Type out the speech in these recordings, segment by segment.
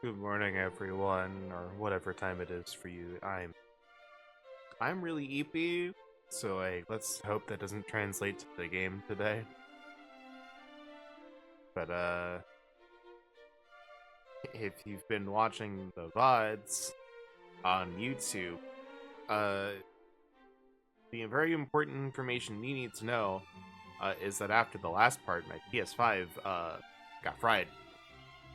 Good morning, everyone, or whatever time it is for you. I'm really eepy, so let's hope that doesn't translate to the game today. But if you've been watching the VODs on YouTube, uh, the very important information you need to know is that after the last part, my PS5 got fried,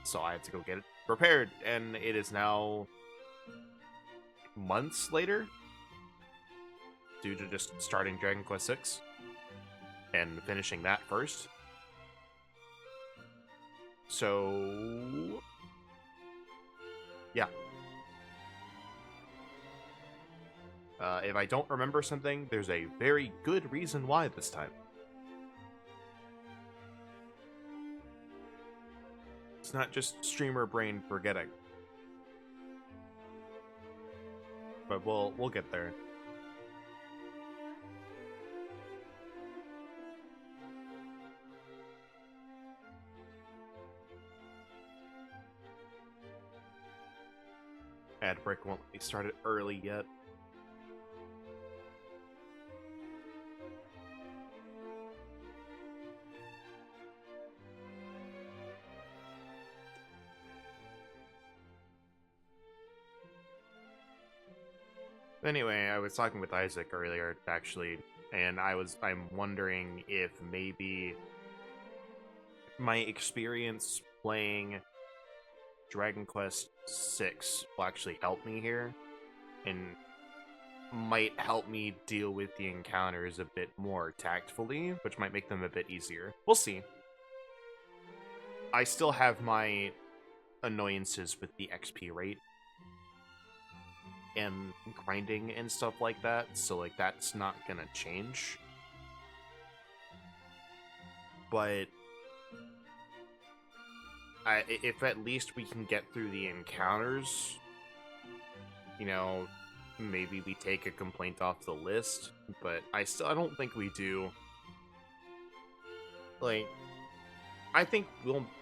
so I had to go get it repaired, and it is now months later due to just starting Dragon Quest VI and finishing that first. So, yeah. If I don't remember something, there's a very good reason why this time. It's not just streamer brain forgetting. But we'll get there. Erdrick won't let me start it early yet. Anyway, I was talking with Isaac earlier, actually, and I'm wondering if maybe my experience playing Dragon Quest VI will actually help me here, and might help me deal with the encounters a bit more tactfully, which might make them a bit easier. We'll see. I still have my annoyances with the XP rate and grinding and stuff like that, so like that's not gonna change. But if at least we can get through the encounters, you know, maybe we take a complaint off the list. But I don't think we do. Like, I think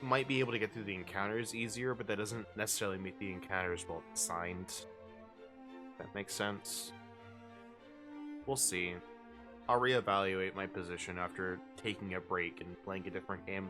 might be able to get through the encounters easier, but that doesn't necessarily make the encounters well designed. That makes sense. We'll see. I'll reevaluate my position after taking a break and playing a different game.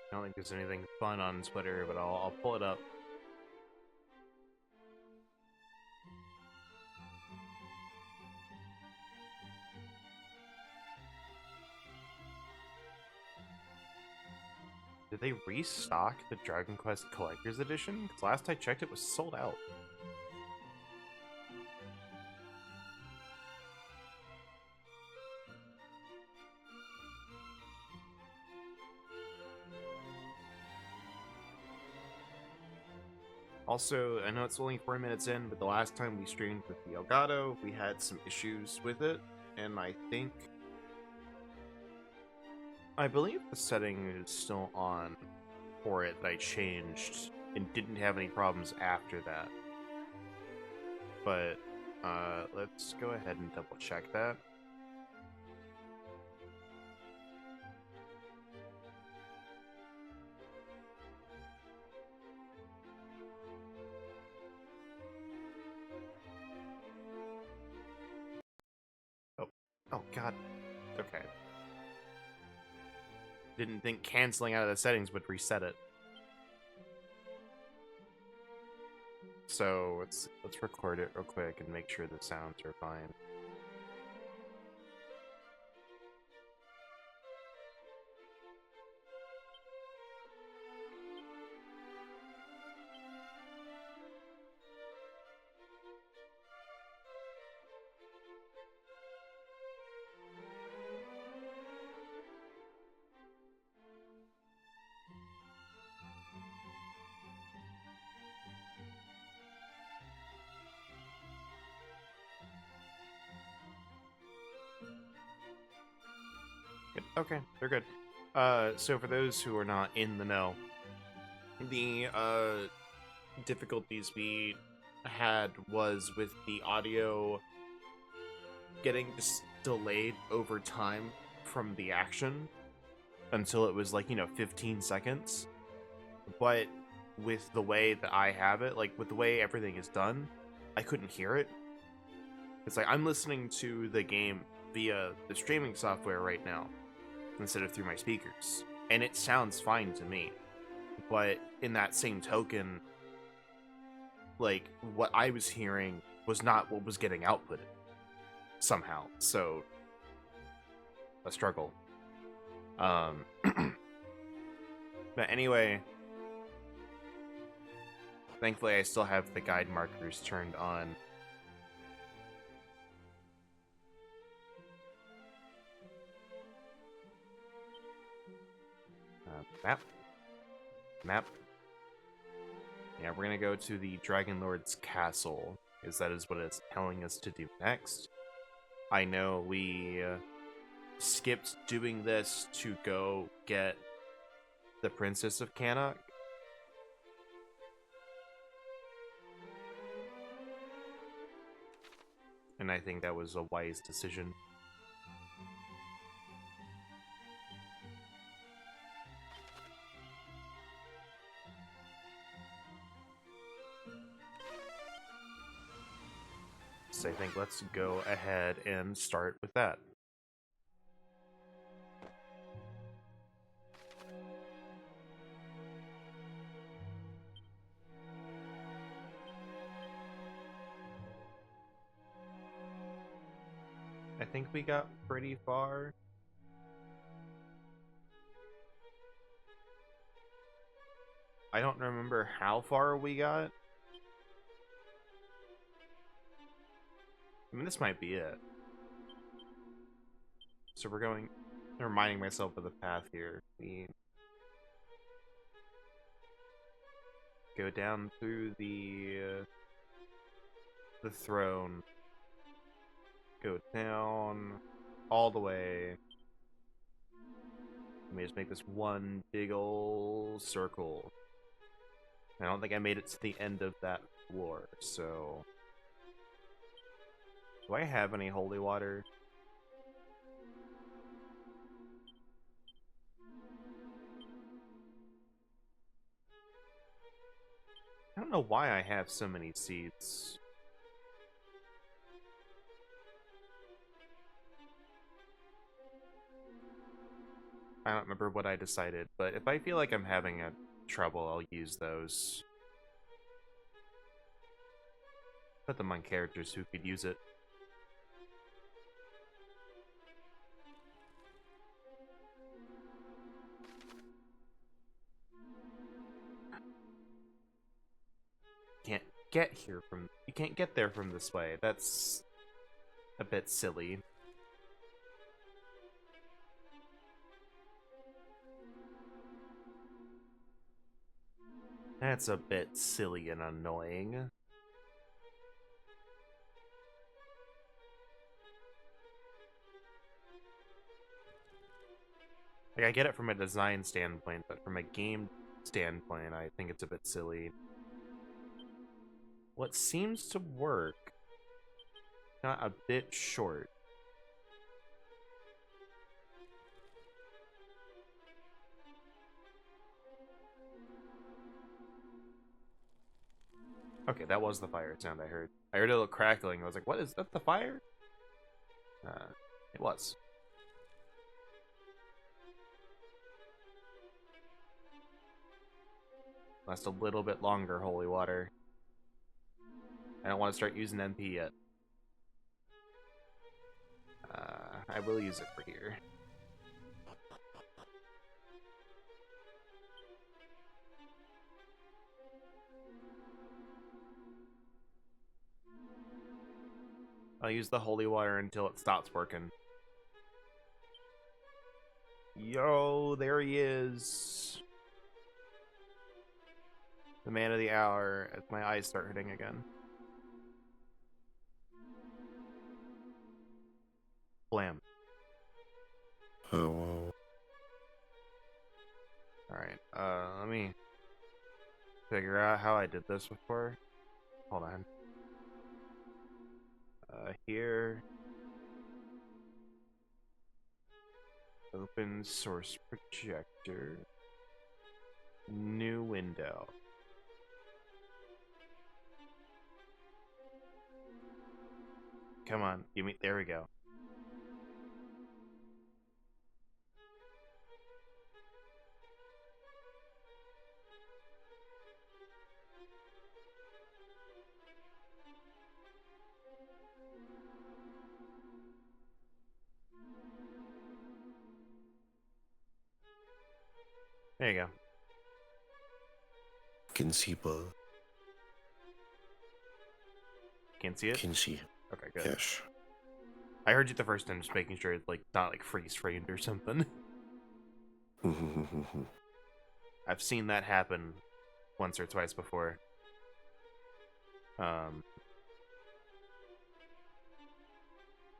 I don't think there's anything fun on Twitter, but I'll pull it up. Did they restock the Dragon Quest Collector's Edition? Because last I checked, it was sold out. Also, I know it's only 4 minutes in, but the last time we streamed with the Elgato, we had some issues with it, and I believe the setting is still on for it that I changed and didn't have any problems after that. But, let's go ahead and double check that. Oh god. Okay. Didn't think canceling out of the settings would reset it. So let's record it real quick and make sure the sounds are fine. Okay, they're good. So for those who are not in the know, the difficulties we had was with the audio getting just delayed over time from the action until it was like, 15 seconds. But with the way that I have it, like with the way everything is done, I couldn't hear it. It's like I'm listening to the game via the streaming software right now instead of through my speakers, and it sounds fine to me. But in that same token, like what I was hearing was not what was getting outputted somehow. So a struggle. Um but anyway, thankfully I still have the guide markers turned on. Map. Yeah, we're gonna go to the Dragon Lord's castle, because that is what it's telling us to do next. I know we skipped doing this to go get the Princess of Cannock. And I think that was a wise decision. So I think let's go ahead and start with that. I think we got pretty far. I don't remember how far we got. I mean, this might be it. So we're going, reminding myself of the path here. We go down through the throne, go down all the way. Let me just make this one big ol' circle. I don't think I made it to the end of that floor, so... Do I have any holy water? I don't know why I have so many seeds. I don't remember what I decided, but if I feel like I'm having a trouble, I'll use those. Put them on characters who could use it. You can't get there from this way. That's a bit silly. That's a bit silly and annoying. Like, I get it from a design standpoint, but from a game standpoint, I think it's a bit silly. What seems to work, got a bit short. Okay, that was the fire sound I heard. I heard a little crackling. I was like, what is that, the fire? It was. Last a little bit longer, holy water. I don't want to start using NP yet. I will use it for here. I'll use the holy water until it stops working. Yo, there he is. The man of the hour, as my eyes start hurting again. Blam. Oh, whoa. Alright, let me figure out how I did this before. Hold on. Here. Open source projector. New window. Come on, give me. There we go. There you go. Can see, but Can't see it? can see. Okay, good. Yes. I heard you the first time, just making sure it's like not like freeze framed or something. I've seen that happen once or twice before.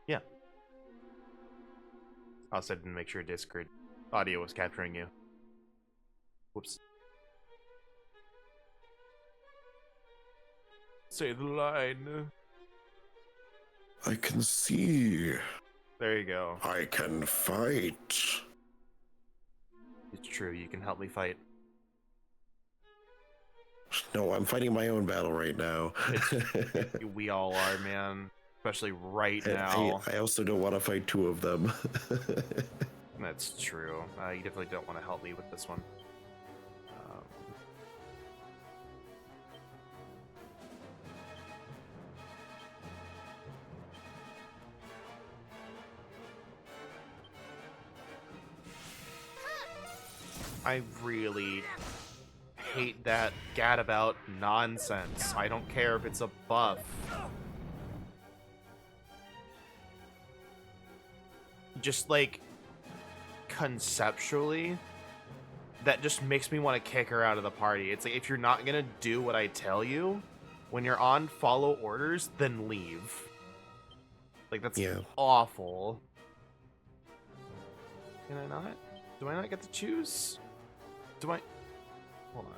Yeah. Also didn't make sure Discord audio was capturing you. Whoops. Say the line. I can see. There you go. I can fight. It's true, you can help me fight. No, I'm fighting my own battle right now. We all are, man. Especially right now. I also don't want to fight two of them. That's true. You definitely don't want to help me with this one. I really hate that gadabout nonsense. I don't care if it's a buff. Just like conceptually, that just makes me want to kick her out of the party. It's like, if you're not gonna do what I tell you when you're on follow orders, then leave. Like, that's awful. Can I not? Do I not get to choose? Do I? Hold on.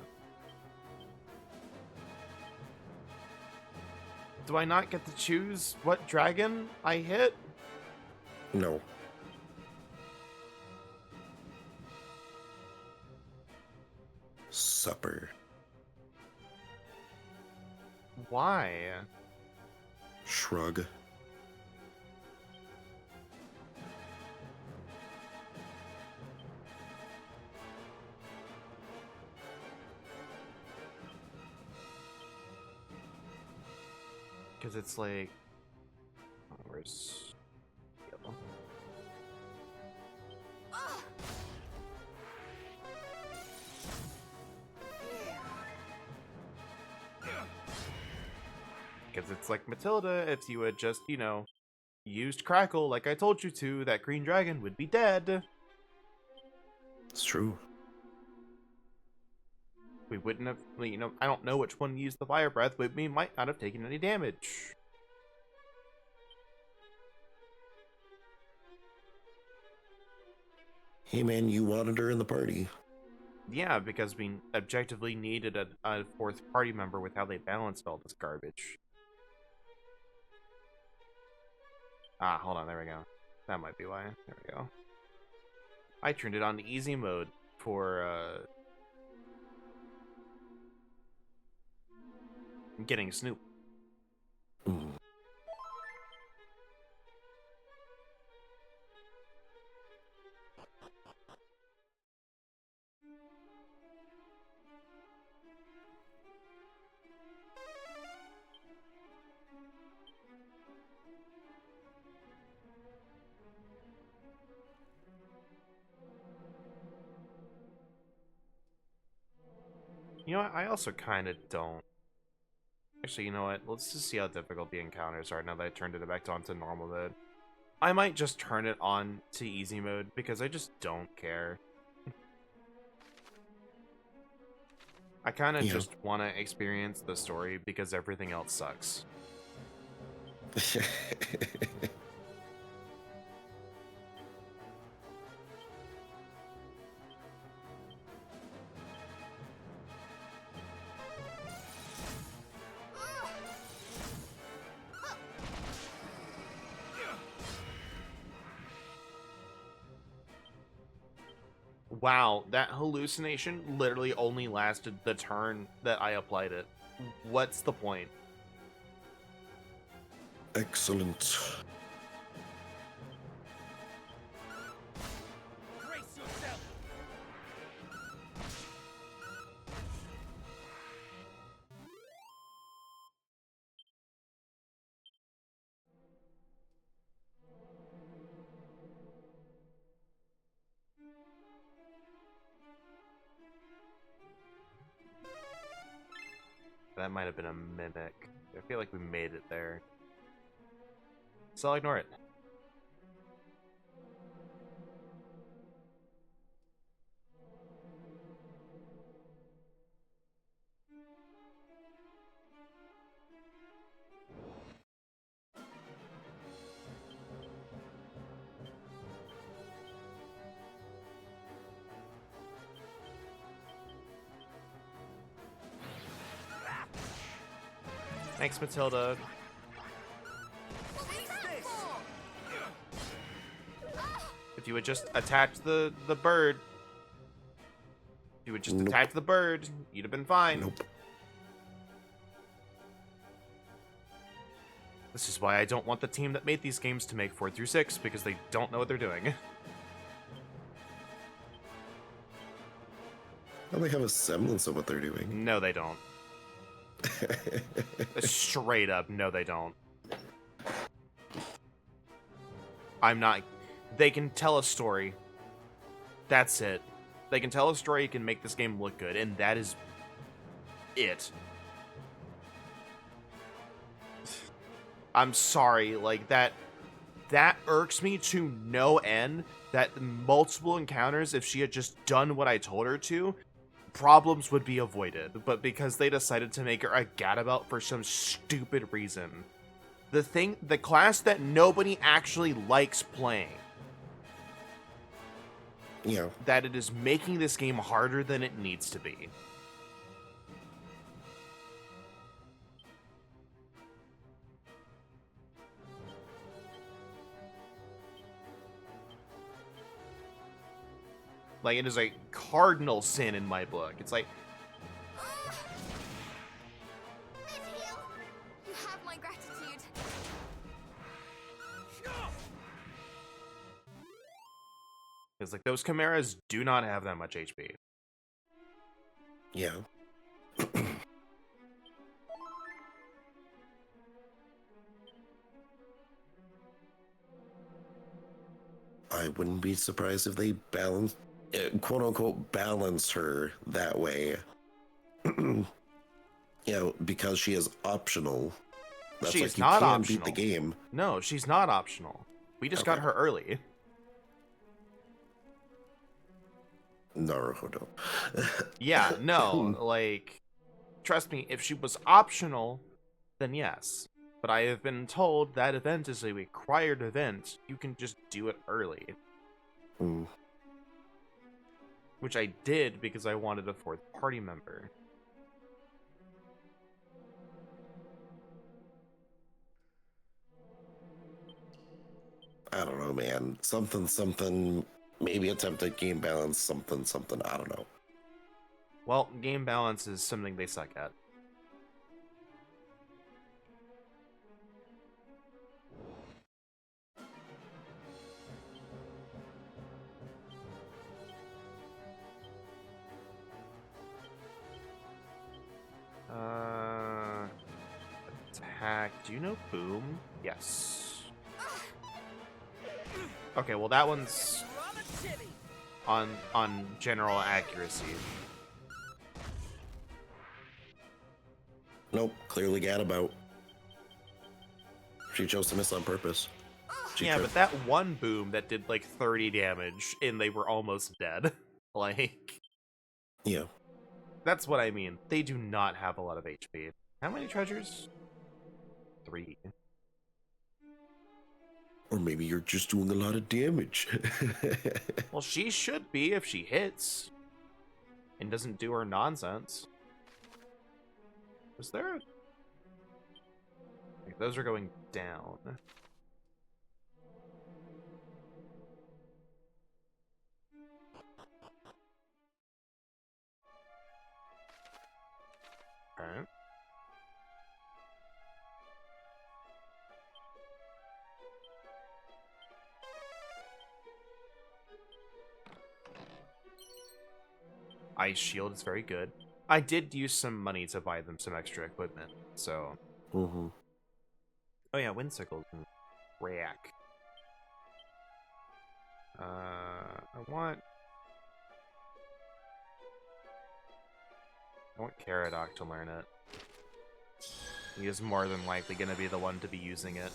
Do I not get to choose what dragon I hit? No. Supper. Why? Shrug. Because it's like, oh, where's yellow? Because it's like, Matilda, if you had just, you know, used Crackle like I told you to, that green dragon would be dead. It's true. We wouldn't have, you know, I don't know which one used the fire breath, but we might not have taken any damage. Hey man, you wanted her in the party. Yeah, because we objectively needed a fourth party member with how they balanced all this garbage. Ah, hold on, there we go. That might be why. There we go. I turned it on to easy mode for, getting Snoop. Mm. You know what? I also kind of don't. Actually, you know what? Let's just see how difficult the encounters are now that I turned it back on to normal mode. I might just turn it on to easy mode because I just don't care. I kind of just want to experience the story because everything else sucks. Wow, that hallucination literally only lasted the turn that I applied it. What's the point? Excellent. Brace yourself. That might have been a mimic. I feel like we made it there. So I'll ignore it. Thanks, Matilda. If you would just attach the bird, if you would just Nope. attach the bird, you'd have been fine. Nope. This is why I don't want the team that made these games to make 4 through 6, because they don't know what they're doing. Well, they have a semblance of what they're doing. No, they don't. Straight up, no, they don't. I'm not. They can tell a story. That's it. They can tell a story, can make this game look good, and that is it. I'm sorry, like that irks me to no end, that multiple encounters, if she had just done what I told her to, problems would be avoided. But because they decided to make her a gadabout for some stupid reason. The class that nobody actually likes playing. Yeah. That it is making this game harder than it needs to be. Like, it is a cardinal sin in my book. It's like, You have my gratitude. it's like those chimeras do not have that much HP. Yeah. I wouldn't be surprised if they balance, quote unquote, balance her that way. You know, because she is optional. That's She like is you not can optional. beat the game. No, she's not optional. We just got Okay. her early. Naruhodo. Yeah, no, like, trust me, if she was optional, then yes. But I have been told that event is a required event. You can just do it early. Mm. Which I did because I wanted a 4th party member. I don't know, man. Something. Maybe attempted game balance. Something. I don't know. Well, game balance is something they suck at. Attack. Do you know Boom? Yes. Okay, well that one's on general accuracy. Nope. Clearly gadabout. She chose to miss on purpose. She Yeah, could- but that one boom that did like 30 damage and they were almost dead. Like, Yeah. that's what I mean. They do not have a lot of HP. How many treasures? 3. Or maybe you're just doing a lot of damage. Well, she should be if she hits and doesn't do her nonsense. Was there a... Like, those are going down. Okay. Ice Shield is very good. I did use some money to buy them some extra equipment, so... Mm-hmm. Oh yeah, Windsickles and Rack. I want Caradoc to learn it. He is more than likely going to be the one to be using it.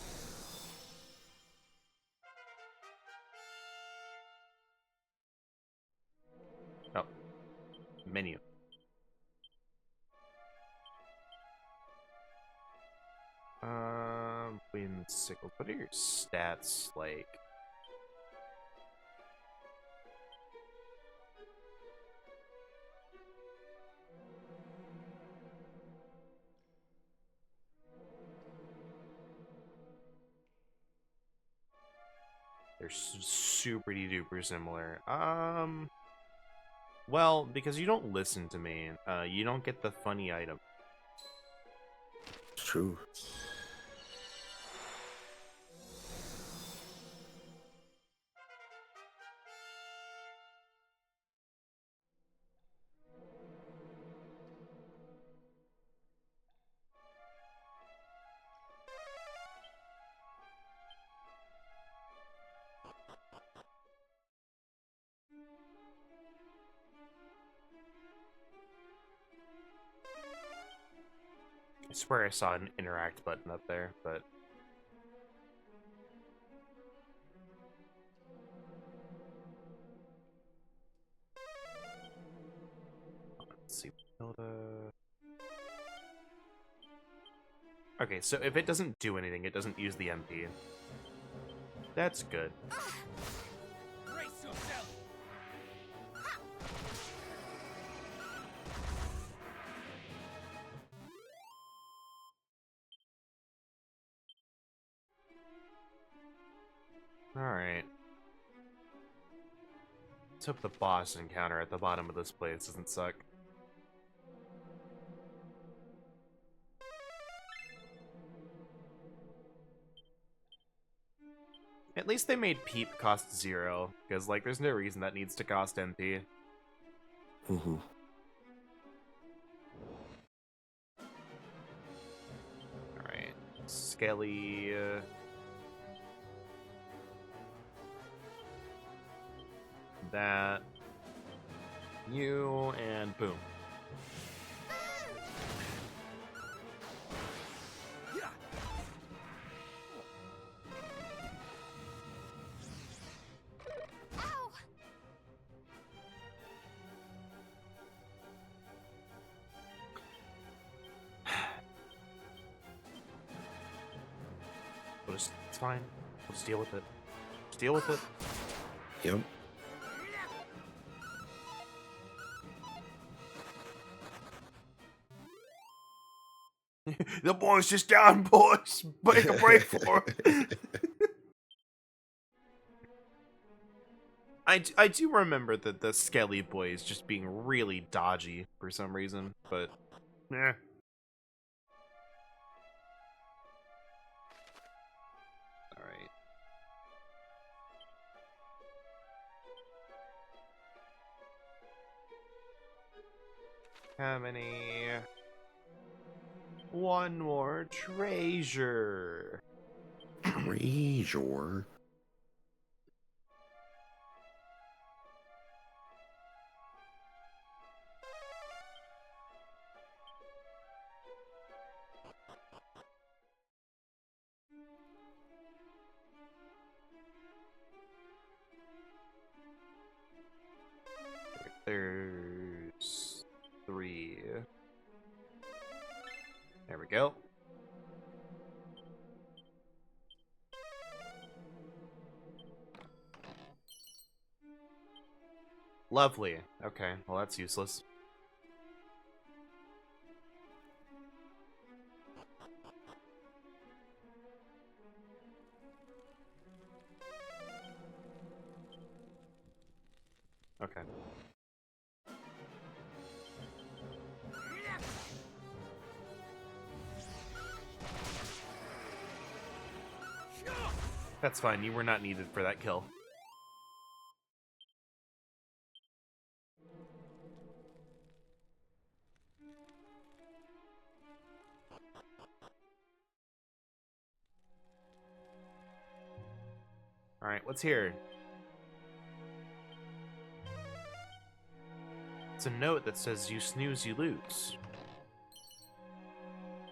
Oh. Menu. Windsickle. What are your stats like? They're super duper similar. Well, because you don't listen to me, you don't get the funny item. It's true. I swear I saw an interact button up there, but... Let's see. Okay, so if it doesn't do anything, it doesn't use the MP. That's good. Brace yourself. Alright. Let's hope the boss encounter at the bottom of this place doesn't suck. At least they made Peep cost 0, because, like, there's no reason that needs to cost MP. Mm-hmm. Alright. Skelly... that... You, and boom. Ow! It's fine. We'll just deal with it. Just deal with it. Yep. The boy's just down, boys. Make a break for it. I do remember that the Skelly boys just being really dodgy for some reason, but eh. Alright. How many? One more treasure. Treasure. There's 3. There we go. Lovely. Okay, well that's useless. Okay. That's fine, you were not needed for that kill. Alright, what's here? It's a note that says, you snooze, you lose.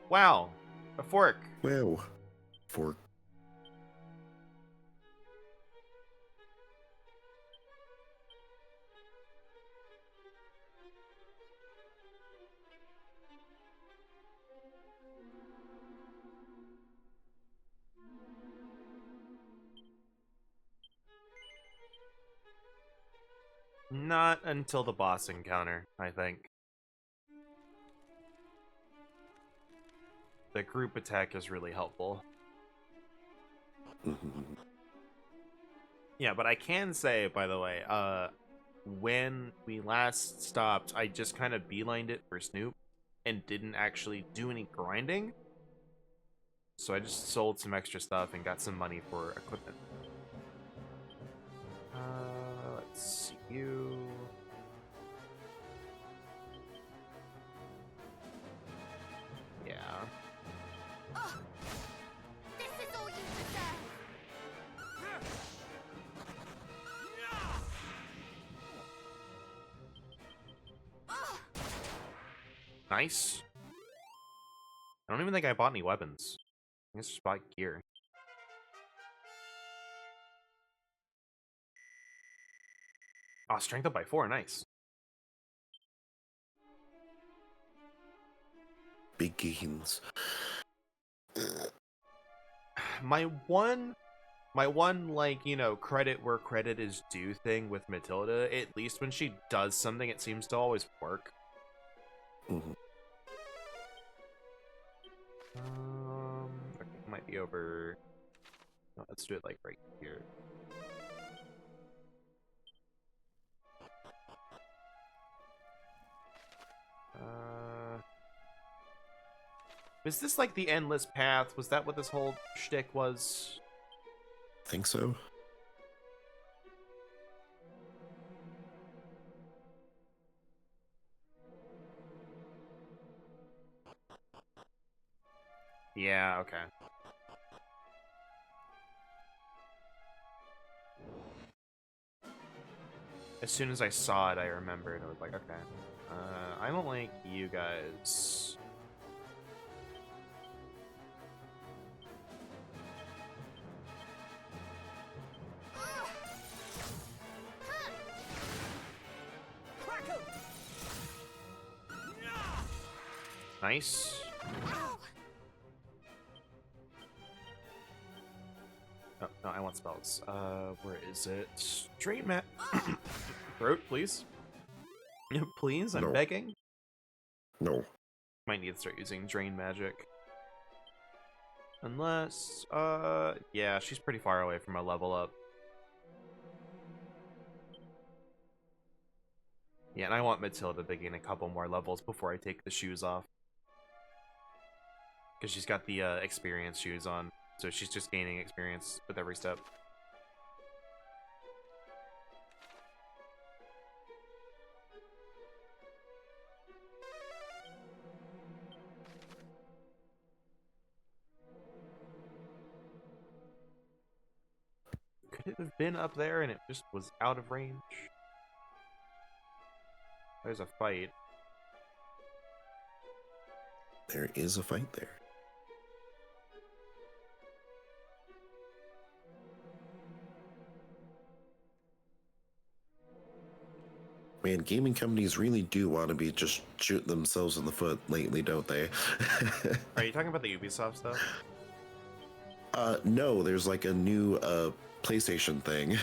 Wow, a fork. Wow. For Not until the boss encounter, I think. The group attack is really helpful. Yeah, but I can say, by the way, when we last stopped, I just kind of beelined it for Snoop and didn't actually do any grinding. So I just sold some extra stuff and got some money for equipment. Let's see you. Yeah. Ugh. This is all you deserve. Ugh. Nice. I don't even think I bought any weapons. I guess just bought gear. Oh, strength up by 4, nice. big gains. My one, like, you know, credit where credit is due thing with Matilda, at least when she does something, it seems to always work. Mhm. I think it might be over. No, let's do it like right here. Was this like the endless path? Was that what this whole shtick was? Think so? Yeah, okay. As soon as I saw it, I remembered. I was like, okay. I don't like you guys. Nice. Ow. Oh, no, I want spells. Where is it? Drain mat. Throat, please. Please, I'm No. begging. No. Might need to start using drain magic. Unless, yeah, she's pretty far away from a level up. Yeah, and I want Matilda to gain a couple more levels before I take the shoes off. Because she's got the experience shoes on, so she's just gaining experience with every step. Could it have been up there and it just was out of range? There's a fight. There is a fight there. Man, gaming companies really do want to be just shooting themselves in the foot lately, don't they? Are you talking about the Ubisoft stuff? No, there's like a new PlayStation thing.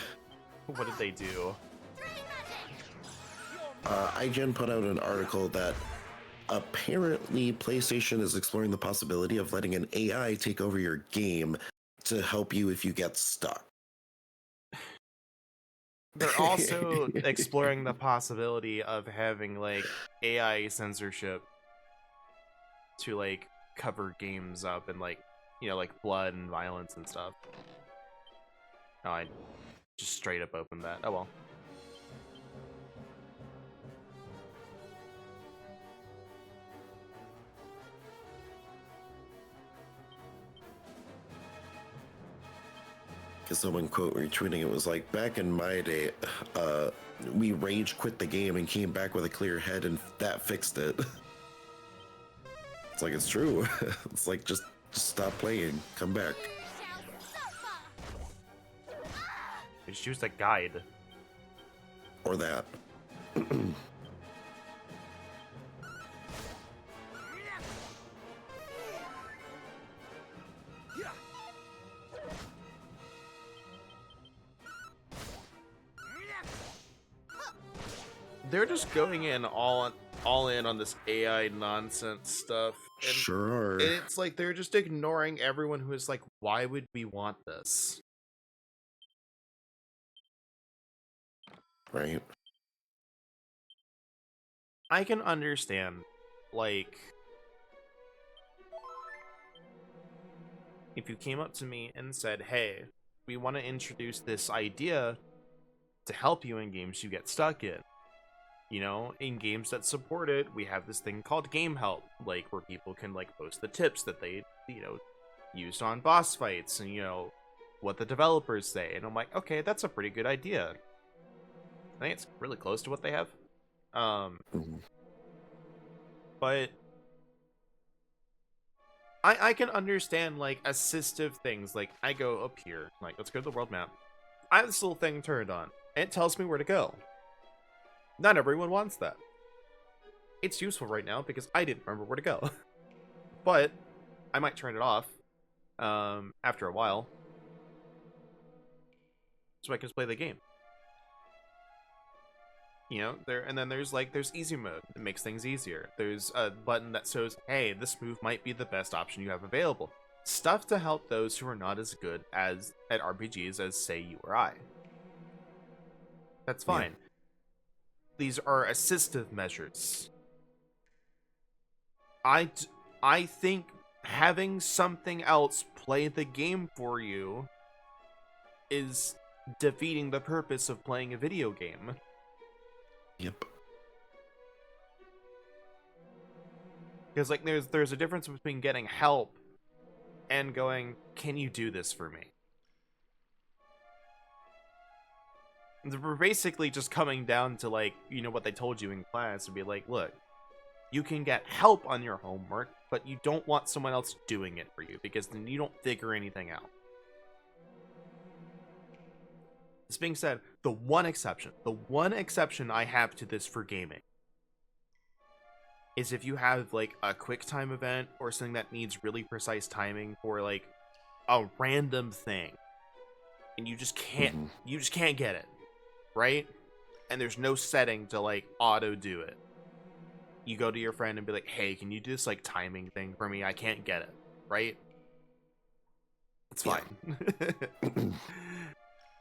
What did they do? IGN put out an article that apparently PlayStation is exploring the possibility of letting an AI take over your game to help you if you get stuck. They're also exploring the possibility of having, like, AI censorship to, like, cover games up and, like, you know, like blood and violence and stuff. Oh, I just straight up opened that. Oh well. Because someone quote retweeting it was like, back in my day, we rage quit the game and came back with a clear head, and that fixed it. It's like, it's true. It's like, just stop playing, come back. You shall suffer. We just use the guide. Or that. They're just going in all in on this AI nonsense stuff. And Sure are. it's like they're just ignoring everyone who is like, why would we want this? Right? I can understand, like, if you came up to me and said, hey, we want to introduce this idea to help you in games you get stuck in. You know, in games that support it, we have this thing called game help, like, where people can, like, post the tips that they, you know, used on boss fights and, you know, what the developers say. And I'm like, okay, that's a pretty good idea. I think it's really close to what they have. Mhm. But I can understand, like, assistive things. Like, I go up here, like, let's go to the world map. I have this little thing turned on, and it tells me where to go. Not everyone wants that. It's useful right now because I didn't remember where to go. But I might turn it off after a while, so I can just play the game. You know, there's easy mode. It makes things easier. There's a button that shows, hey, this move might be the best option you have available. Stuff to help those who are not as good at RPGs as, say, you or I. That's fine. Yeah. These are assistive measures. I think having something else play the game for you is defeating the purpose of playing a video game. Yep. Because, like, there's a difference between getting help and going, can you do this for me? We're basically just coming down to, like, you know, what they told you in class, and be like, look, you can get help on your homework, but you don't want someone else doing it for you, because then you don't figure anything out. This being said, the one exception I have to this for gaming is if you have, like, a quick time event or something that needs really precise timing for, like, a random thing, and you just can't get it, right? And there's no setting to, like, auto do it. You go to your friend and be like, hey, can you do this, like, timing thing for me? I can't get it, right? It's fine.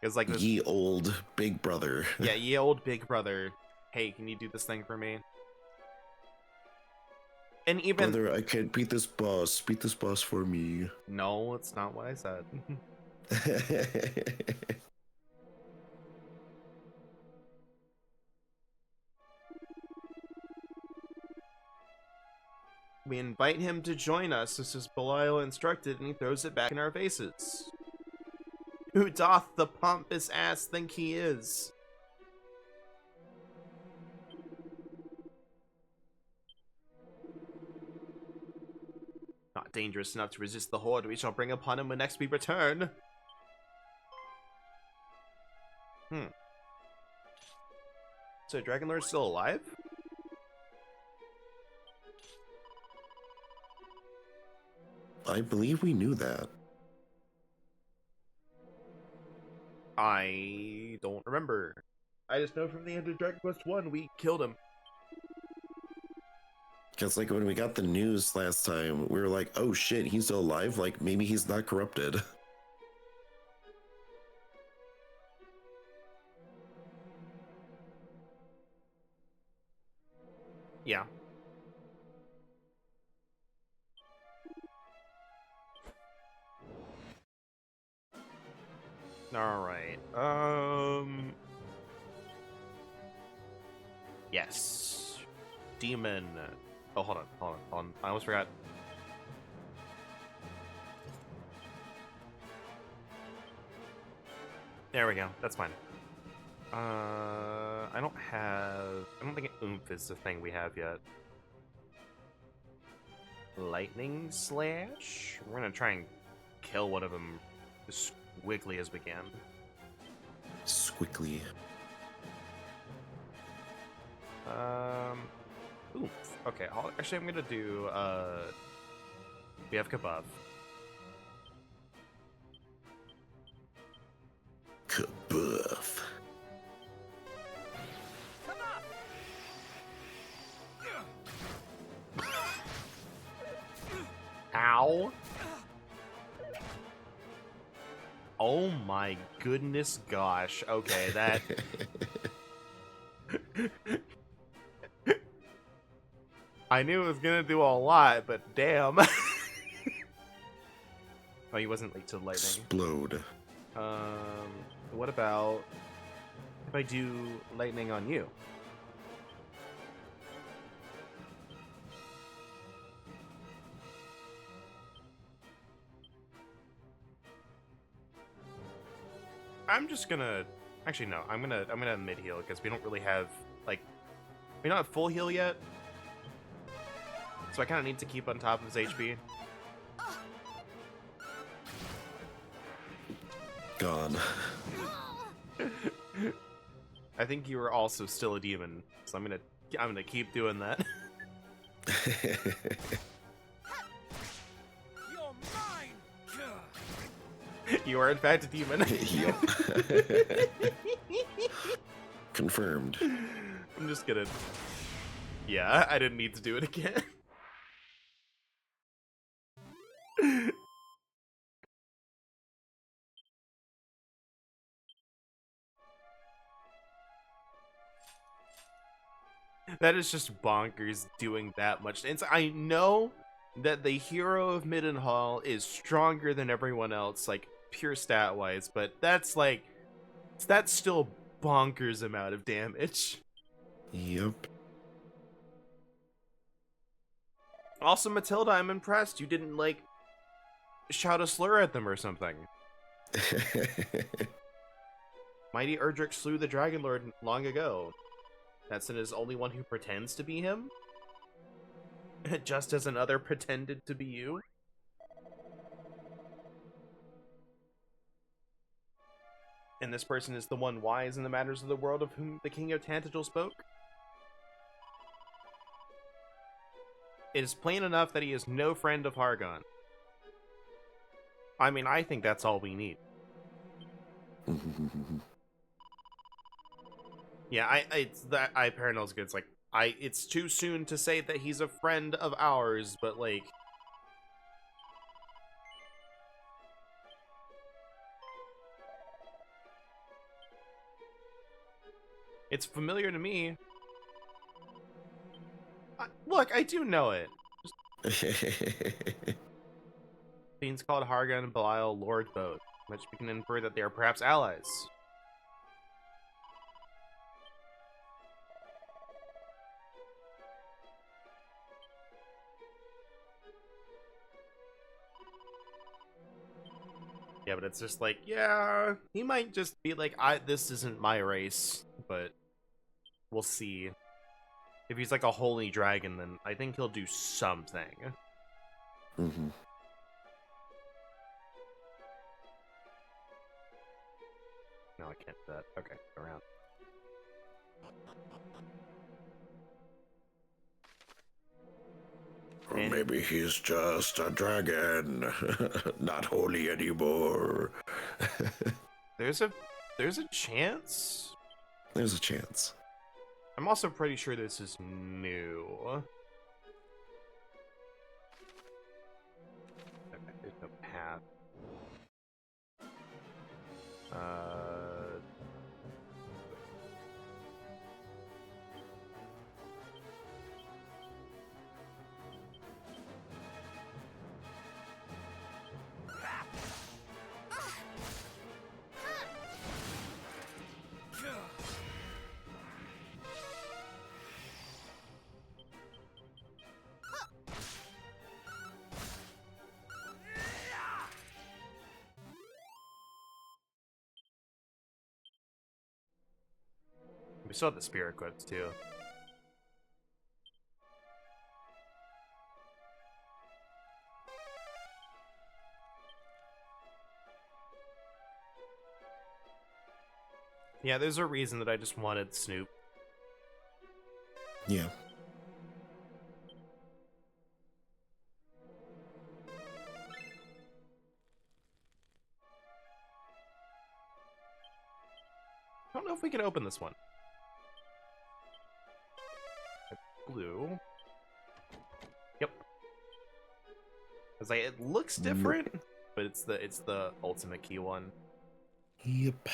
It's like this, ye old big brother. Yeah, ye old big brother. Hey, can you do this thing for me? And even brother, I can't beat this boss. Beat this boss for me. No, it's not what I said. We invite him to join us, as is Belial instructed, and he throws it back in our faces. Who doth the pompous ass think he is? Not dangerous enough to resist the horde we shall bring upon him when next we return. So Dragonlord's still alive? I believe we knew that. I don't remember. I just know from the end of Dragon Quest 1 we killed him. Because, like, when we got the news last time, we were like, oh shit, he's still alive? Like, maybe he's not corrupted. Yeah. Alright. Yes. Demon. Oh, hold on. I almost forgot. There we go. That's fine. I don't think oomph is the thing we have yet. Lightning slash? We're gonna try and kill one of them as quickly as we can. Squickly. Oomph. Okay, actually I'm gonna do, we have Kabuff. Kabuff. Ow! Oh my goodness gosh. Okay, that... I knew it was gonna do a lot, but damn. Oh, he wasn't late to the lightning. Explode. What about if I do lightning on you? I'm just gonna... Actually, no. I'm gonna mid heal because we don't really have like we don't have full heal yet, so I kind of need to keep on top of his HP. Gone. I think you are also still a demon, so I'm gonna keep doing that. You're mine! You are in fact a demon. Yep. Confirmed. I'm just gonna... Yeah, I didn't need to do it again. That is just bonkers doing that much. And I know that the hero of Middenhall is stronger than everyone else, like, pure stat-wise, but that's, like... That's still bonkers amount of damage. Yep. Also, Matilda, I'm impressed. You didn't, like, shout a slur at them or something. Mighty Erdrick slew the Dragon Lord long ago. That's his only one who pretends to be him? Just as another pretended to be you? And this person is the one wise in the matters of the world of whom the King of Tantagel spoke? It is plain enough that he is no friend of Hargon. I mean, I think that's all we need. Yeah, I Paranel's good. It's like, it's too soon to say that he's a friend of ours, but like... It's familiar to me. Look, I do know it. Beings called Hargon and Belial Lord both, which we can infer that they are perhaps allies. Yeah, but it's just like, yeah, he might just be like, this isn't my race, but we'll see. If he's like a holy dragon, then I think he'll do something. Mm-hmm. No, I can't do that. Okay, go around. Or maybe he's just a dragon, not holy anymore. There's a chance. There's a chance. I'm also pretty sure this is new. Okay, there's no path. We still have the spear equipped too. Yeah, there's a reason that I just wanted Snoop. Yeah. I don't know if we can open this one. Blue. Yep. Cause like it looks different, but it's the ultimate key one. Yep.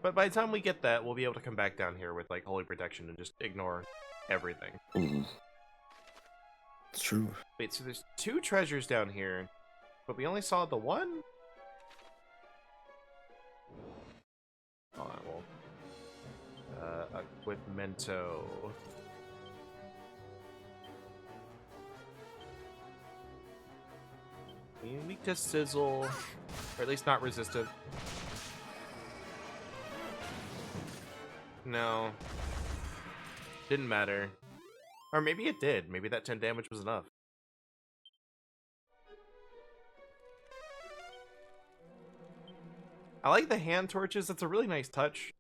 But by the time we get that, we'll be able to come back down here with like holy protection and just ignore everything. It's true. Wait, so there's 2 treasures down here, but we only saw the one? Alright, well. Equipmento. Weak to sizzle, or at least not resistant. No. Didn't matter. Or maybe it did. Maybe that 10 damage was enough. I like the hand torches. That's a really nice touch.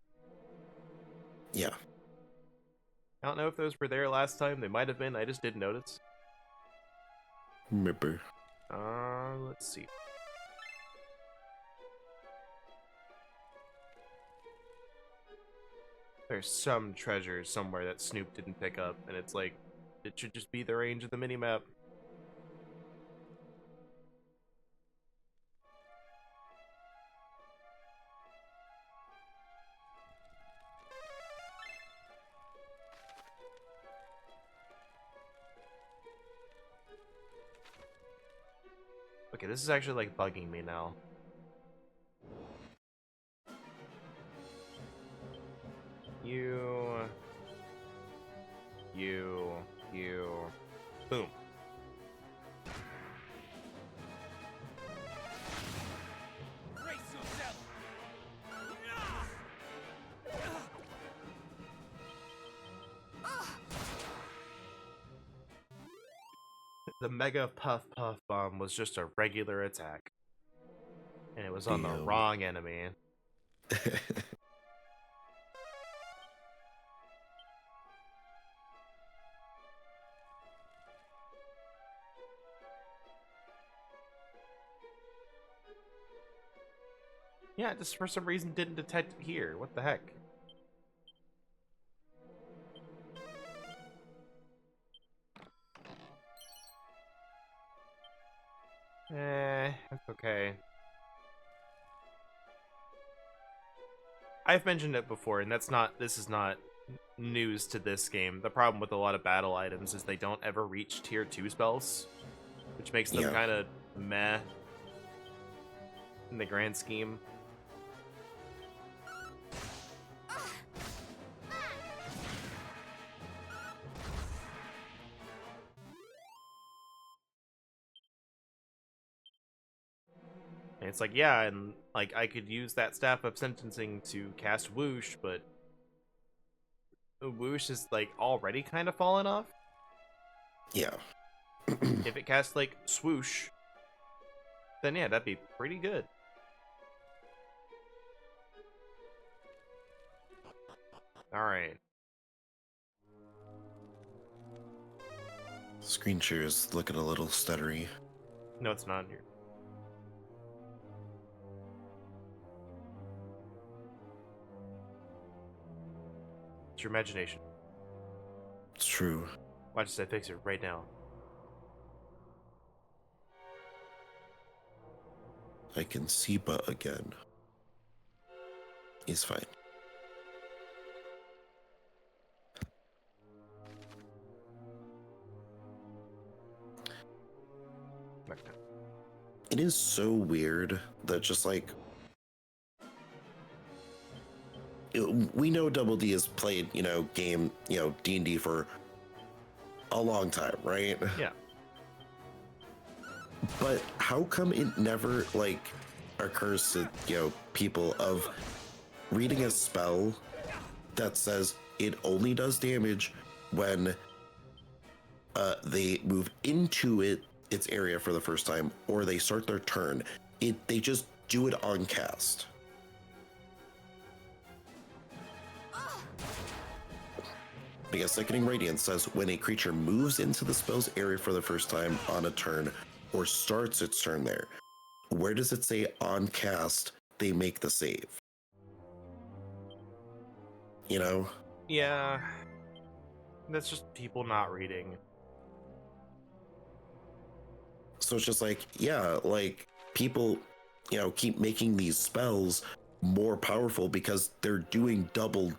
Yeah. I don't know if those were there last time. They might have been. I just didn't notice. Ripper. Let's see. There's some treasure somewhere that Snoop didn't pick up, and it's like, it should just be the range of the minimap. Okay, this is actually like bugging me now. You. Boom. Brace yourself. The Mega Puff Puff Bomb was just a regular attack. And it was on the wrong enemy. Yeah, just for some reason didn't detect it here. What the heck? That's okay. I've mentioned it before, and this is not news to this game. The problem with a lot of battle items is they don't ever reach tier 2 spells, which makes them kind of meh in the grand scheme. And it's like, yeah, and like I could use that Staff of Sentencing to cast Whoosh, but Whoosh is like already kind of fallen off. Yeah. If it casts like Swoosh, then yeah, that'd be pretty good. Alright. Screen share is looking a little stuttery. No, it's not here. It's your imagination. It's true. Watch this, I fix it right now. I can see but again. He's fine. Okay. It is so weird that just like we know Double D has played, game, D&D for a long time, right? Yeah. But how come it never like occurs to, people of reading a spell that says it only does damage when they move into its area for the first time, or they start their turn. They just do it on cast. Because Sickening Radiance says when a creature moves into the spell's area for the first time on a turn or starts its turn there, where does it say on cast they make the save? You know? Yeah. That's just people not reading. So it's just like, yeah, like people, keep making these spells more powerful because they're doing double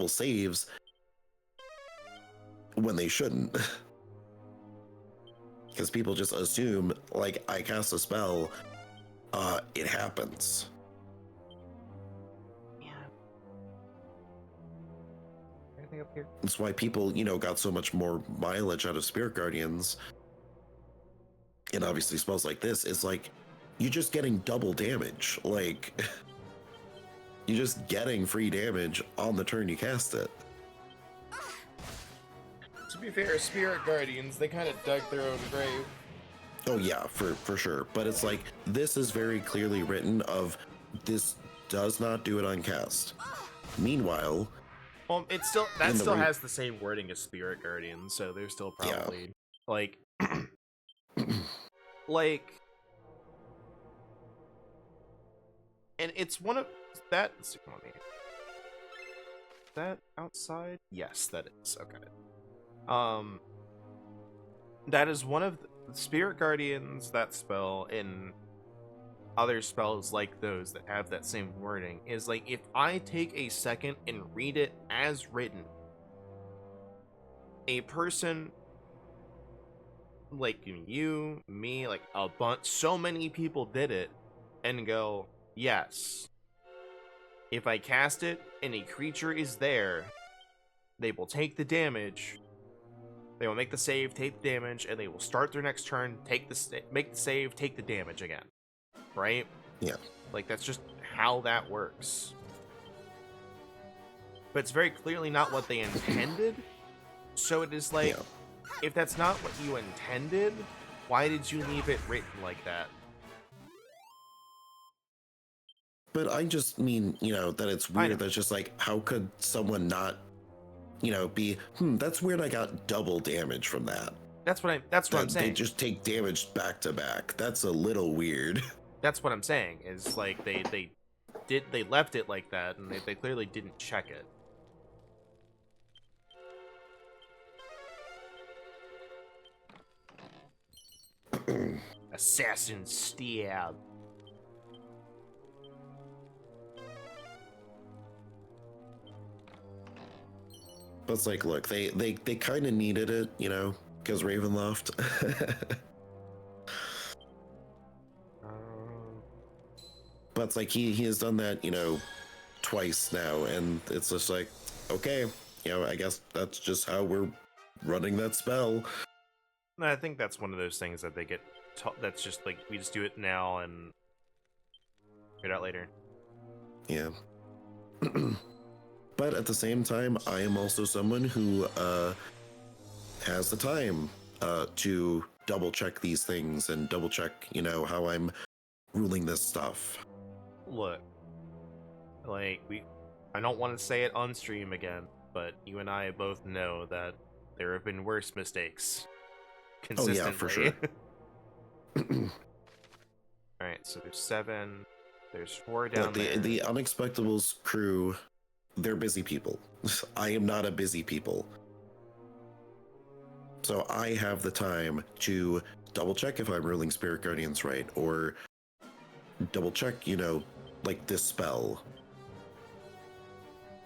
saves when they shouldn't. Because people just assume, like, I cast a spell, it happens. Yeah. Anything up here? That's why people, got so much more mileage out of Spirit Guardians. And obviously spells like this, it's like, you're just getting double damage. Like, you're just getting free damage on the turn you cast it. To be fair, Spirit Guardians, they kind of dug their own grave. Oh yeah, for sure. But it's like, this is very clearly written of, this does not do it on cast. Meanwhile, Well, it still has the same wording as Spirit Guardians, so they're still probably like like, and it's one of that. Is that outside? Yes, that is. Okay. That is one of the Spirit Guardians, that spell, and other spells like those that have that same wording, is like, if I take a second and read it as written, a person like you, me, like a bunch, so many people did it and go, yes, if I cast it and a creature is there, they will take the damage. They will make the save, take the damage, and they will start their next turn, make the save, take the damage again. Right? yeah. Like, that's just how that works. But it's very clearly not what they intended. So it is like, Yeah. if that's not what you intended, why did you leave it written like that? But I just mean, that it's weird. That's just like, how could someone not, be, that's weird, I got double damage from that. That's what I'm saying. They just take damage back to back. That's a little weird. That's what I'm saying, is like, they left it like that, and they clearly didn't check it. Assassin stab. But it's like, look, they kind of needed it, because Ravenloft. But it's like, he has done that, twice now, and it's just like, okay, I guess that's just how we're running that spell. I think that's one of those things that they get that's just like, we just do it now and figure it out later. Yeah. But at the same time, I am also someone who has the time to double check these things and double check, how I'm ruling this stuff. Look, like, I don't want to say it on stream again, but you and I both know that there have been worse mistakes consistently. Oh yeah, for sure. Alright, so there's 7. There's 4 down there. The Unexpectables crew, they're busy people. I am not a busy people. So I have the time to double check if I'm ruling Spirit Guardians right, or double check, like this spell.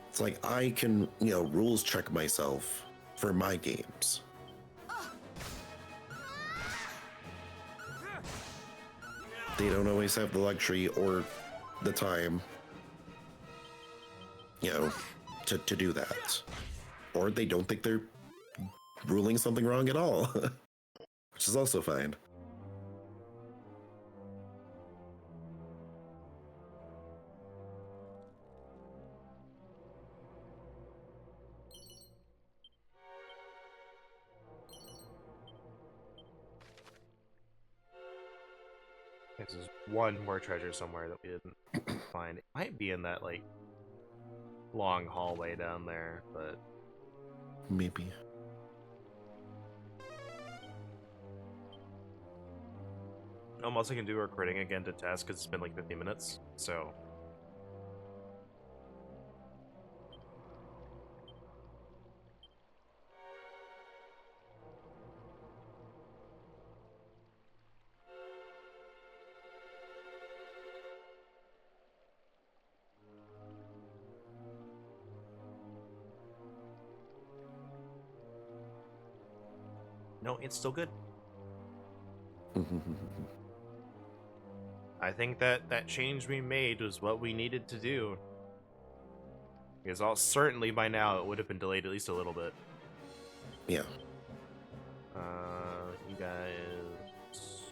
It's like, I can, rules check myself for my games. They don't always have the luxury or the time, to do that. Or they don't think they're ruling something wrong at all, which is also fine. There's just one more treasure somewhere that we didn't find. It might be in that, like, long hallway down there, but... Maybe. I'm also gonna do a recording again to test, because it's been like 50 minutes, so... No, it's still good. I think that change we made was what we needed to do. Because certainly by now it would have been delayed at least a little bit. Yeah. You guys...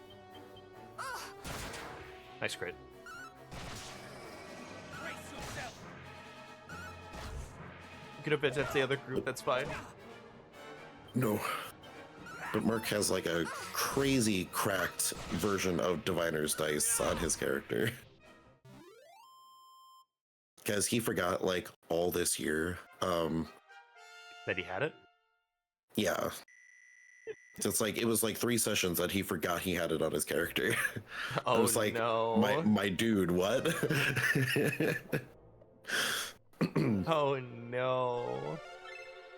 Nice crit. Brace yourself. You could have been at the other group, that's fine. No. But Merc has like a crazy cracked version of Diviner's Dice on his character. Because he forgot like all this year. That he had it? Yeah. So it's like it was like 3 sessions that he forgot he had it on his character. I Oh was like, no. my dude, what? Oh no.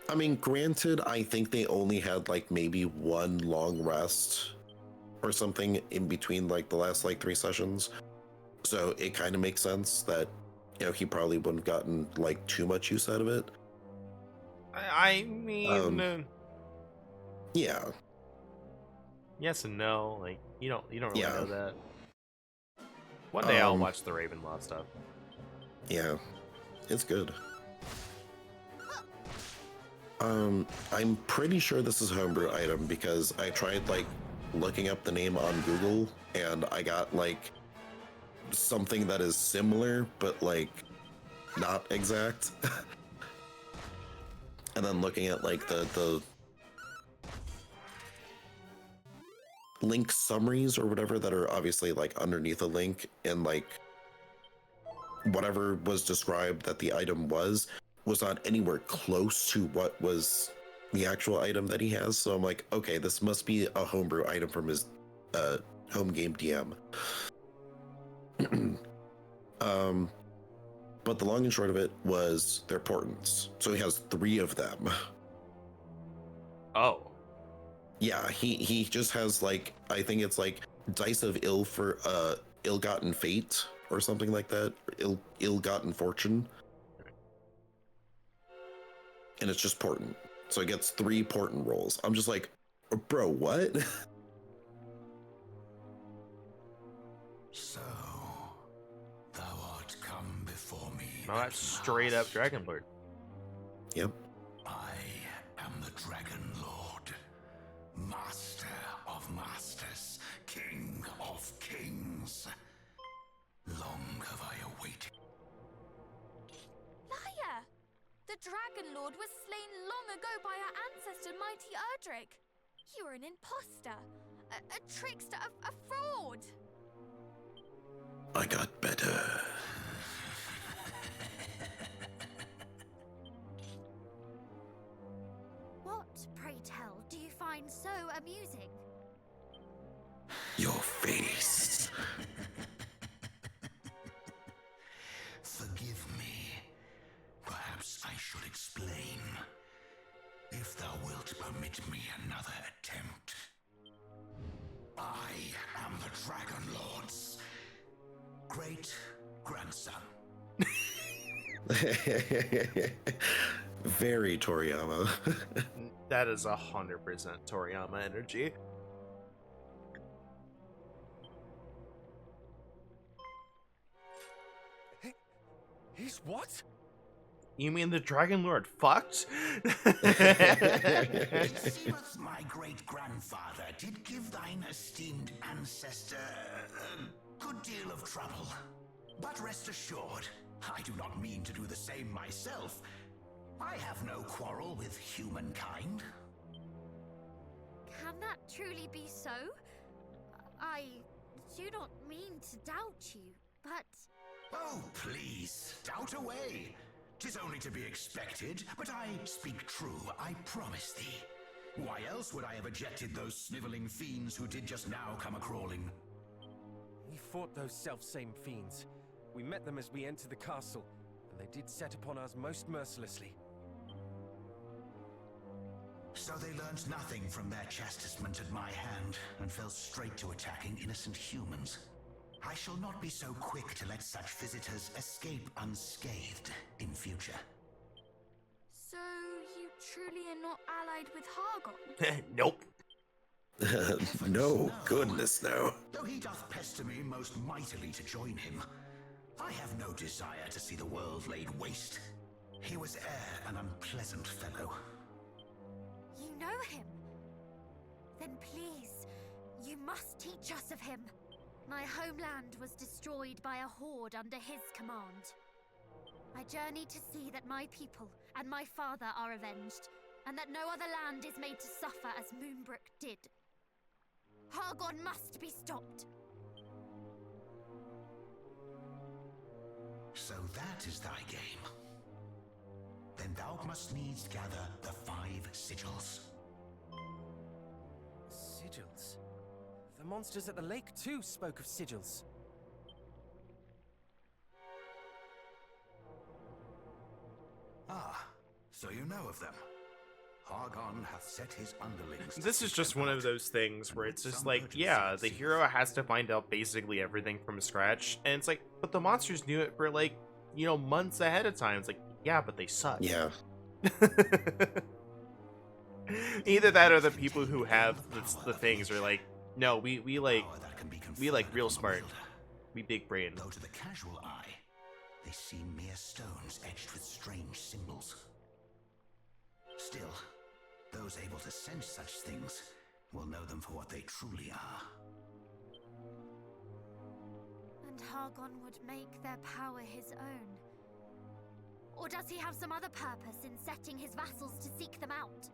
I mean, granted, I think they only had like maybe 1 long rest or something in between like the last like 3 sessions. So it kind of makes sense that, you know, he probably wouldn't have gotten like too much use out of it. I mean, Yeah. yes and no. Like you don't really Yeah. know that. One day I'll watch the Ravenloft stuff. Yeah. It's good. I'm pretty sure this is a homebrew item because I tried like looking up the name on Google and I got like something that is similar but like not exact. And then looking at like the link summaries or whatever that are obviously like underneath a link and like whatever was described that the item was not anywhere close to what was the actual item that he has. So I'm like, okay, this must be a homebrew item from his home game DM. But the long and short of it was their portents. So he has 3 of them. Oh. Yeah, he just has like, I think it's like dice of ill-gotten fate or something like that. Ill-gotten fortune. And it's just portent. So it gets 3 portent rolls. I'm just like, bro, what? So, thou art come before me. No, that's straight up Dragonlord. Yep. I am the Dragon Lord, Master of Masters, King of Kings. Long have I awaited. Liar! The Dragon Lord was slain long ago by our ancestor, mighty Erdrick. You are an imposter, a trickster, a fraud. I got better. What, pray tell, do you find so amusing? Your face. Forgive me. Perhaps I should explain. If thou wilt permit me another attempt. I am the Dragon Lord's great grandson. Very Toriyama. That is 100% Toriyama energy. He's what? You mean the Dragon Lord fucked? It seemeth my great-grandfather did give thine esteemed ancestor a good deal of trouble. But rest assured, I do not mean to do the same myself. I have no quarrel with humankind. Can that truly be so? I do not mean to doubt you, but... Oh, please, doubt away. 'Tis only to be expected, but I speak true, I promise thee. Why else would I have ejected those sniveling fiends who did just now come a-crawling? We fought those self-same fiends. We met them as we entered the castle, and they did set upon us most mercilessly. So they learned nothing from their chastisement at my hand, and fell straight to attacking innocent humans. I shall not be so quick to let such visitors escape unscathed in future. So, you truly are not allied with Hargon? Nope. No, goodness, no. Though he doth pester me most mightily to join him, I have no desire to see the world laid waste. He was e'er an unpleasant fellow. You know him? Then please, you must teach us of him. My homeland was destroyed by a horde under his command. I journey to see that my people and my father are avenged, and that no other land is made to suffer as Moonbrook did. Hargon must be stopped. So that is thy game. Then thou must needs gather the 5 sigils. Sigils? The monsters at the lake too spoke of sigils. Ah, so you know of them. Hargon hath set his underlings. This is just one of those things where it's just like, yeah, the hero has to find out basically everything from scratch, and it's like, but the monsters knew it for like, you know, months ahead of time. It's like, yeah, but they suck. Yeah. Either that or the people who have the things are like, no, we like real smart. We big brain. Though to the casual eye, they seem mere stones etched with strange symbols. Still, those able to sense such things will know them for what they truly are. And Hargon would make their power his own. Or does he have some other purpose in setting his vassals to seek them out?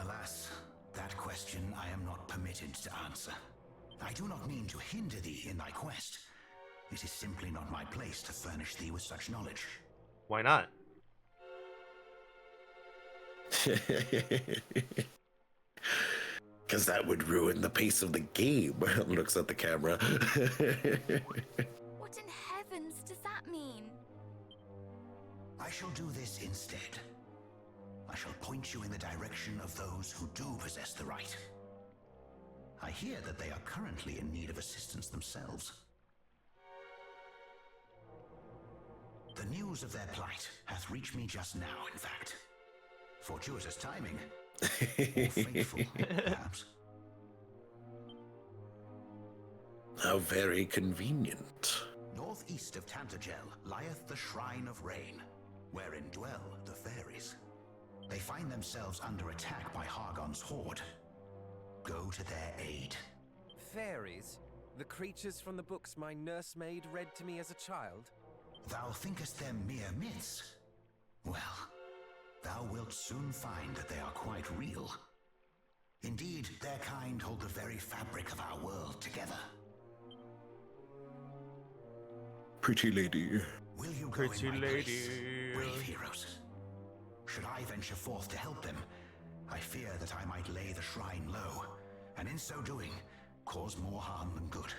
Alas, that question I am not permitted to answer. I do not mean to hinder thee in thy quest. It is simply not my place to furnish thee with such knowledge. Why not? Because that would ruin the pace of the game. Looks at the camera. What in heavens does that mean? I shall do this instead. I shall point you in the direction of those who do possess the right. I hear that they are currently in need of assistance themselves. The news of their plight hath reached me just now, in fact. Fortuitous timing. Or fateful, perhaps. How very convenient. Northeast of Tantagel lieth the Shrine of Rain, wherein dwell the fairies. They find themselves under attack by Hargon's horde. Go to their aid. Fairies? The creatures from the books my nursemaid read to me as a child? Thou thinkest them mere myths? Well, thou wilt soon find that they are quite real. Indeed, their kind hold the very fabric of our world together. Pretty lady. Will you go Pretty in my lady. place, brave heroes? Should I venture forth to help them, I fear that I might lay the shrine low, and in so doing, cause more harm than good.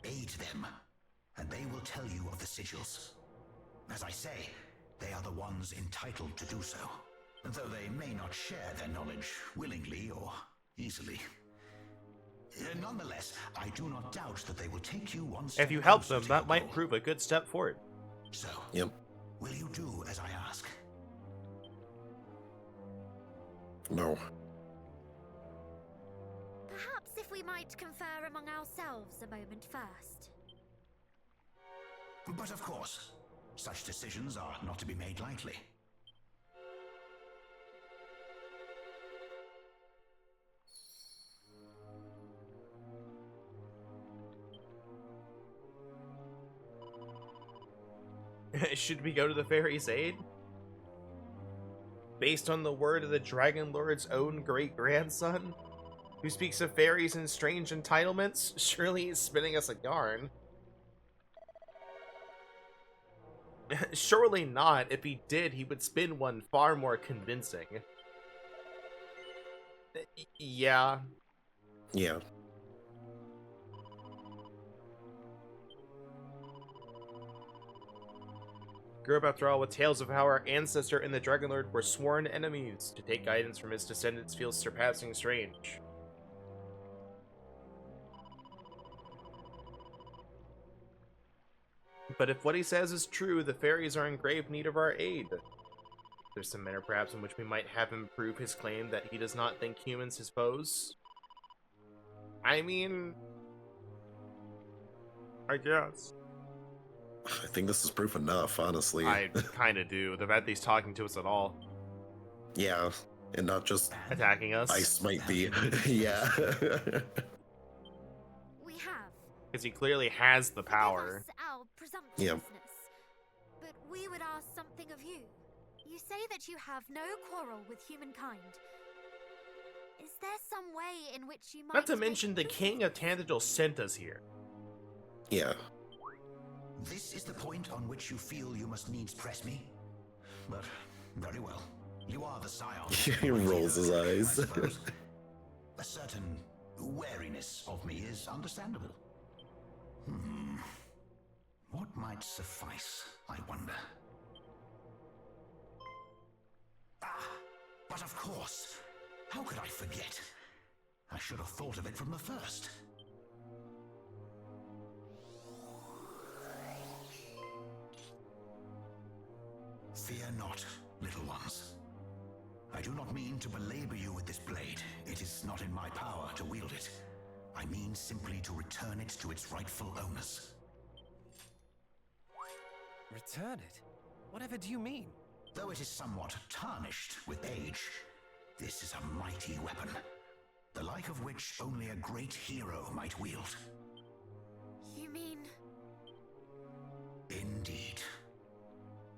Aid them, and they will tell you of the sigils. As I say, they are the ones entitled to do so, though they may not share their knowledge willingly or easily. Nonetheless, I do not doubt that they will take you one step If you help closer them, to that your might goal. prove a good step forward. So, Yep. will you do as I ask? No. Perhaps if we might confer among ourselves a moment first. But of course, such decisions are not to be made lightly. Should we go to the fairy's aid? Based on the word of the Dragon Lord's own great-grandson? who speaks of fairies and strange entitlements? Surely he's spinning us a yarn. Surely not. If he did, he would spin one far more convincing. Yeah. Yeah. Grew up, after all, with tales of how our ancestor and the Dragonlord were sworn enemies. To take guidance from his descendants feels surpassing strange. But if what he says is true, the fairies are in grave need of our aid. There's some manner perhaps in which we might have him prove his claim that he does not think humans his foes. I mean, I guess. I think this is proof enough, honestly. I kind of do. The fact that he's talking to us at all. Yeah, and not just Attacking us. ice might be. Yeah. We have. Because he clearly has the power. Forgive us our presumptuousness, but we would ask something of you. You say that you have no quarrel with humankind. Is there some way in which you might... Not to mention the King of Tantagel sent us here. Yeah. This is the point on which you feel you must needs press me? But, very well. You are the scion. He rolls his eyes. I suppose. A certain wariness of me is understandable. What might suffice, I wonder? Ah, but of course. How could I forget? I should have thought of it from the first. Fear not, little ones. I do not mean to belabor you with this blade. It is not in my power to wield it. I mean simply to return it to its rightful owners. Return it? Whatever do you mean? Though it is somewhat tarnished with age, this is a mighty weapon, the like of which only a great hero might wield. You mean... Indeed.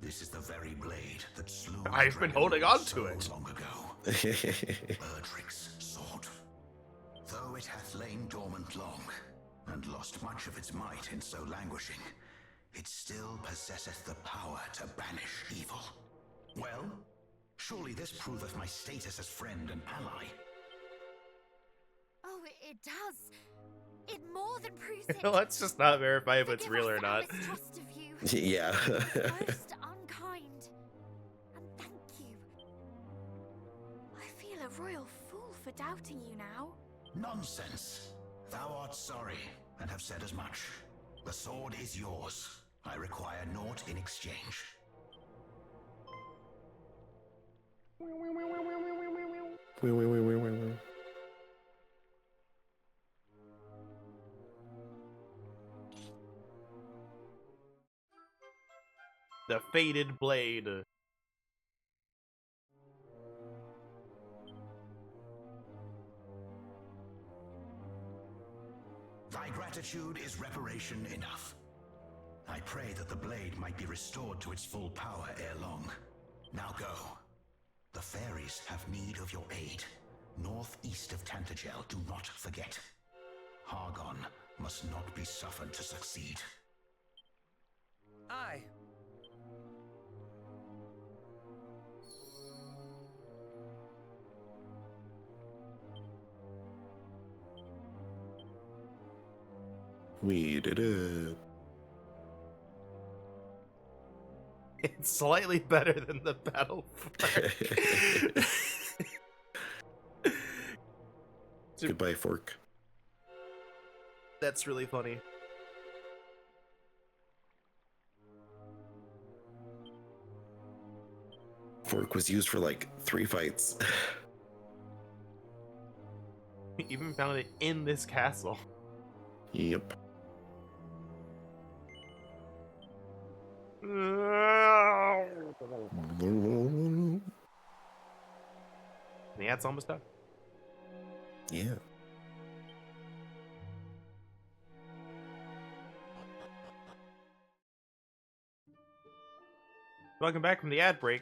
This is the very blade that slew I've been holding on to it. so long ago. Erdrick's sword. Though it hath lain dormant long, and lost much of its might in so languishing, it still possesseth the power to banish evil. Well, surely this proveth my status as friend and ally. Oh, it does. It more than proves it. Let's just not verify if it's Forgive real us or our not. mistrust of you. Yeah. Most unkind. And thank you. I feel a royal fool for doubting you now. Nonsense. Thou art sorry, and have said as much. The sword is yours. I require naught in exchange. The faded blade. Thy gratitude is reparation enough. I pray that the blade might be restored to its full power ere long. Now go. The fairies have need of your aid. Northeast of Tantagel, do not forget. Hargon must not be suffered to succeed. Aye. We did it. It's slightly better than the battle flag. Goodbye, Fork. That's really funny. Fork was used for like 3 fights. We even found it in this castle. Yep. Yeah, it's almost done. Yeah. Welcome back from the ad break.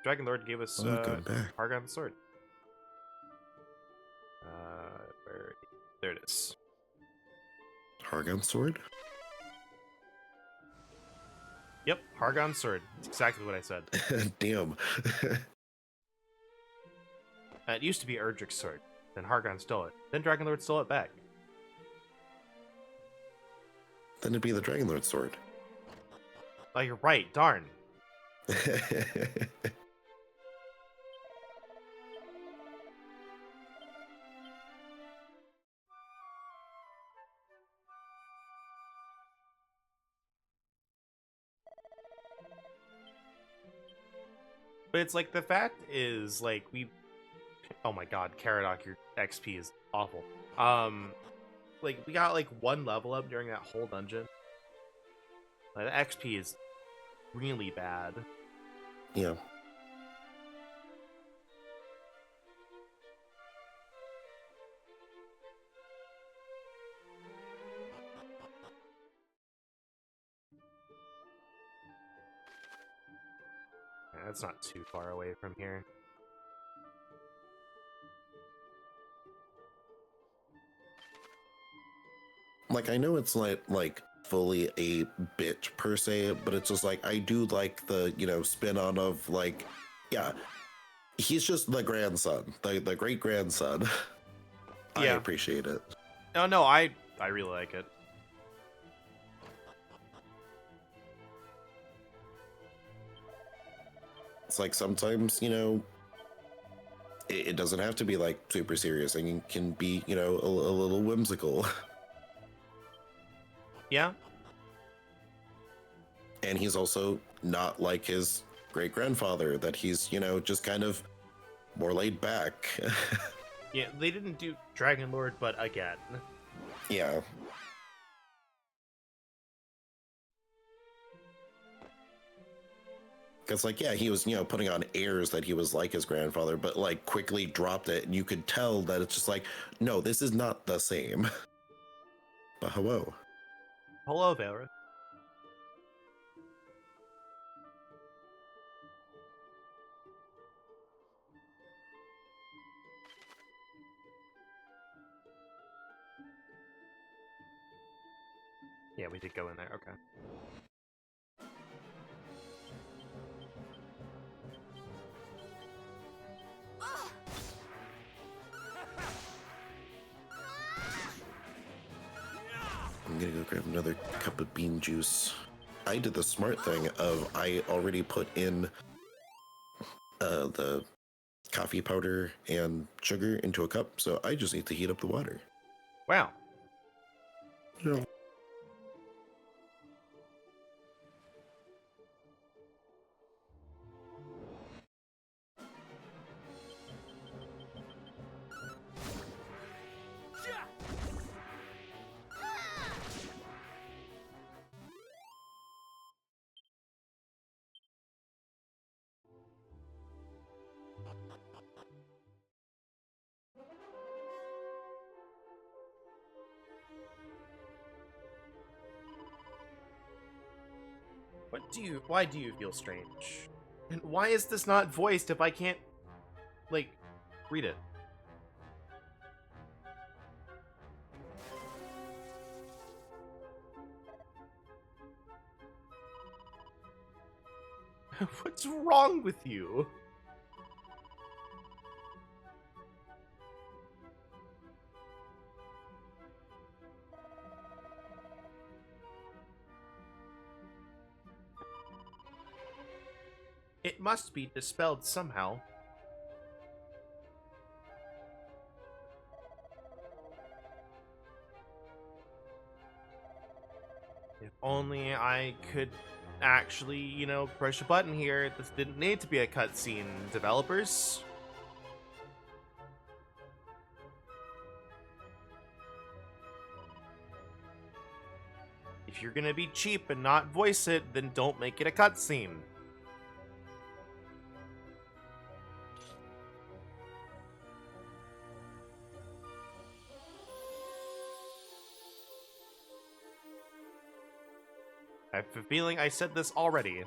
Dragonlord gave us Welcome back. Hargon sword. There it is. Hargon sword? Yep, Hargon sword. That's exactly what I said. Damn. It used to be Erdrick's sword. Then Hargon stole it. Then Dragonlord stole it back. Then it'd be the Dragonlord sword. Oh, you're right. Darn. But it's like, the fact is, like, oh my god, Caradoc, your XP is awful. Like, we got, like, one level up during that whole dungeon. Like, the XP is really bad. Yeah. Yeah, that's not too far away from here. Like, I know it's like fully a bit per se, but it's just like, I do like the, spin on of like, yeah, he's just the grandson, the great grandson. I Yeah. appreciate it. Oh, no, I really like it. It's like sometimes, it doesn't have to be like super serious, and it can be, a little whimsical. Yeah. And he's also not like his great grandfather, that he's, just kind of more laid back. Yeah, they didn't do Dragonlord, but again. Yeah. Because, like, yeah, he was, putting on airs that he was like his grandfather, but, like, quickly dropped it, and you could tell that it's just like, no, this is not the same. But hello. Hello, Valra. Yeah, we did go in there. Okay. I'm gonna go grab another cup of bean juice. I did the smart thing of I already put in the coffee powder and sugar into a cup, so I just need to heat up the water. Wow. Yeah. Why do you feel strange? And why is this not voiced if I can't, like, read it? What's wrong with you? It must be dispelled somehow. If only I could actually, push a button here. This didn't need to be a cutscene, developers. If you're gonna be cheap and not voice it, then don't make it a cutscene. I have a feeling I said this already.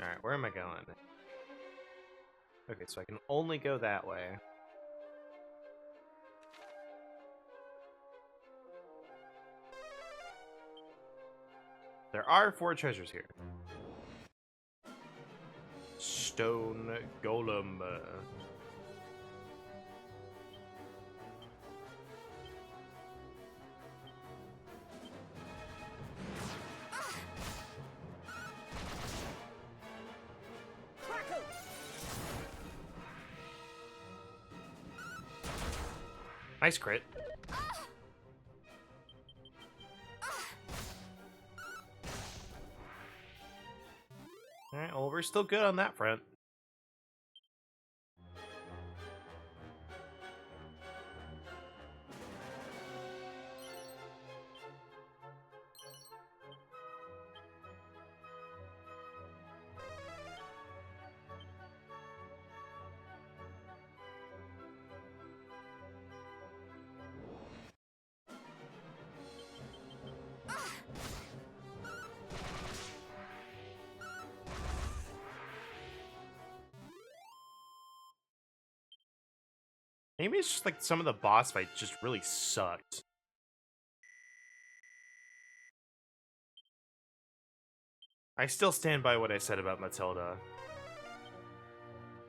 Alright, where am I going? Okay, so I can only go that way. There are 4 treasures here. Stone Golem. Nice crit. Alright, well, we're still good on that front. Maybe it's just like some of the boss fights just really sucked. I still stand by what I said about Matilda.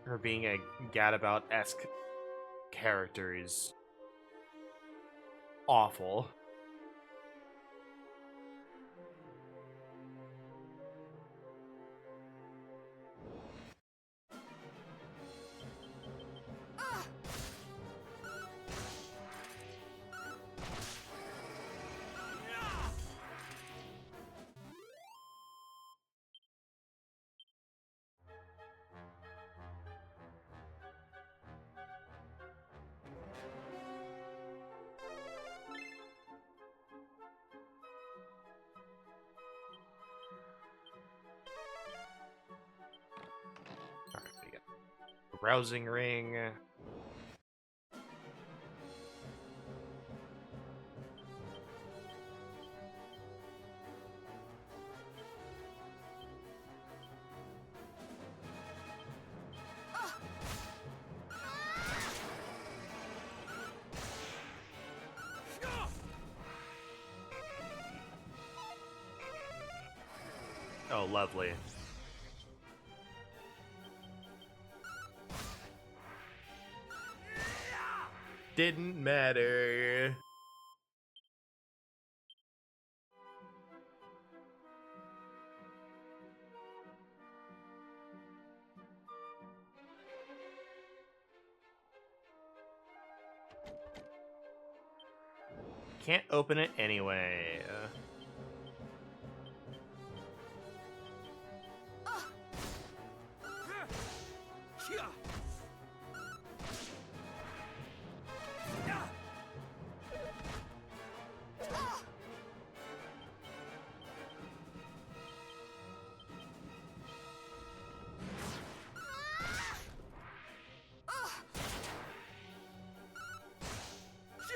Her being a gadabout-esque character is awful. Alright, we got the Rousing Ring. Oh, lovely. Didn't matter. Can't open it anyway.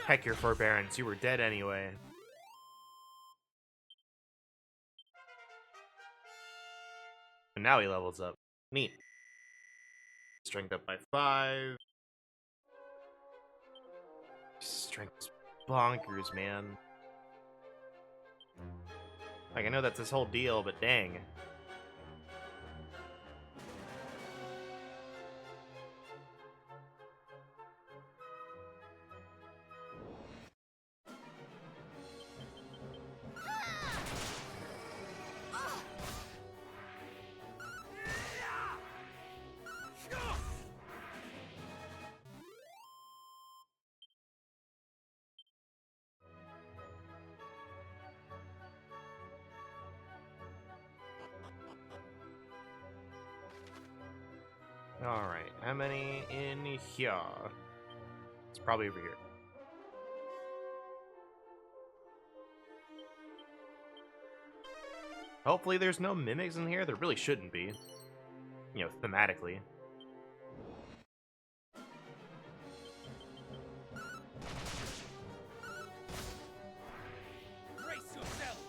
Heck, your forbearance. You were dead anyway. And now he levels up. Neat. Strength up by 5. Strength is bonkers, man. Like, I know that's this whole deal, but dang. Alright, how many in here? It's probably over here. Hopefully there's no mimics in here. There really shouldn't be. You know, thematically. Brace yourself!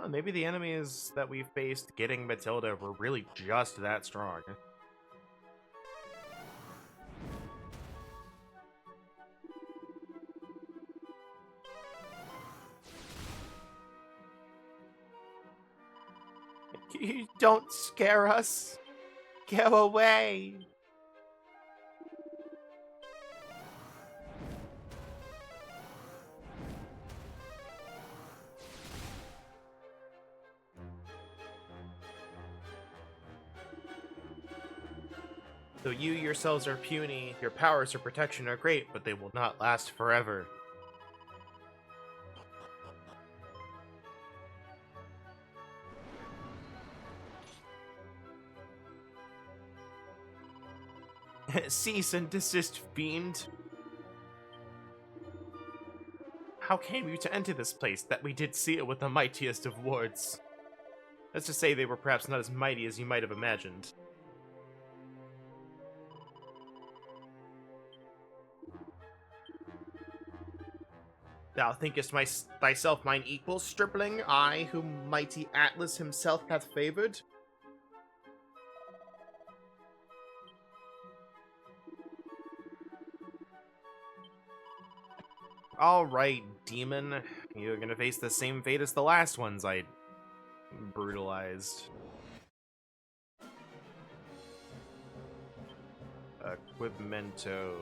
Oh, maybe the enemies that we faced getting Matilda were really just that strong. You don't scare us. Go away. Though you yourselves are puny, your powers of protection are great, but they will not last forever. Cease and desist, fiend. How came you to enter this place, that we did see it with the mightiest of wards? Let's just say they were perhaps not as mighty as you might have imagined. Thou thinkest thyself mine equal, stripling, I, whom mighty Atlas himself hath favored? Alright, demon. You're gonna face the same fate as the last ones I brutalized. Equipmento.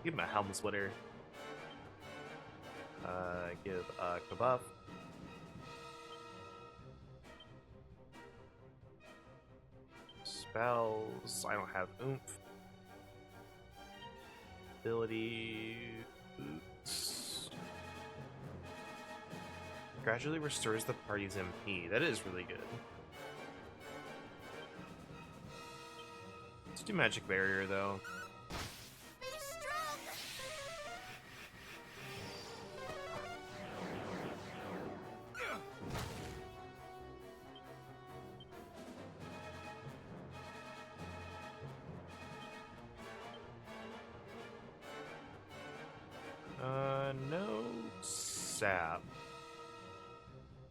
Give him a helm splitter. Give a buff. Spells. I don't have oomph. Ability. Boots. Gradually restores the party's MP. That is really good. Let's do magic barrier though. Be strong! No sap.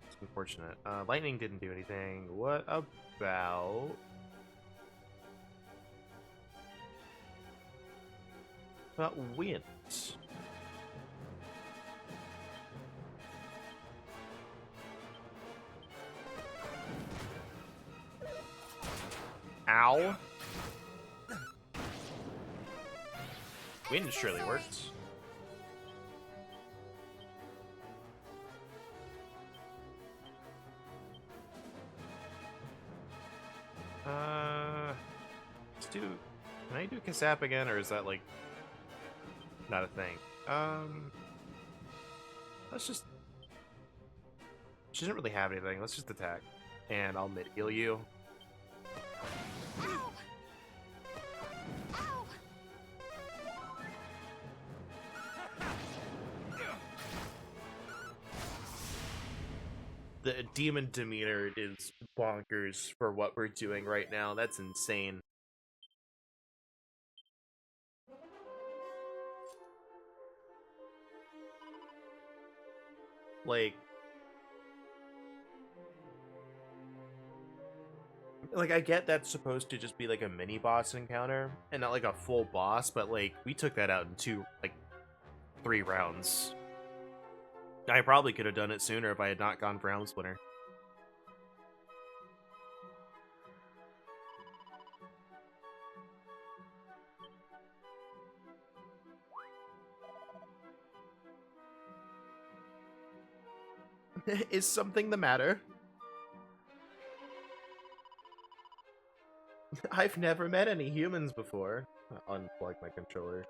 It's unfortunate. Lightning didn't do anything. What about... wind? Ow. Wind surely works. Let's do... Can I do Kasap again, or is that, like, not a thing? Let's just... She doesn't really have anything. Let's just attack. And I'll mid-heal you. Ow! Ow! The demon demeanor is bonkers for what we're doing right now. That's insane. Like, I get that's supposed to just be like a mini boss encounter and not like a full boss, but like we took that out in 3 rounds. I probably could have done it sooner if I had not gone for Helm Splitter. Is something the matter? I've never met any humans before. Unplug my controller.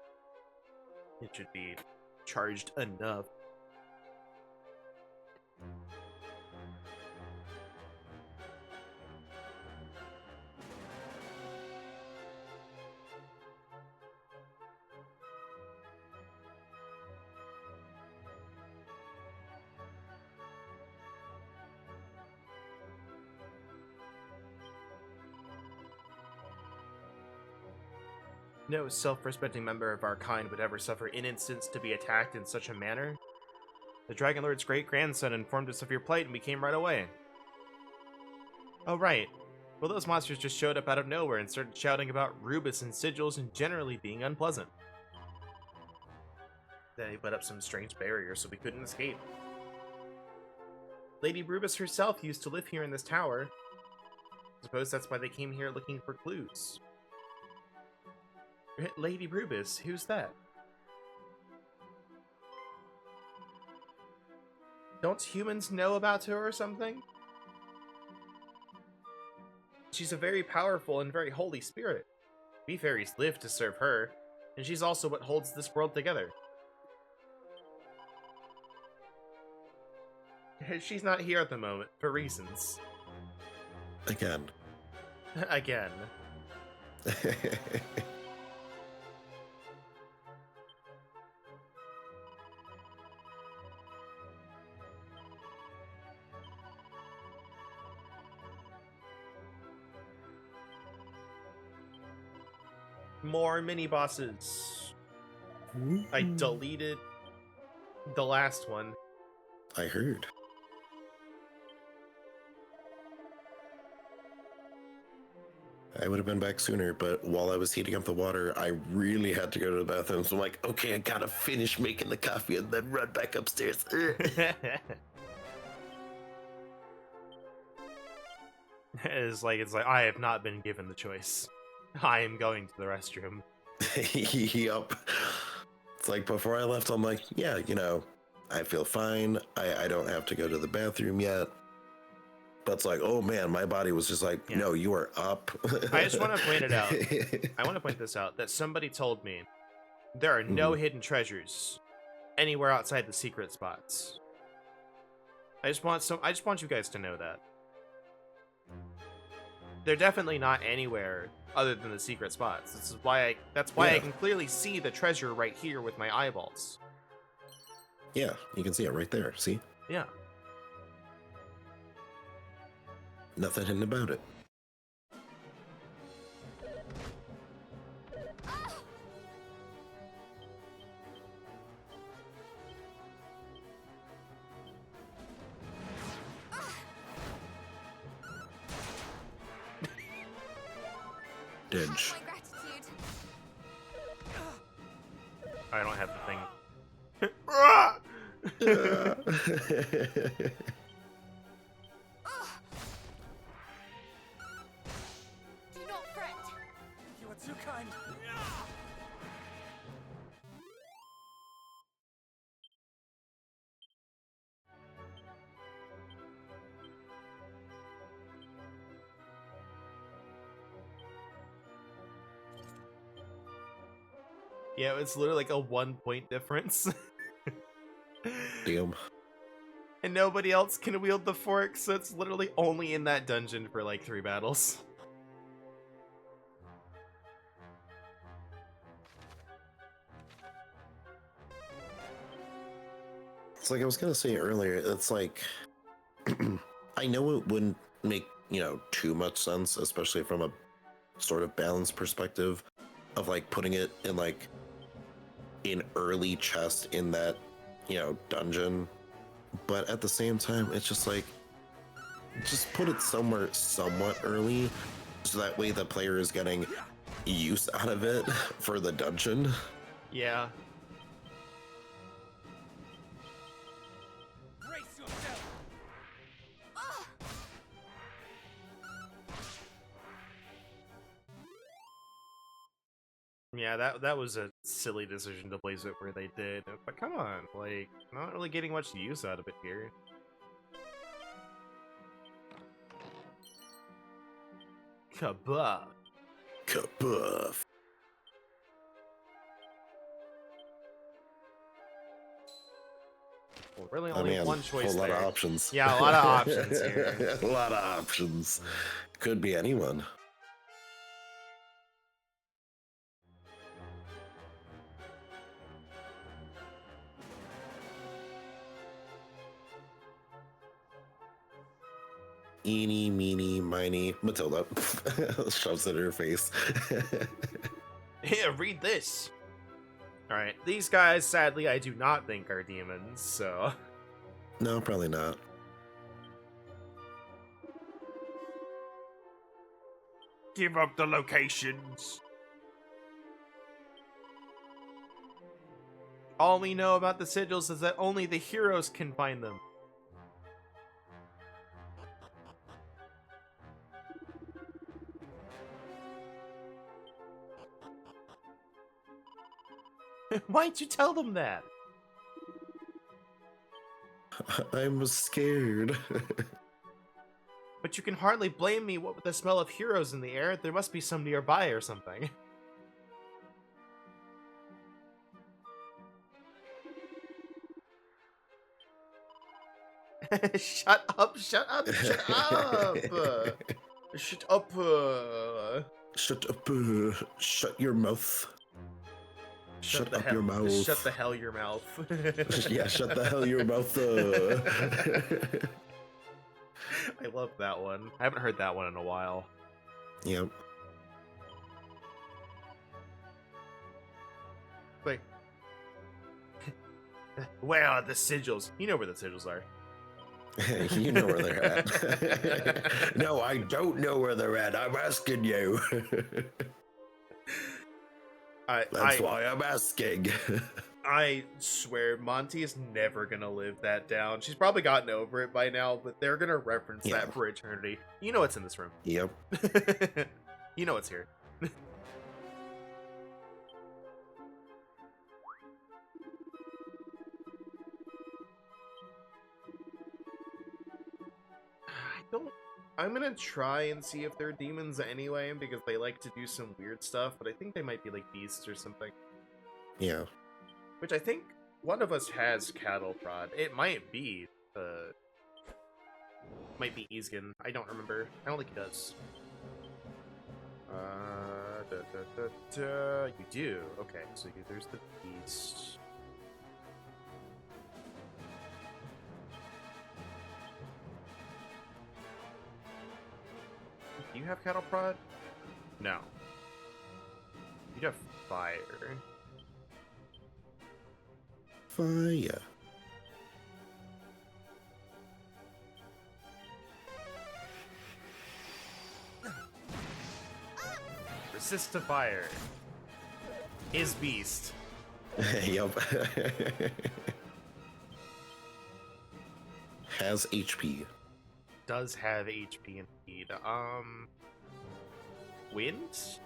It should be charged enough. No self-respecting member of our kind would ever suffer in instance to be attacked in such a manner. The Dragon Lord's great-grandson informed us of your plight and we came right away. Oh, right. Well, those monsters just showed up out of nowhere and started shouting about Rubus and sigils and generally being unpleasant. Then he put up some strange barriers so we couldn't escape. Lady Rubus herself used to live here in this tower. Suppose that's why they came here looking for clues. Lady Rubus, who's that? Don't humans know about her or something? She's a very powerful and very holy spirit. We fairies live to serve her, and she's also what holds this world together. She's not here at the moment, for reasons. Again. Again. More mini-bosses. I deleted the last one. I heard. I would have been back sooner, but while I was heating up the water, I really had to go to the bathroom. So I'm like, okay, I gotta finish making the coffee and then run back upstairs. It's like I have not been given the choice. I am going to the restroom. Yup. It's like before I left, I'm like, yeah, I feel fine. I don't have to go to the bathroom yet. But it's like, oh man, my body was just like, Yeah. no, you are up. I just want to point it out. I want to point this out that somebody told me there are no hidden treasures anywhere outside the secret spots. I just want you guys to know that. They're definitely not anywhere other than the secret spots. That's why I can clearly see the treasure right here with my eyeballs. Yeah, you can see it right there. See? Yeah. Nothing hidden about it. Didge. My gratitude. I don't have the thing. Do not fret. You are too kind. Yeah, it's literally like a 1-point difference. Damn. And nobody else can wield the fork, so it's literally only in that dungeon for like 3 battles. It's like I was gonna say earlier, it's like I know it wouldn't make, too much sense, especially from a sort of balance perspective of like putting it in like an early chest in that, dungeon. But at the same time, it's just like just put it somewhere somewhat early so that way the player is getting use out of it for the dungeon. Yeah. Brace yourself. Yeah, that was a silly decision to place it where they did. But come on, like, not really getting much use out of it here. Kabuff. Kabuff. Well, really Oh, only man, one choice whole lot there. of options. Yeah, a lot of options here. A lot of options. Could be anyone. Eeny, meeny, miny, Matilda. Shoves it in her face. Here, read this. Alright, these guys, sadly, I do not think are demons, so... No, probably not. Give up the locations. All we know about the sigils is that only the heroes can find them. Why'd you tell them that? I'm scared. But you can hardly blame me. What with the smell of heroes in the air, there must be some nearby or something. Shut up, shut up, shut up! Shut up! Shut up, shut your mouth. Shut up your mouth. Shut the hell your mouth. Yeah, shut the hell your mouth. I love that one. I haven't heard that one in a while. Yep. Like, where are the sigils? You know where the sigils are. You know where they're at. No, I don't know where they're at. I'm asking you. That's why I'm asking. I swear, Monty is never gonna live that down. She's probably gotten over it by now, but they're gonna reference that for eternity. You know what's in this room. Yep. You know what's here. I'm gonna try and see if they're demons anyway, because they like to do some weird stuff, but I think they might be like beasts or something. Yeah. Which I think one of us has cattle prod. It might be Isgon. I don't remember. I don't think he does. You do. Okay, so there's the beast. Do you have cattle prod? No. You have fire. Fire. Resist to fire. Is beast. Yep. Has HP. Does have HP indeed. Wind?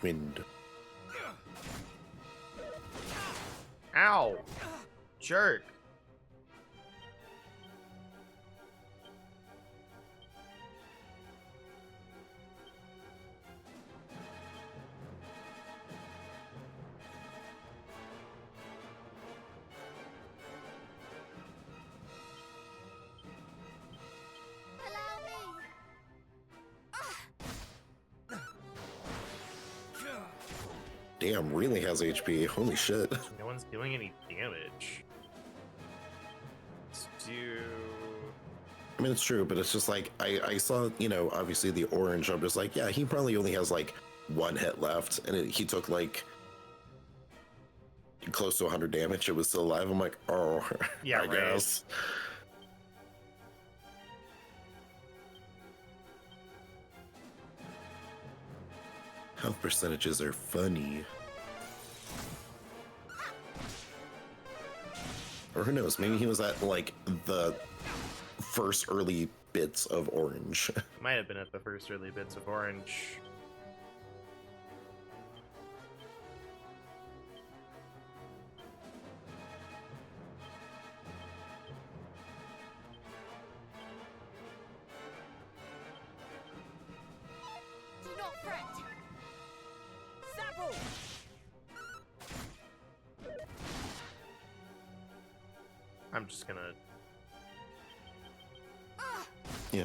Wind. Ow! Jerk. Damn, really has HP. Holy shit. No one's doing any damage. Let's do... I mean, it's true, but it's just like, I saw, you know, obviously the orange. I'm just like, yeah, he probably only has like one hit left. And he took like close to 100 damage. It was still alive. I'm like, oh, Yeah, I guess. Health percentages are funny. Or who knows, maybe he was at like the first early bits of orange. Might have been at the first early bits of orange. Do not fret. I'm just gonna... Yeah.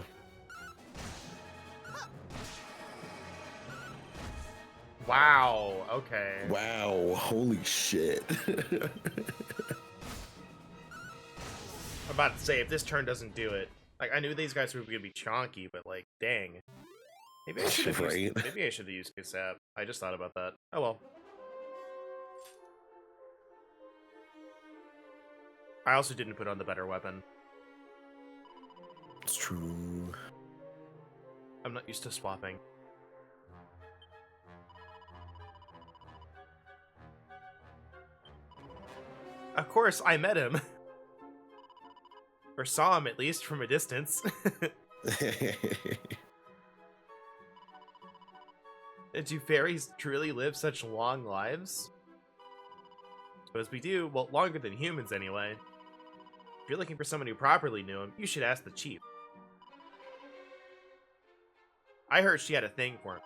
Wow, okay. Wow, holy shit. I'm about to say, if this turn doesn't do it, like, I knew these guys were gonna be chonky, but like, dang. Maybe I should have Right? used, maybe I should have used Kusap. I just thought about that. Oh well. I also didn't put on the better weapon. It's true. I'm not used to swapping. Of course, I met him. Or saw him, at least, from a distance. Do fairies truly live such long lives? Suppose we do. Well, longer than humans, anyway. If you're looking for someone who properly knew him, you should ask the chief. I heard she had a thing for him.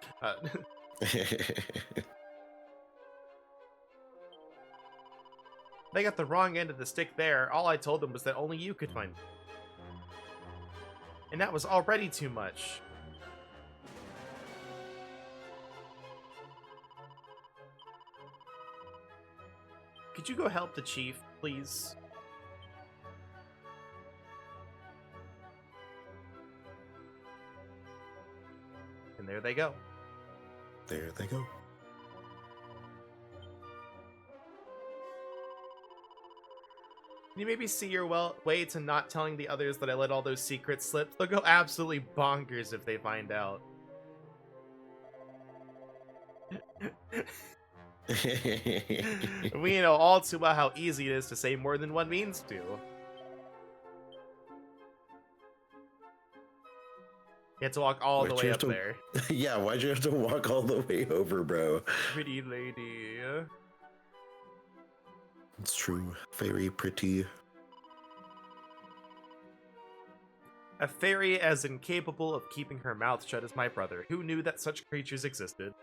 They got the wrong end of the stick there. All I told them was that only you could find him. And that was already too much. Could you go help the chief, please? And there they go. There they go. Can you maybe see your way to not telling the others that I let all those secrets slip? They'll go absolutely bonkers if they find out. We know all too well how easy it is to say more than one means to. You have to walk all the way up there. Yeah, why'd you have to walk all the way over, bro? Pretty lady. It's true. Very pretty. A fairy as incapable of keeping her mouth shut as my brother. Who knew that such creatures existed?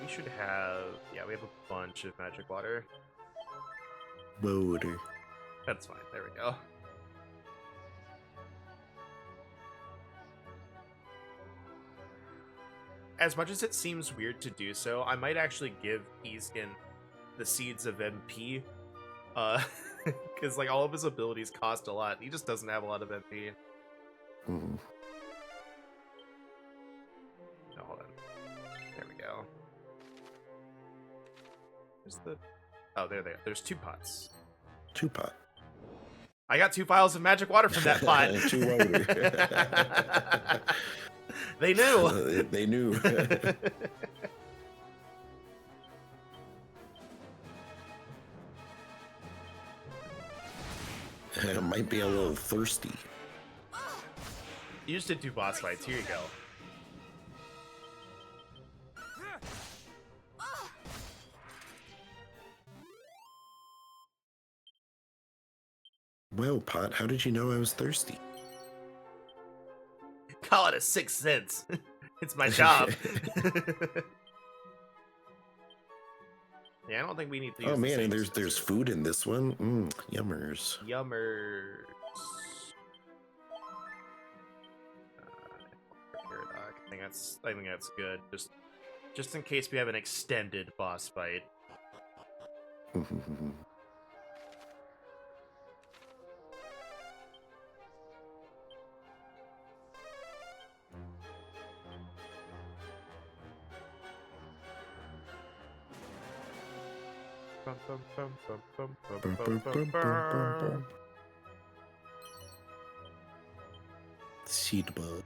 We should have... Yeah, we have a bunch of magic water. Water. That's fine. There we go. As much as it seems weird to do so, I might actually give Isgon the Seeds of MP. Because, like, all of his abilities cost a lot. He just doesn't have a lot of MP. Mm. No, hold on. There we go. Where's the... Oh, there they are. There's 2 pots. 2 pot. I got 2 vials of magic water from that pot. 2 water. They knew. They knew. It might be a little thirsty. You just did 2 boss fights. Here you go. Well, Pot, how did you know I was thirsty? Call it a 6th sense. It's my job. Yeah, I don't think we need to use Oh man, and the there's food in this one. Yummers. Yummers. I think that's good. Just in case we have an extended boss fight. Seed bug.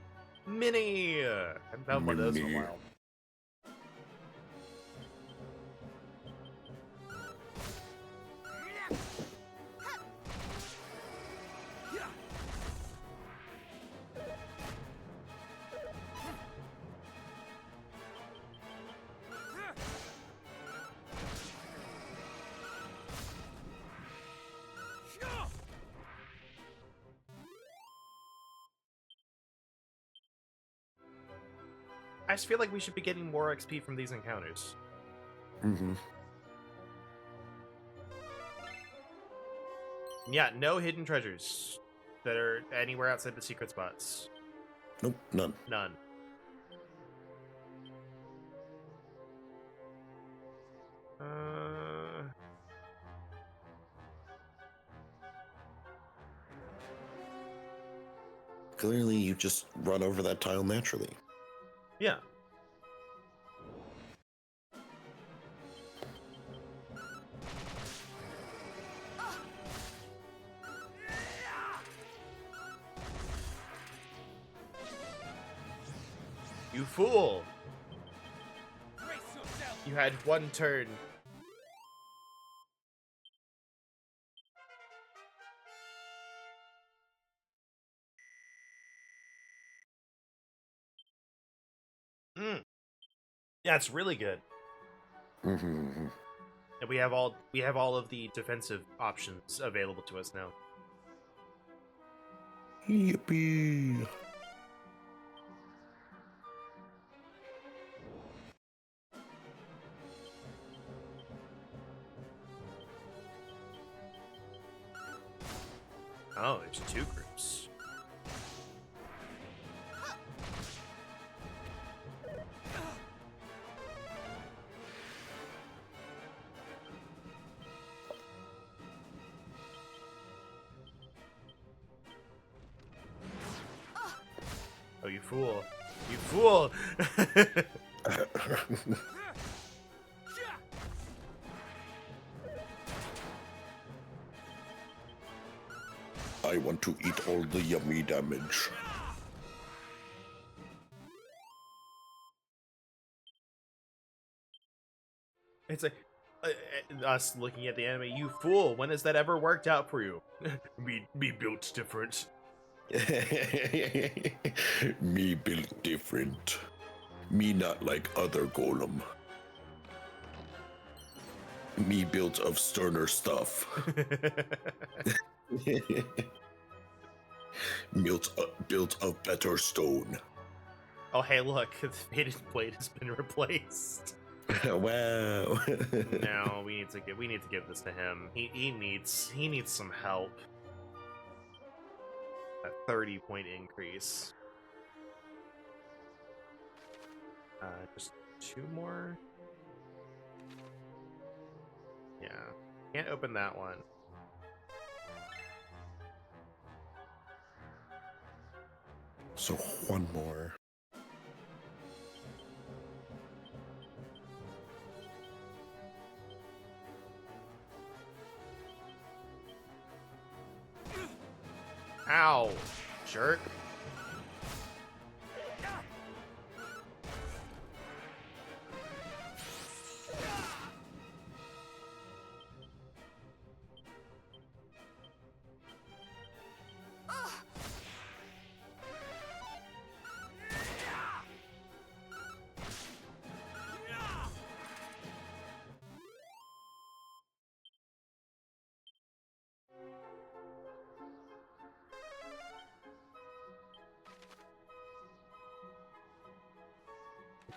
Mini! I haven't found one of those in a Mini. while. I just feel like we should be getting more XP from these encounters. Mm-hmm. Yeah, no hidden treasures that are anywhere outside the secret spots. Nope, none. None. Clearly, you just run over that tile naturally. Yeah. You fool! Brace yourself! You had one turn. Yeah, it's really good. Mm-hmm. And we have all of the defensive options available to us now. Yippee! Oh, there's two groups. Oh, you fool. You fool! I want to eat all the yummy damage. It's like us looking at the anime. You fool! When has that ever worked out for you? Me built different. Me built different. Me not like other golem. Me built of sterner stuff. built of better stone. Oh, hey, look! The faded blade has been replaced. Wow. No, we need to give this to him. He needs some help. A 30-point increase. Just two more. Yeah, can't open that one. So one more. Ow, jerk.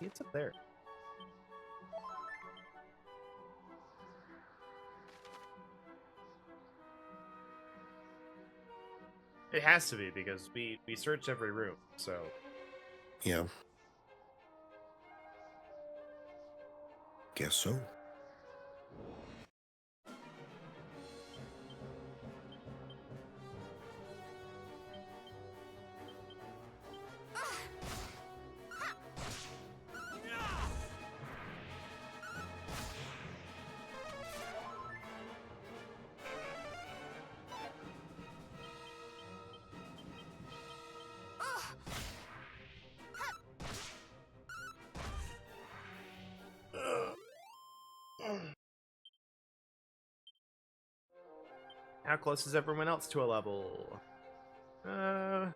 Maybe it's up there. It has to be because we searched every room, so Yeah. Guess so. how close is everyone else to a level? Erdrick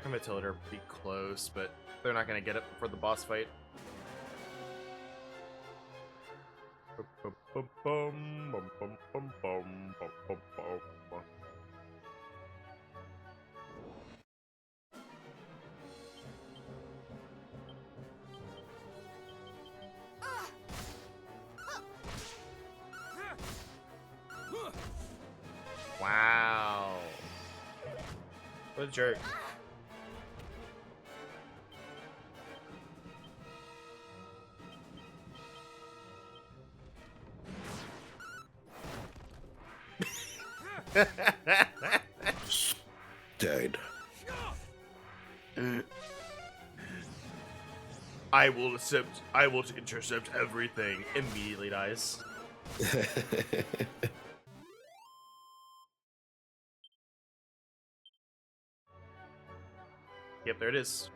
and Matilda are pretty close, but they're not gonna get it before the boss fight. jerk. Died. I will intercept everything. Immediately dies. Yep, there it is.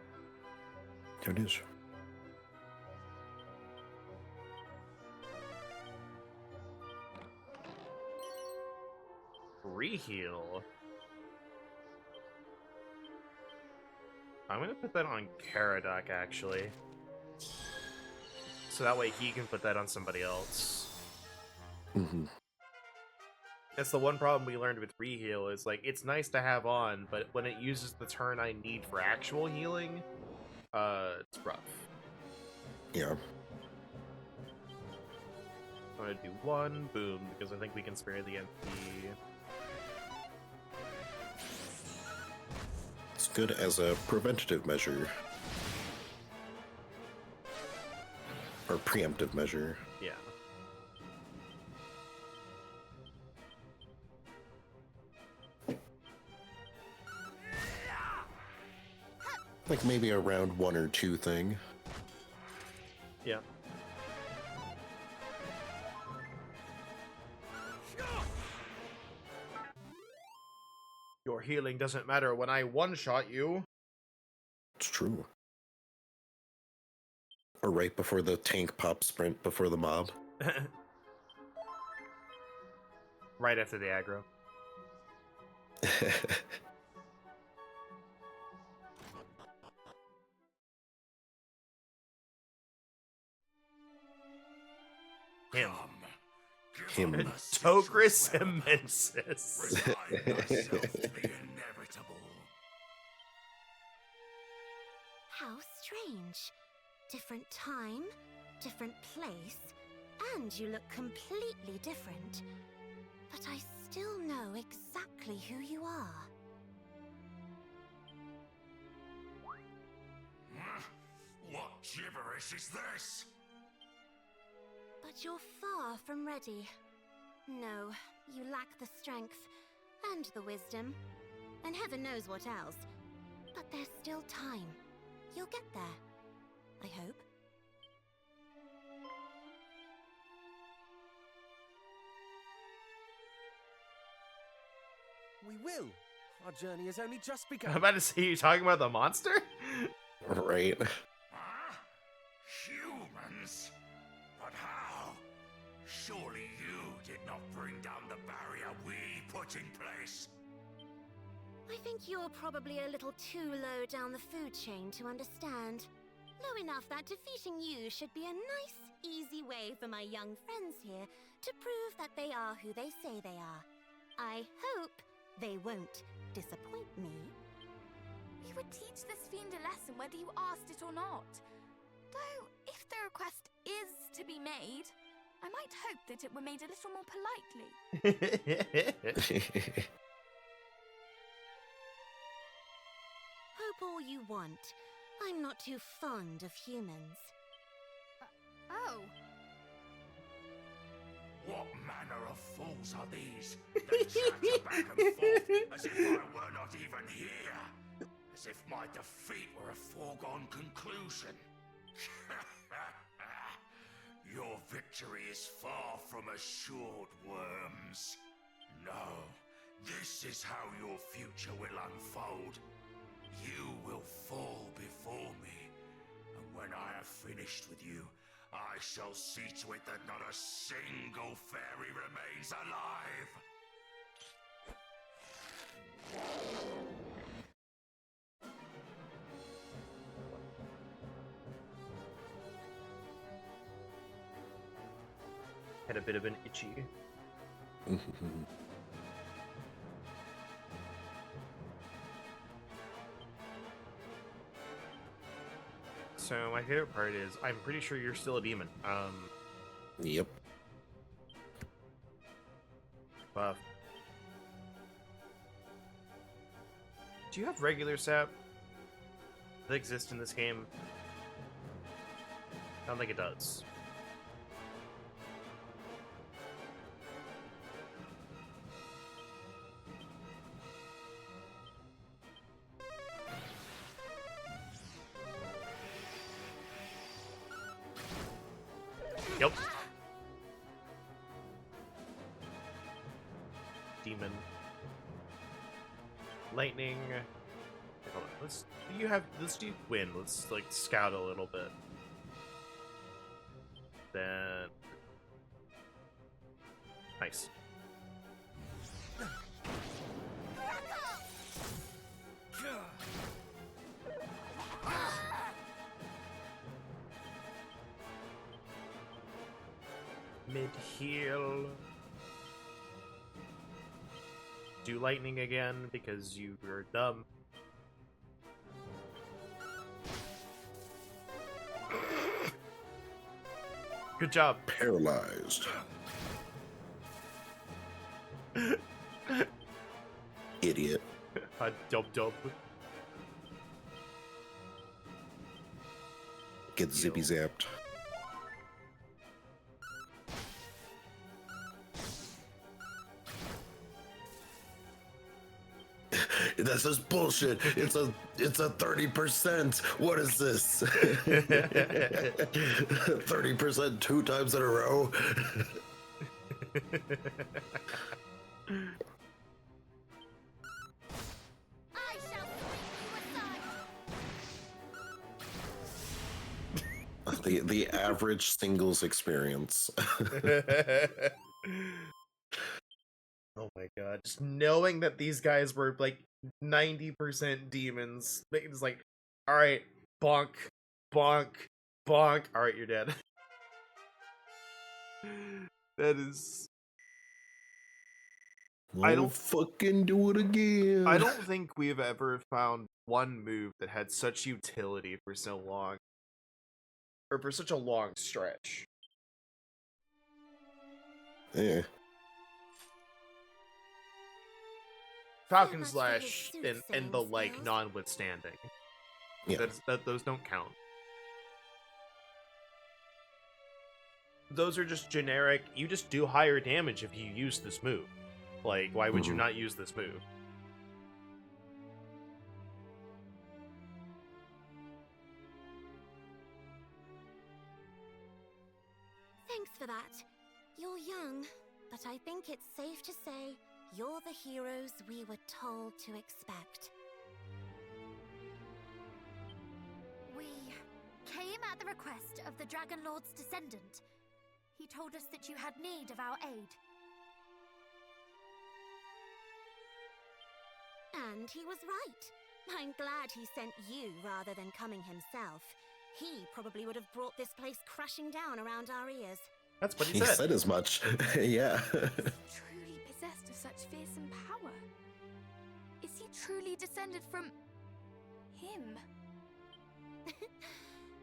There it is. Reheal. I'm gonna put that on Caradoc, actually. So that way he can put that on somebody else. Mm-hmm. That's the one problem we learned with Reheal, is like, it's nice to have on, but when it uses the turn I need for actual healing, it's rough. Yeah. I'm gonna do one, boom, because I think we can spare the MP. It's good as a preventative measure. Or preemptive measure. Yeah. Like maybe a round 1 or 2 thing. Yeah. Your healing doesn't matter when I one-shot you. It's true. Or right before the tank pop sprint before the mob. Right after the aggro. Him. Him. Togris immensis. Resign thyself to the inevitable. How strange. Different time, different place, and you look completely different. But I still know exactly who you are. What gibberish is this? But you're far from ready. No, you lack the strength and the wisdom, and heaven knows what else. But there's still time. You'll get there. I hope. We will. Our journey has only just begun. I'm about to say, you talking about the monster? Right. Huh? Humans? But how? Surely you did not bring down the barrier we put in place. I think you're probably a little too low down the food chain to understand. Low enough that defeating you should be a nice, easy way for my young friends here to prove that they are who they say they are. I hope they won't disappoint me. We would teach this fiend a lesson whether you asked it or not. Though, if the request is to be made, I might hope that it were made a little more politely. Hope all you want. I'm not too fond of humans. Oh. What manner of fools are these? They chatter back and forth as if I were not even here. As if my defeat were a foregone conclusion. Your victory is far from assured, worms. No, this is how your future will unfold. You will fall before me, and when I have finished with you, I shall see to it that not a single fairy remains alive. Had a bit of an itchy. So my favorite part is, I'm pretty sure you're still a demon. Yep. Buff. Do you have regular sap that exists in this game? I don't think it does. Yep. Demon. Lightning. Hold on. Let's do wind. Let's like scout a little bit. Then nice. Mid heal. Do lightning again because you are dumb. Good job. Paralyzed. Idiot. Dub. Get zippy zapped. This is bullshit. It's a 30%. What is this? 30% 2 times in a row. I shall sweep you aside. The average singles experience. Oh my god. Just knowing that these guys were like 90% demons. It's like, alright, bonk, bonk, bonk. Alright, you're dead. That is... I don't fucking do it again. I don't think we've ever found one move that had such utility for so long. Or for such a long stretch. Yeah. Falcon much for his Slash and the soothsaying like skills. notwithstanding. Yeah. Those don't count. Those are just generic, you just do higher damage if you use this move. Like, why would you Mhm. not use this move? Thanks for that. You're young, but I think it's safe to say you're the heroes we were told to expect. We came at the request of the Dragon Lord's descendant. He told us that you had need of our aid. And he was right. I'm glad he sent you rather than coming himself. He probably would have brought this place crashing down around our ears. That's what he He said. said as much. Yeah. Truly possessed of such fearsome power. Is he truly descended from him?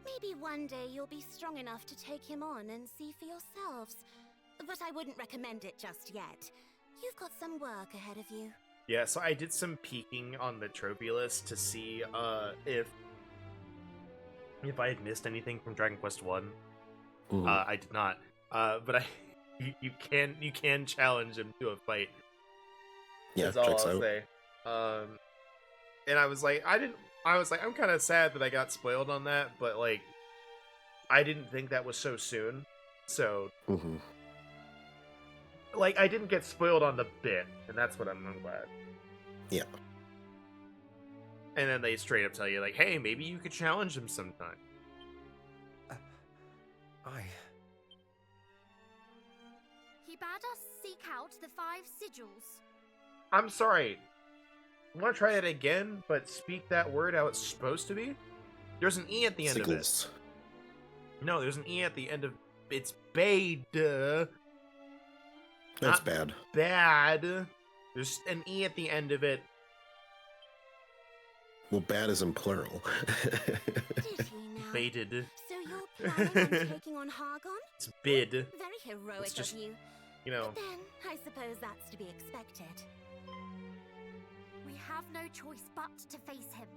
Maybe one day you'll be strong enough to take him on and see for yourselves. But I wouldn't recommend it just yet. You've got some work ahead of you. Yeah, so I did some peeking on the trophy list to see if I had missed anything from Dragon Quest 1. Mhm. I did not. But you can challenge him to a fight. Yeah, That's all checks I'll out. say. And I was like, I'm kind of sad that I got spoiled on that, but like, I didn't think that was so soon. So, Mhm. like, I didn't get spoiled on the bit, and that's what I'm glad. Yeah. And then they straight up tell you, like, hey, maybe you could challenge him sometime. He bade us seek out the 5 sigils. I'm sorry. I want to try that again, but speak that word how it's supposed to be. There's an E at the end of it. Sickles. No, there's an E at the end of it's bade. That's Not bad. Bad. There's an E at the end of it. Well, bad is in plural. Did he now? Baited. So you're planning on taking on Hargon? It's bid. Very heroic It's just- of you. You know. But then, I suppose that's to be expected. We have no choice but to face him.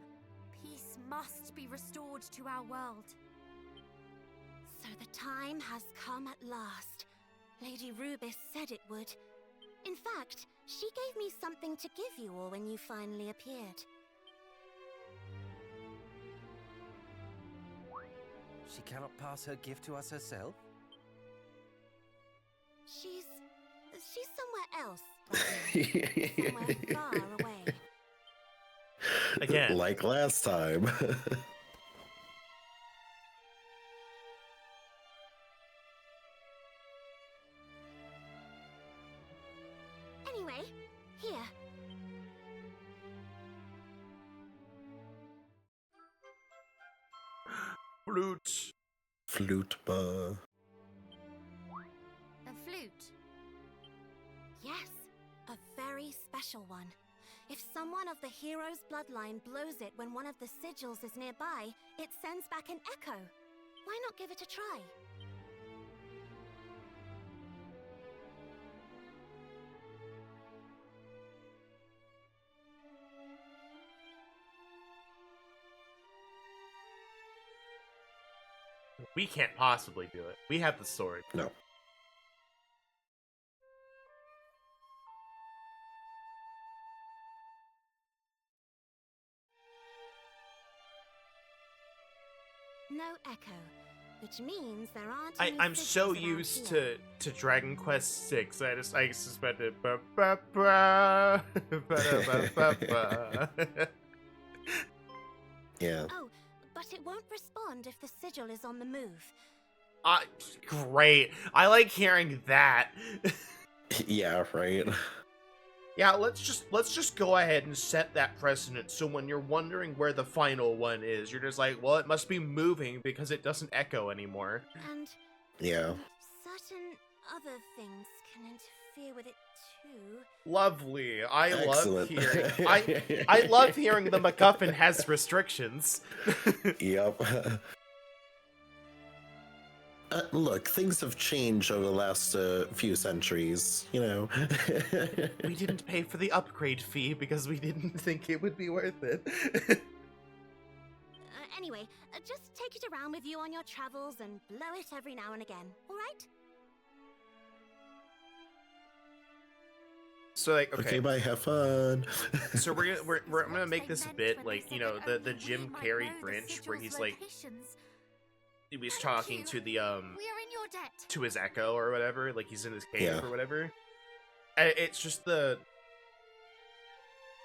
Peace must be restored to our world. So the time has come at last. Lady Rubis said it would. In fact, she gave me something to give you all when you finally appeared. She cannot pass her gift to us herself? She's somewhere else. Somewhere far away. Again. Like last time. Anyway, here. Flute. Flute bar. A flute. Yes, a very special one. If someone of the hero's bloodline blows it when one of the sigils is nearby, it sends back an echo. Why not give it a try? We can't possibly do it. We have the sword. No. No echo, which means there aren't I'm so used to Dragon Quest VI. I suspended. Ba, ba, ba, ba, ba, ba, ba. Yeah. Oh, but it won't respond if the sigil is on the move. Great. I like hearing that. Yeah, right. Yeah, let's just go ahead and set that precedent. So when you're wondering where the final one is, you're just like, well, it must be moving because it doesn't echo anymore. And Yeah. certain other things can interfere with it too. Lovely. I love Excellent. hearing. I love hearing the MacGuffin has restrictions. Yep. Look, things have changed over the last few centuries, you know. We didn't pay for the upgrade fee because we didn't think it would be worth it. Anyway, just take it around with you on your travels and blow it every now and again, alright? So like, Okay, okay, bye, have fun. so I'm gonna make this a bit like, you know, the Jim Carrey Grinch where he's like, he was talking to the We are in your debt. to his echo or whatever, like he's in his cave Yeah. or whatever. It's just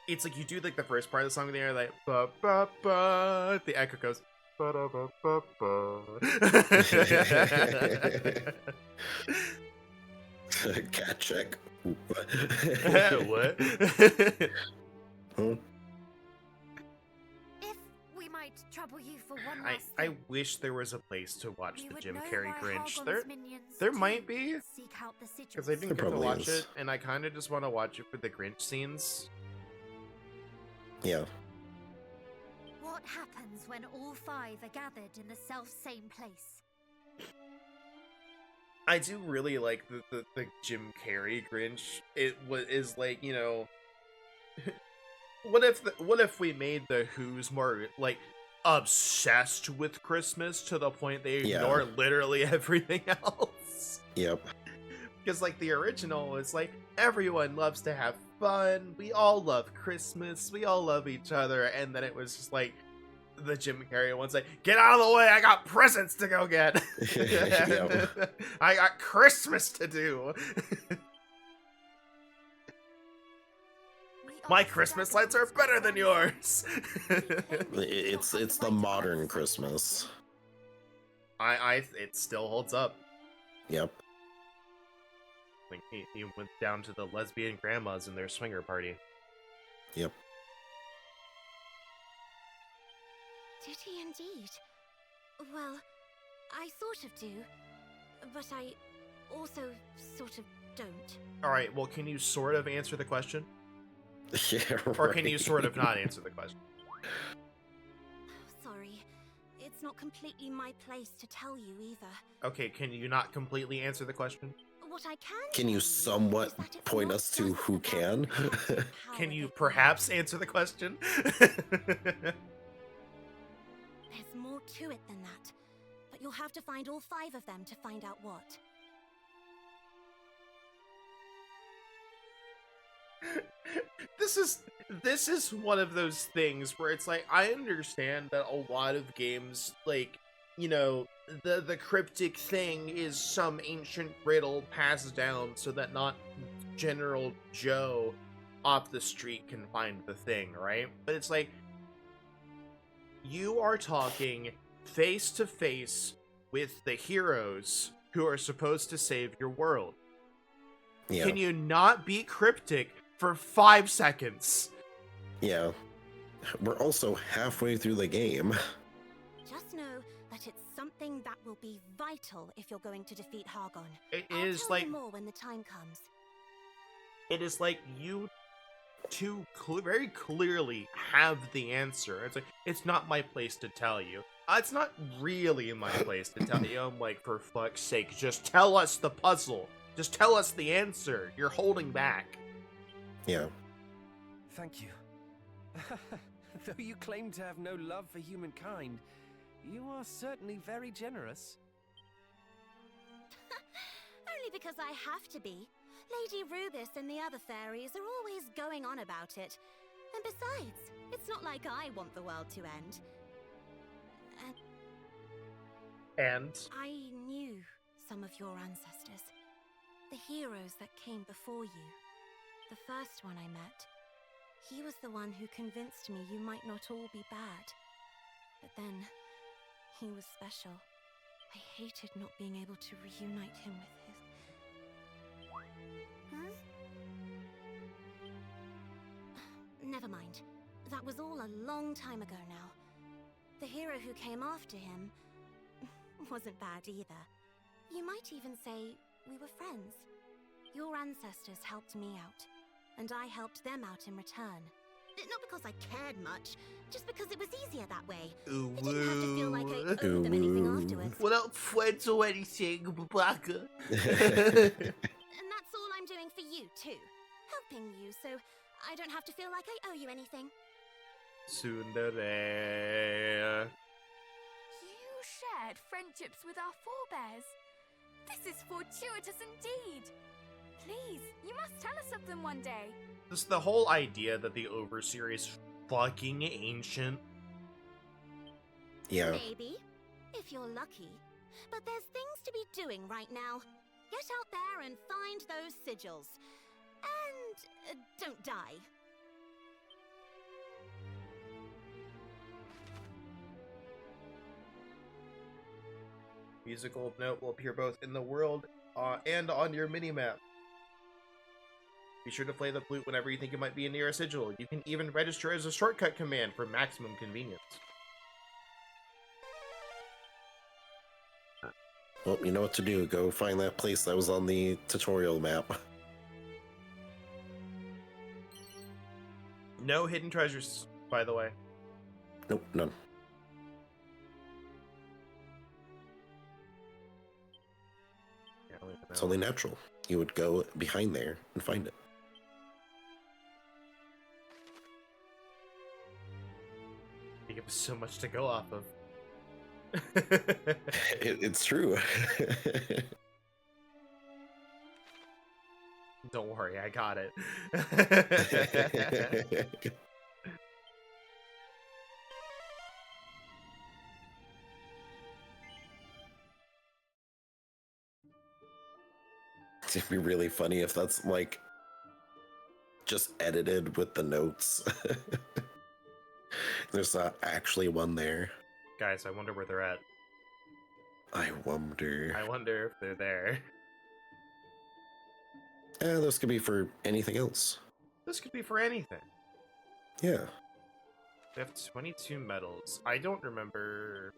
it's like you do like the first part of the song there, like ba ba ba, the echo goes ba da ba ba ba. Cat check. What? Huh? If we might trouble you for one I last I thing, wish there was a place to watch we the would Jim know Carrey why Grinch. Hargon's minions There too might be, seek out the because I sigils. didn't There get to probably watch is. it, and I kind of just want to watch it for the Grinch scenes. Yeah. What happens when all five are gathered in the self-same place? I do really like the Jim Carrey Grinch. It is like, you know, what if we made the Who's more like obsessed with Christmas to the point they Yeah. ignore literally everything else? Yep. Because like the original is like everyone loves to have fun. We all love Christmas. We all love each other. And then it was just like the Jim Carrey one's like, get out of the way! I got presents to go get. Yep. I got Christmas to do. We My are Christmas lights are better than yours. It's the modern Christmas. It still holds up. Yep. Like he went down to the lesbian grandmas in their swinger party. Yep. Did he indeed? Well, I sort of do, but I also sort of don't. All right. Well, can you sort of answer the question, Yeah, right. or can you sort of not answer the question? Sorry, it's not completely my place to tell you either. Okay. Can you not completely answer the question? What I can Can you tell somewhat is that it's point not us to just who about can? the captive power Can you they've perhaps got. answer the question? There's more to it than that, but you'll have to find all 5 of them to find out what. This is one of those things where it's like, I understand that a lot of games, like, you know, the cryptic thing is some ancient riddle passed down so that not General Joe off the street can find the thing, right? But it's like, you are talking face to face with the heroes who are supposed to save your world. Yeah. Can you not be cryptic for 5 seconds? Yeah. We're also halfway through the game. Just know that it's something that will be vital if you're going to defeat Hargon. It I'll is tell like, you more when the time comes. it is like you two very clearly have the answer. It's like, it's not my place to tell you. It's not really my place to tell you. I'm like, for fuck's sake, just tell us the puzzle. Just tell us the answer. You're holding back. Yeah. Thank you. Though you claim to have no love for humankind, you are certainly very generous. Only because I have to be. Lady Rubis and the other fairies are always going on about it. And besides, it's not like I want the world to end. And I knew some of your ancestors. The heroes that came before you. The first one I met. He was the one who convinced me you might not all be bad. But then, he was special. I hated not being able to reunite him with his... Huh? Never mind. That was all a long time ago now. The hero who came after him wasn't bad either. You might even say we were friends. Your ancestors helped me out, and I helped them out in return. Not because I cared much, just because it was easier that way. ooh, I didn't have to feel like I owed them anything afterwards. without friends or anything, Baka. And that's all I'm doing for you, too. Helping you, so I don't have to feel like I owe you anything. Tsundere. You shared friendships with our forebears. This is fortuitous indeed. Please, you must tell us of them one day. Just the whole idea that the Overseer is fucking ancient. Yeah. Maybe, if you're lucky. But there's things to be doing right now. Get out there and find those sigils. And don't die. Musical note will appear both in the world and on your minimap. Be sure to play the flute whenever you think it might be near a sigil. You can even register as a shortcut command for maximum convenience. Well, you know what to do. Go find that place that was on the tutorial map. No hidden treasures, by the way. Nope, none. Yeah, I don't even It's know. only natural. You would go behind there and find it. You give us so much to go off of. It's true. Don't worry, I got it. It'd be really funny if that's like just edited with the notes. There's not actually one there. Guys, I wonder where they're at. I wonder. I wonder if they're there. This could be for anything else. This could be for anything. Yeah. We have 22 medals. I don't remember...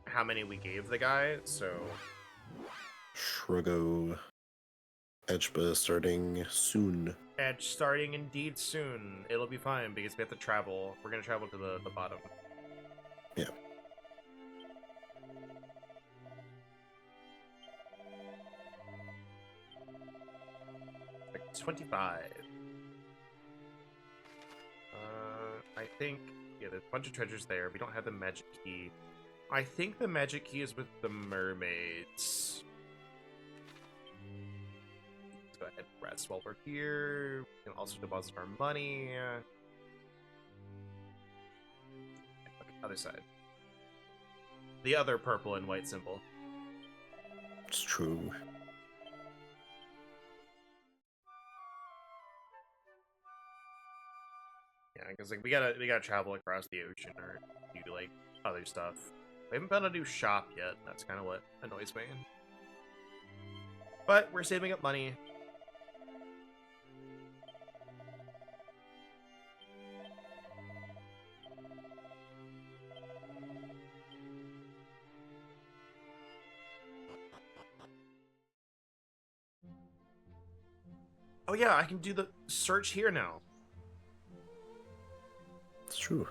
how many we gave the guy, so... Shruggo. Edgeba starting soon. Edge starting indeed soon. It'll be fine because we have to travel. We're gonna travel to the bottom. Yeah. 25. I think, yeah, there's a bunch of treasures there. We don't have the magic key. I think the magic key is with the mermaids. Let's go ahead and rest while we're here. We can also deposit our money. Okay, other side. The other purple and white symbol. It's true. Yeah, because like we gotta travel across the ocean or do like other stuff. We haven't found a new shop yet. That's kind of what annoys me. But we're saving up money. Oh yeah, I can do the search here now. It's true.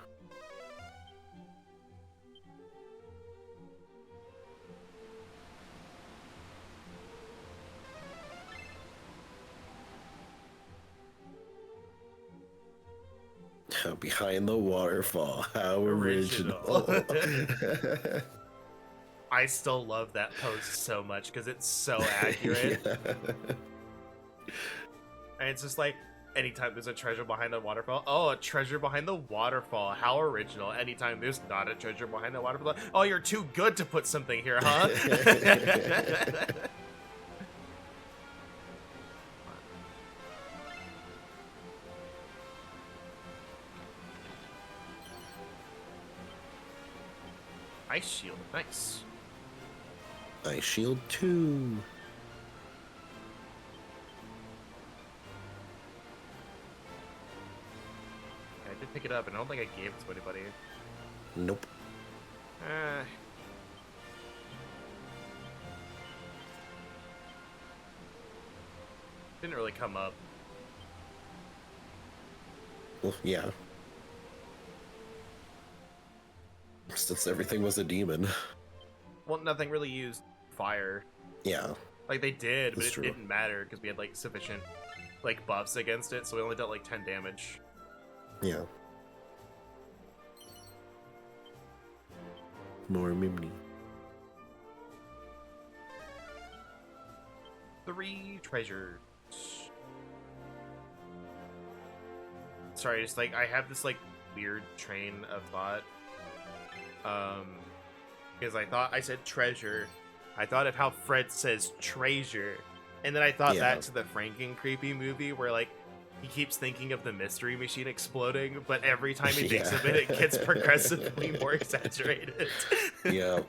Behind the waterfall. How original. I still love that post so much because it's so accurate. Yeah. And it's just like, anytime there's a treasure behind the waterfall, oh, a treasure behind the waterfall. How original. Anytime there's not a treasure behind the waterfall, oh, you're too good to put something here, huh? Ice shield, nice. Ice shield 2. I did pick it up, and I don't think I gave it to anybody. Nope. Didn't really come up. Well, yeah. Since everything was a demon. Well, nothing really used fire. Yeah. Like, they did, but That's it true. didn't matter, because we had, like, sufficient, like, buffs against it, so we only dealt, like, 10 damage. Yeah. More Mimney. 3 treasures. Sorry, just, like, I have this, like, weird train of thought. Because I said treasure. I thought of how Fred says treasure. And then I thought back to the Franken creepy movie where, like, he keeps thinking of the mystery machine exploding, but every time he thinks of it, it gets progressively more exaggerated. Yeah.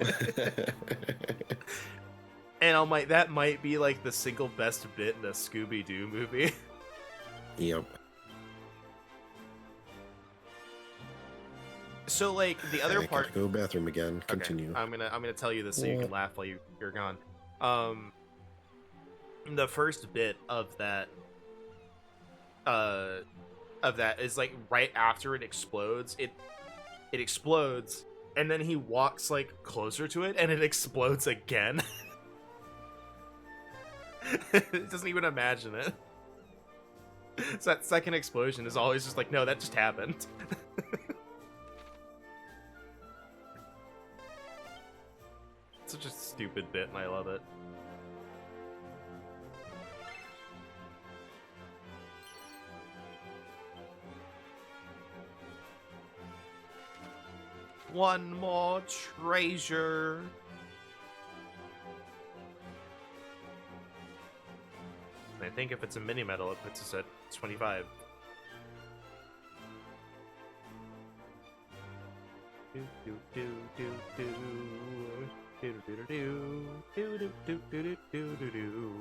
And I'm like, that might be, like, the single best bit in a Scooby-Doo movie. Yep. So, like, the other I part... gotta go bathroom again. Continue. Okay, I'm gonna tell you this so you can laugh while you're gone. The first bit of that is, like, right after it explodes. It explodes, and then he walks, like, closer to it, and it explodes again. It doesn't even imagine it. So that second explosion is always just like, no, that just happened. Such a stupid bit, and I love it. One more treasure. And I think if it's a mini medal, it puts us at 25. Do do do do do. Do do do do do do do do do do.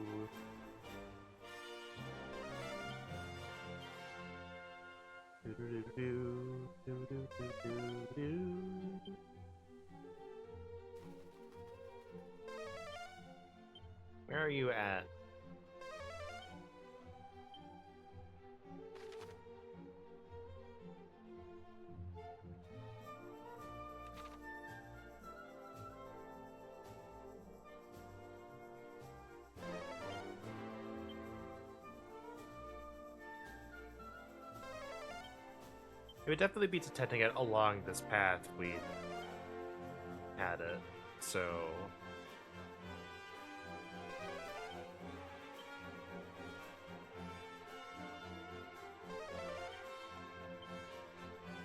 Where are you at? It would definitely be detecting it along this path if we had it, so...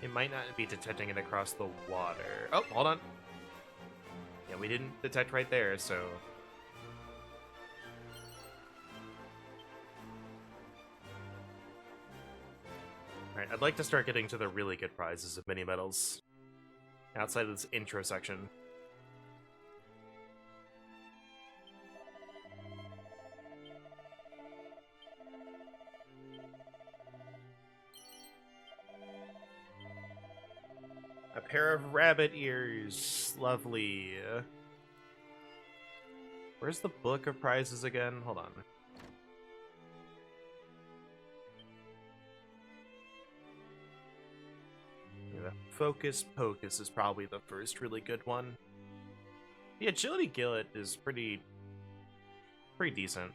It might not be detecting it across the water. Oh, hold on. Yeah, we didn't detect right there, so... Alright, I'd like to start getting to the really good prizes of mini medals. Outside of this intro section. A pair of rabbit ears. Lovely. Where's the book of prizes again? Hold on. Yeah, Focus Pocus is probably the first really good one. The Agility Gillet is pretty decent.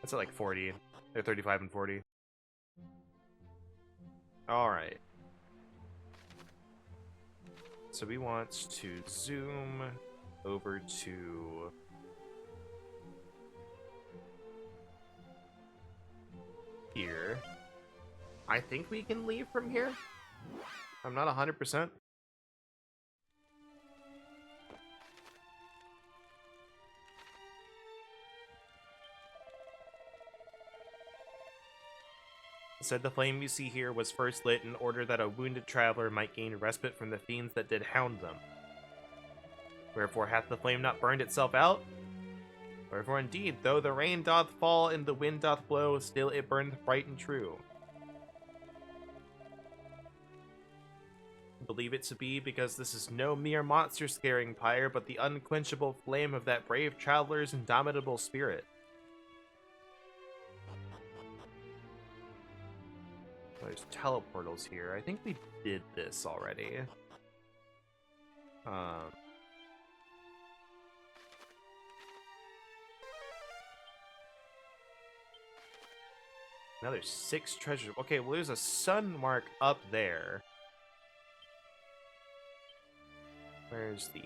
That's at like 40. They're 35 and 40. Alright. So we want to zoom over to here. I think we can leave from here. I'm not 100%. Said the flame you see here was first lit in order that a wounded traveler might gain respite from the fiends that did hound them. Wherefore hath the flame not burned itself out? Wherefore indeed, though the rain doth fall and the wind doth blow, still it burneth bright and true. Believe it to be, because this is no mere monster-scaring pyre, but the unquenchable flame of that brave traveler's indomitable spirit. There's teleportals here. I think we did this already. Now there's 6 treasures. Okay, well there's a sun mark up there. Where's the...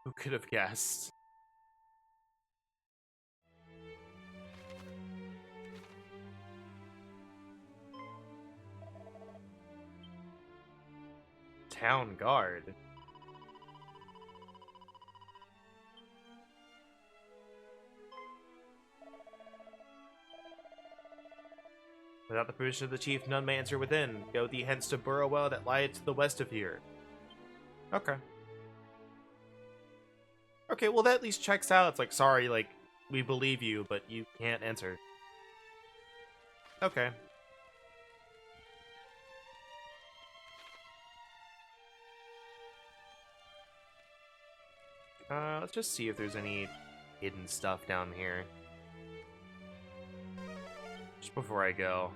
Who could have guessed? Town guard. Without the permission of the chief, none may enter within. Go thee hence to Burrowell that lieth to the west of here. Okay. Okay, well that at least checks out. It's like, sorry, like, we believe you, but you can't enter. Okay. Let's just see if there's any hidden stuff down here. Just before I go.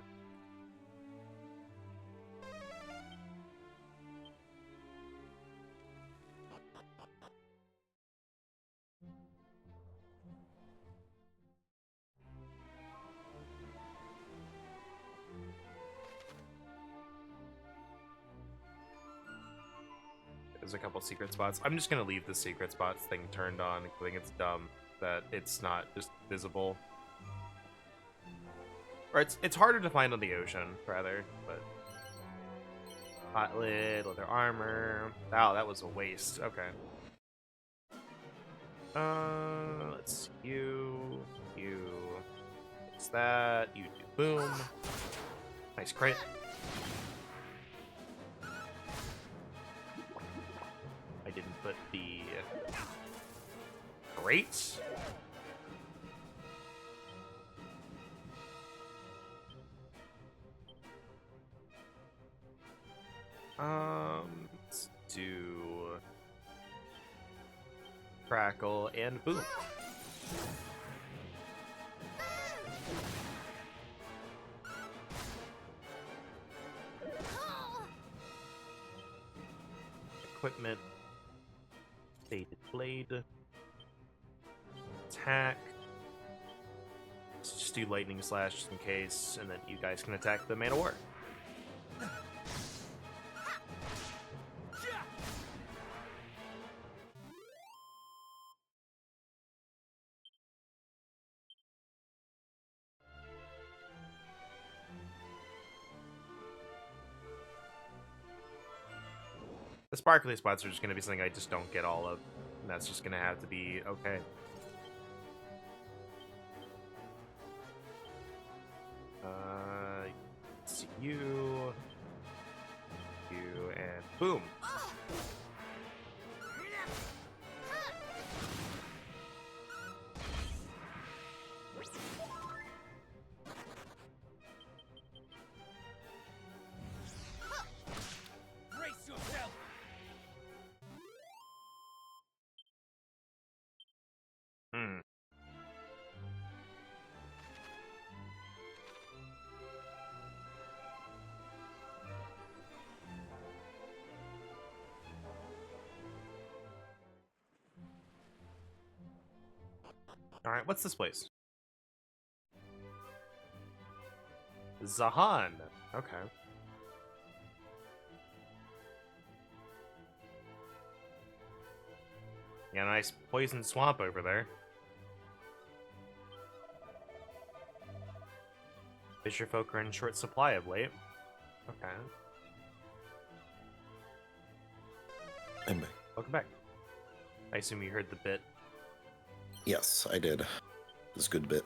There's a couple secret spots. I'm just gonna leave the secret spots thing turned on. I think it's dumb that it's not just visible. Or it's harder to find on the ocean, rather, but... Hot lid, leather armor... Wow, that was a waste. Okay. Let's see. You... What's that? You do boom. Nice crit. I didn't put the... Great. Let's do crackle and boom. equipment. Faded blade. Attack. Let's just do lightning slash just in case, and then you guys can attack the man of war. The sparkly spots are just going to be something I just don't get all of, and that's just going to have to be okay. It's you, and boom. Brace yourself! Hmm. All right, what's this place? Zahan. Okay. Yeah, nice poison swamp over there. Fisher folk are in short supply of late. Okay. I'm back. Welcome back. I assume you heard the bit. Yes, I did. It's a good bit.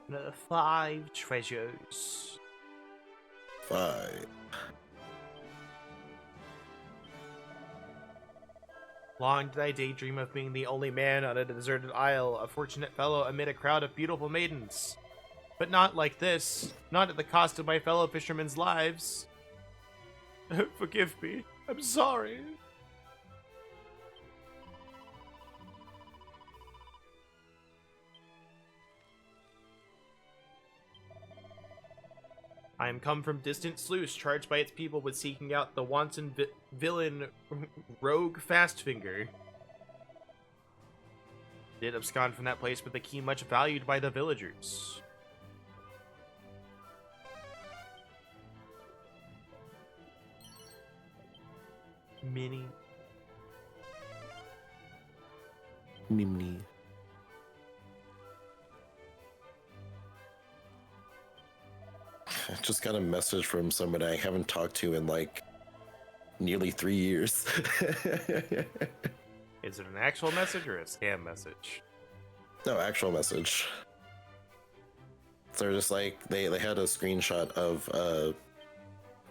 The 5 treasures. 5. Long did I daydream of being the only man on a deserted isle, a fortunate fellow amid a crowd of beautiful maidens. But not like this, not at the cost of my fellow fishermen's lives. Forgive me, I'm sorry. I am come from distant sluice, charged by its people with seeking out the wanton villain rogue Fastfinger. Did abscond from that place with a key much valued by the villagers. Mini. Nimni. I just got a message from somebody I haven't talked to in like nearly 3 years. Is it an actual message or a scam message? No, actual message. So they're just like they had a screenshot of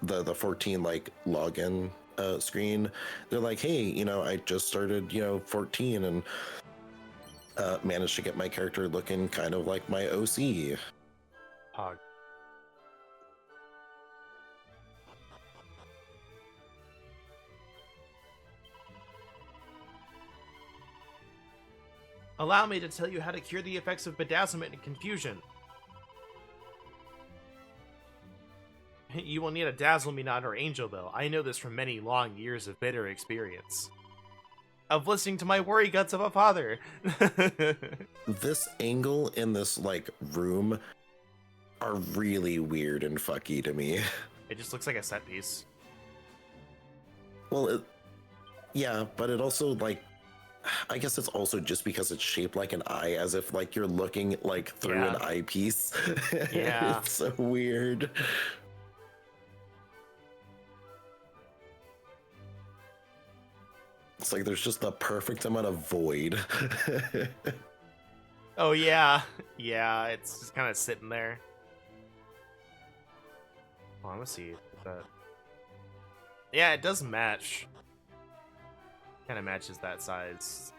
the 14 like login screen. They're like, hey, you know, I just started, 14 and managed to get my character looking kind of like my OC. Hog. Allow me to tell you how to cure the effects of bedazzlement and confusion. You will need a Dazzle Me Not or Angel, though. I know this from many long years of bitter experience. Of listening to my worry guts of a father. This angle in this like room are really weird and fucky to me. It just looks like a set piece. Well, yeah, but it also like, I guess it's also just because it's shaped like an eye, as if like you're looking like through an eyepiece. Yeah. It's so weird. It's like there's just the perfect amount of void. Oh, yeah. Yeah, it's just kind of sitting there. Oh, I'm gonna see that. Yeah, it does match. Kind of matches that size.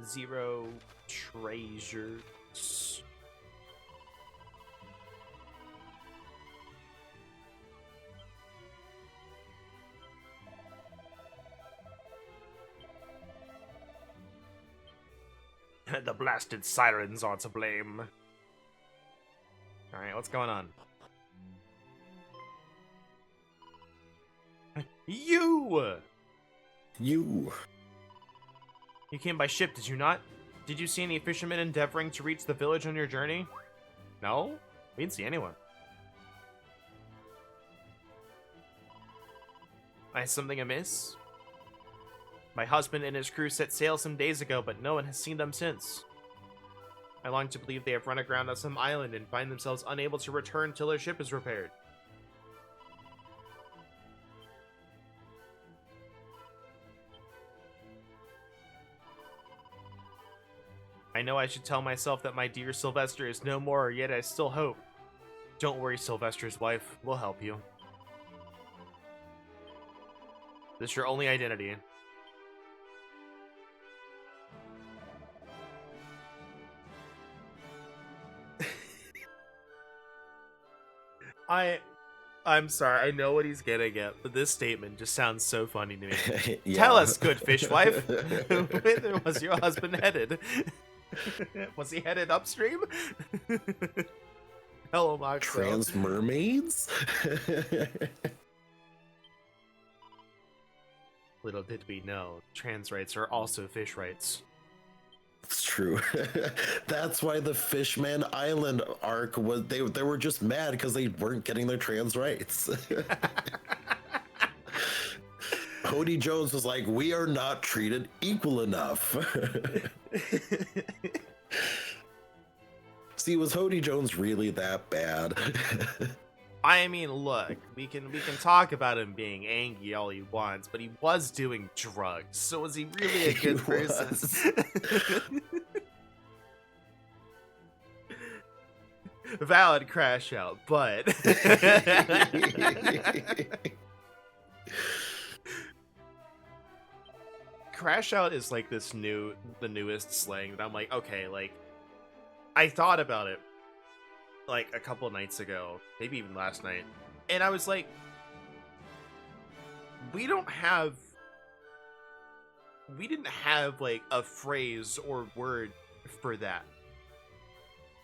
Zero treasures. The blasted sirens are to blame. Alright, what's going on? You! You. You came by ship, did you not? Did you see any fishermen endeavoring to reach the village on your journey? No? We didn't see anyone. Is something amiss? My husband and his crew set sail some days ago, but no one has seen them since. I long to believe they have run aground on some island and find themselves unable to return till their ship is repaired. I know I should tell myself that my dear Sylvester is no more, yet I still hope. Don't worry, Sylvester's wife. We'll help you. This is your only identity. I'm sorry, I know what he's getting at, but this statement just sounds so funny to me. Yeah. Tell us, good fishwife, whither was your husband headed? Was he headed upstream? Hello, Moxo. Trans mermaids? Little did we know, trans rights are also fish rights. It's true. That's why the Fishman Island arc was they were just mad because they weren't getting their trans rights. Cody Jones was like, we are not treated equal enough. See, was Hody Jones really that bad? I mean, look, we can talk about him being angry all he wants, but he was doing drugs, so was he really a good person? Valid crash out, but crash out is like the newest slang that I'm like, okay, like I thought about it like a couple nights ago, maybe even last night, and I was like, we didn't have like a phrase or word for that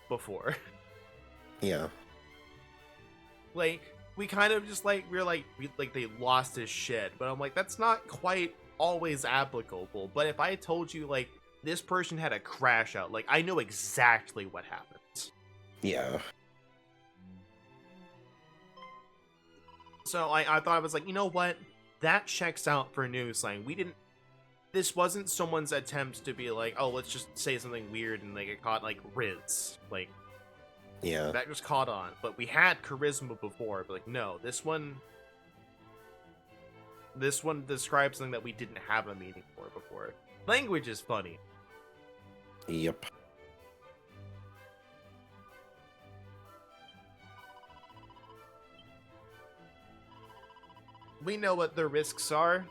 before. Yeah. Like, we kind of just like, they lost his shit, but I'm like, that's not quite always applicable. But if I told you like this person had a crash out, like I know exactly what happened. Yeah. So I thought, I was like, you know what? That checks out for new slang. This wasn't someone's attempt to be like, oh, let's just say something weird and like it caught like Riz. Like, Yeah. that just caught on. But we had charisma before, but like, no, this one describes something that we didn't have a meaning for before. Language is funny. Yep. We know what the risks are.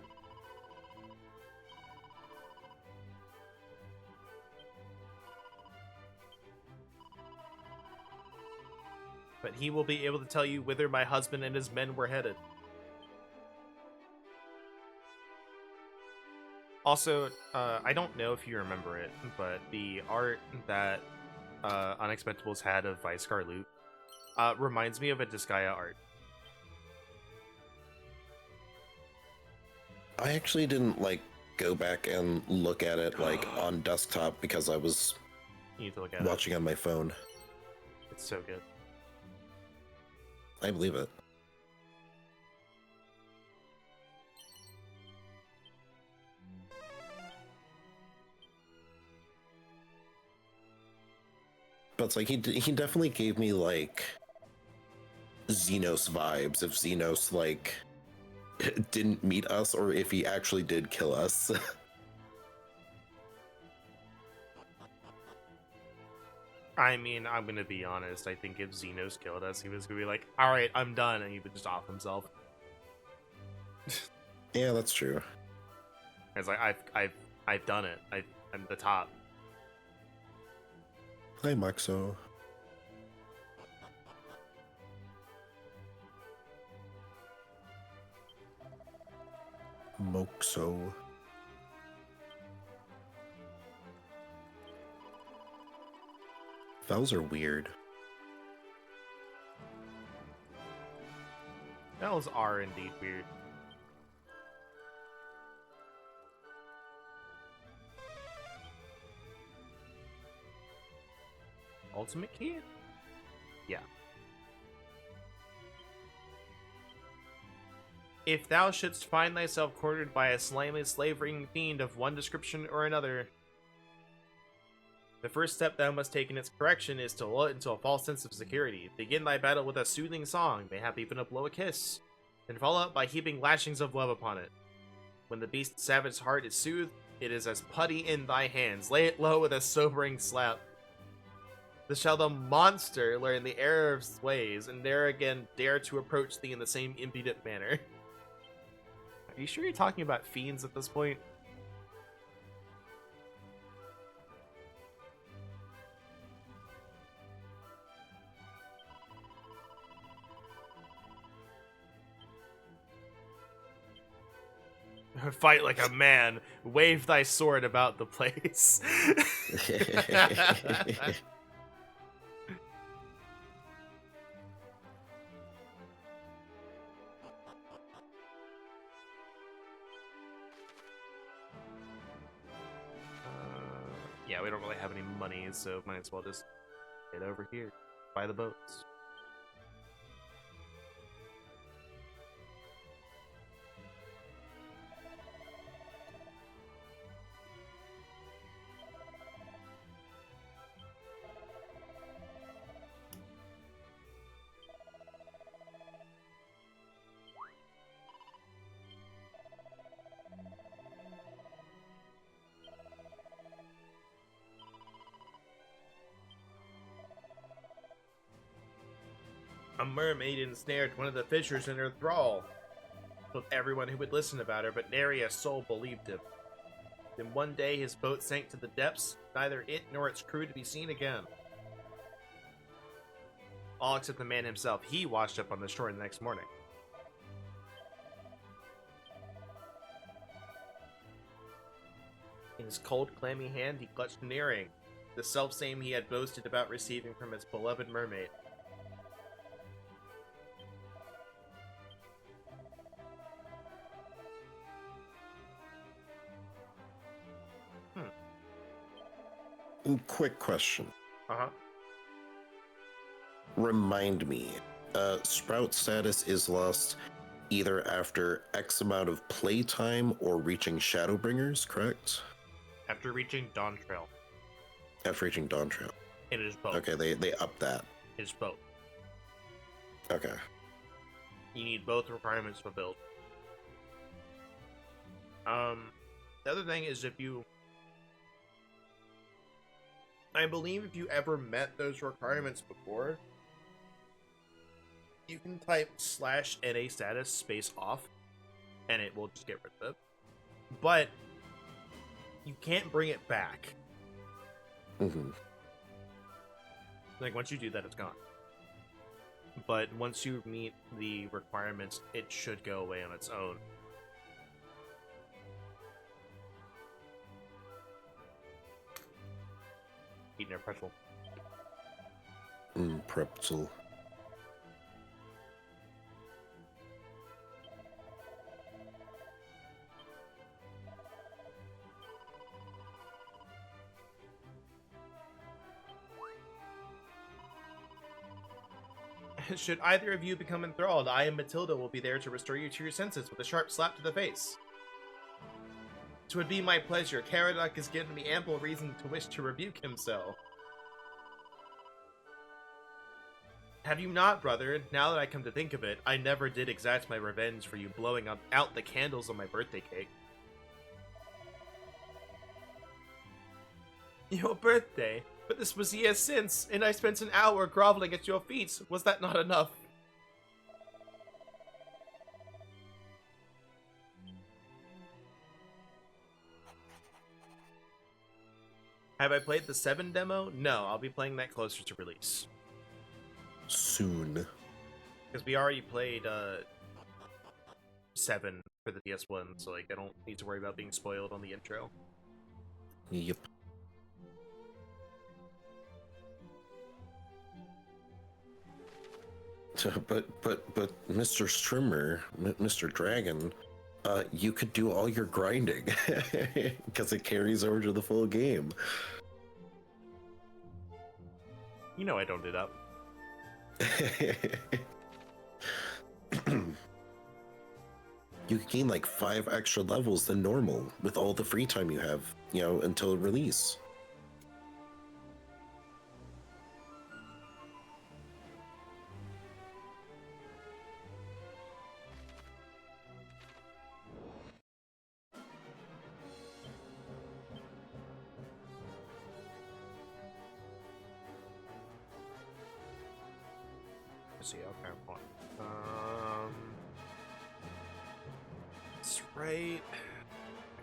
But he will be able to tell you whither my husband and his men were headed. Also, I don't know if you remember it, but the art that Unexpectables had of Vice-Scar Loot reminds me of a Disgaea art. I actually didn't like go back and look at it like on desktop because I was You need to look at watching on my phone. it. It's so good. I believe it. But it's like he definitely gave me like Xenos vibes if Xenos like didn't meet us or if he actually did kill us. I mean, I'm gonna be honest. I think if Xenos killed us, he was gonna be like, "All right, I'm done," and he would just off himself. Yeah, that's true. It's like I've done it. I'm the top. Hi, Maxo. Moxo. Vowels are weird. Vowels are indeed weird. Ultimate key? Yeah. If thou shouldst find thyself cornered by a slimy slavering fiend of one description or another, the first step thou must take in its correction is to lull it into a false sense of security. Begin thy battle with a soothing song, mayhap even a blow a kiss, then follow up by heaping lashings of love upon it. When the beast's savage heart is soothed, it is as putty in thy hands. Lay it low with a sobering slap. Thus shall the monster learn the error of his ways, and ne'er again dare to approach thee in the same impudent manner. Are you sure you're talking about fiends at this point? Fight like a man. Wave thy sword about the place. Yeah, we don't really have any money, so might as well just get over here. Buy the boats. A mermaid ensnared one of the fishers in her thrall. Told everyone who would listen about her, but nary a soul believed him. Then one day his boat sank to the depths, neither it nor its crew to be seen again. All except the man himself. He washed up on the shore the next morning. In his cold, clammy hand, he clutched an earring, the selfsame he had boasted about receiving from his beloved mermaid. Quick question. Uh-huh. Remind me, Sprout status is lost either after X amount of playtime or reaching Shadowbringers, correct? After reaching Dawn Trail. After reaching Dawn Trail. It is both. Okay, they upped that. It is both. Okay. You need both requirements fulfilled. The other thing is I believe if you ever met those requirements before, you can type /NA status space off, and it will just get rid of it. But you can't bring it back. Mm-hmm. Like, once you do that, it's gone. But once you meet the requirements, it should go away on its own. Eating a pretzel. Pretzel. Should either of you become enthralled, I and Matilda will be there to restore you to your senses with a sharp slap to the face. 'Twould be my pleasure. Caradoc has given me ample reason to wish to rebuke him so. Have you not, brother? Now that I come to think of it, I never did exact my revenge for you blowing out the candles on my birthday cake. Your birthday? But this was years since, and I spent an hour groveling at your feet. Was that not enough? Have I played the 7 demo? No, I'll be playing that closer to release. Soon. Because we already played 7 for the PS1, so like I don't need to worry about being spoiled on the intro. Yep. But Mr. Strimmer, Mr. Dragon, you could do all your grinding because it carries over to the full game. You know I don't do that. You could gain like 5 extra levels than normal with all the free time you have, until release. Let's see, okay, hold on. It's right.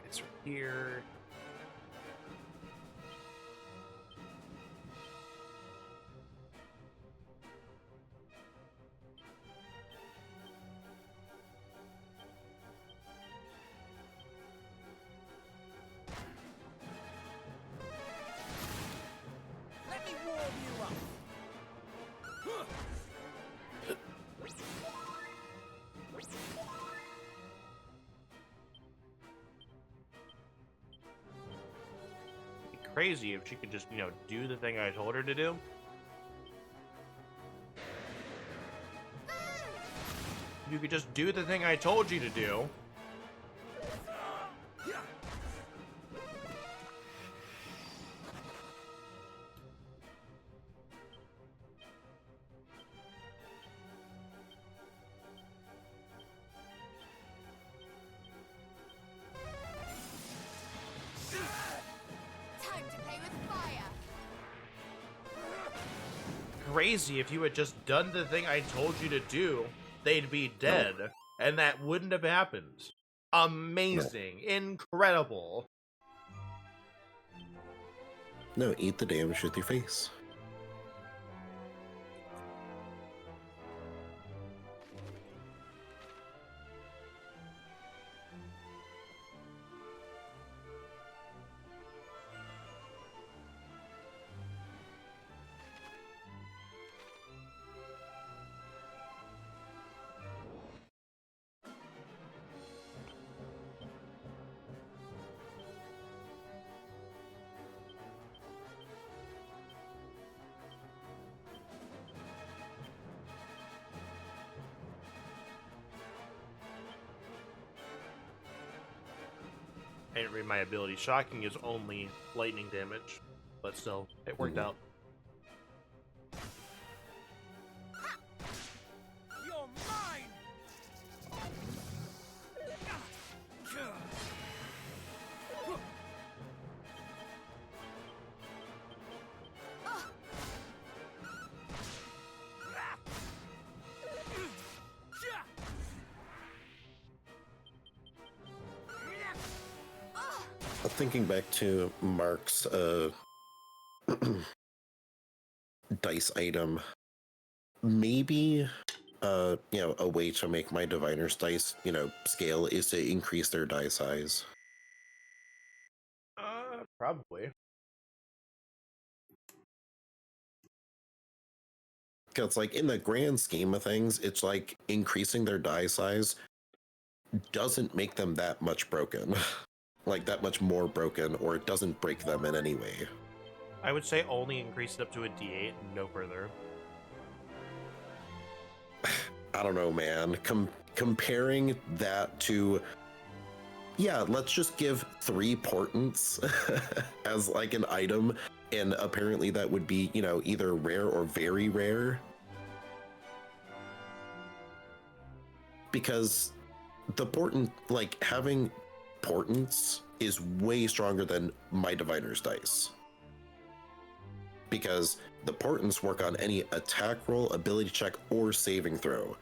It's right here. Let me warm you up. It'd be crazy if she could just, do the thing I told her to do. You could just do the thing I told you to do. Time to play with fire. Crazy if you had just done the thing I told you to do, they'd be dead, and that wouldn't have happened. Amazing. Incredible. No, eat the damage with your face. I didn't read my ability. Shocking is only lightning damage, but still, it worked out. You're mine! Thinking back to Mark's dice item, maybe a way to make my diviner's dice scale is to increase their die size. Probably. Because like in the grand scheme of things, it's like increasing their die size doesn't make them that much broken. Like that much more broken, or it doesn't break them in any way. I would say only increase it up to a D8, no further. I don't know, man. Comparing that to, yeah, let's just give 3 portents as like an item, and apparently that would be, either rare or very rare. Because the portent, like having portents is way stronger than my diviner's dice, because the portents work on any attack roll, ability check, or saving throw.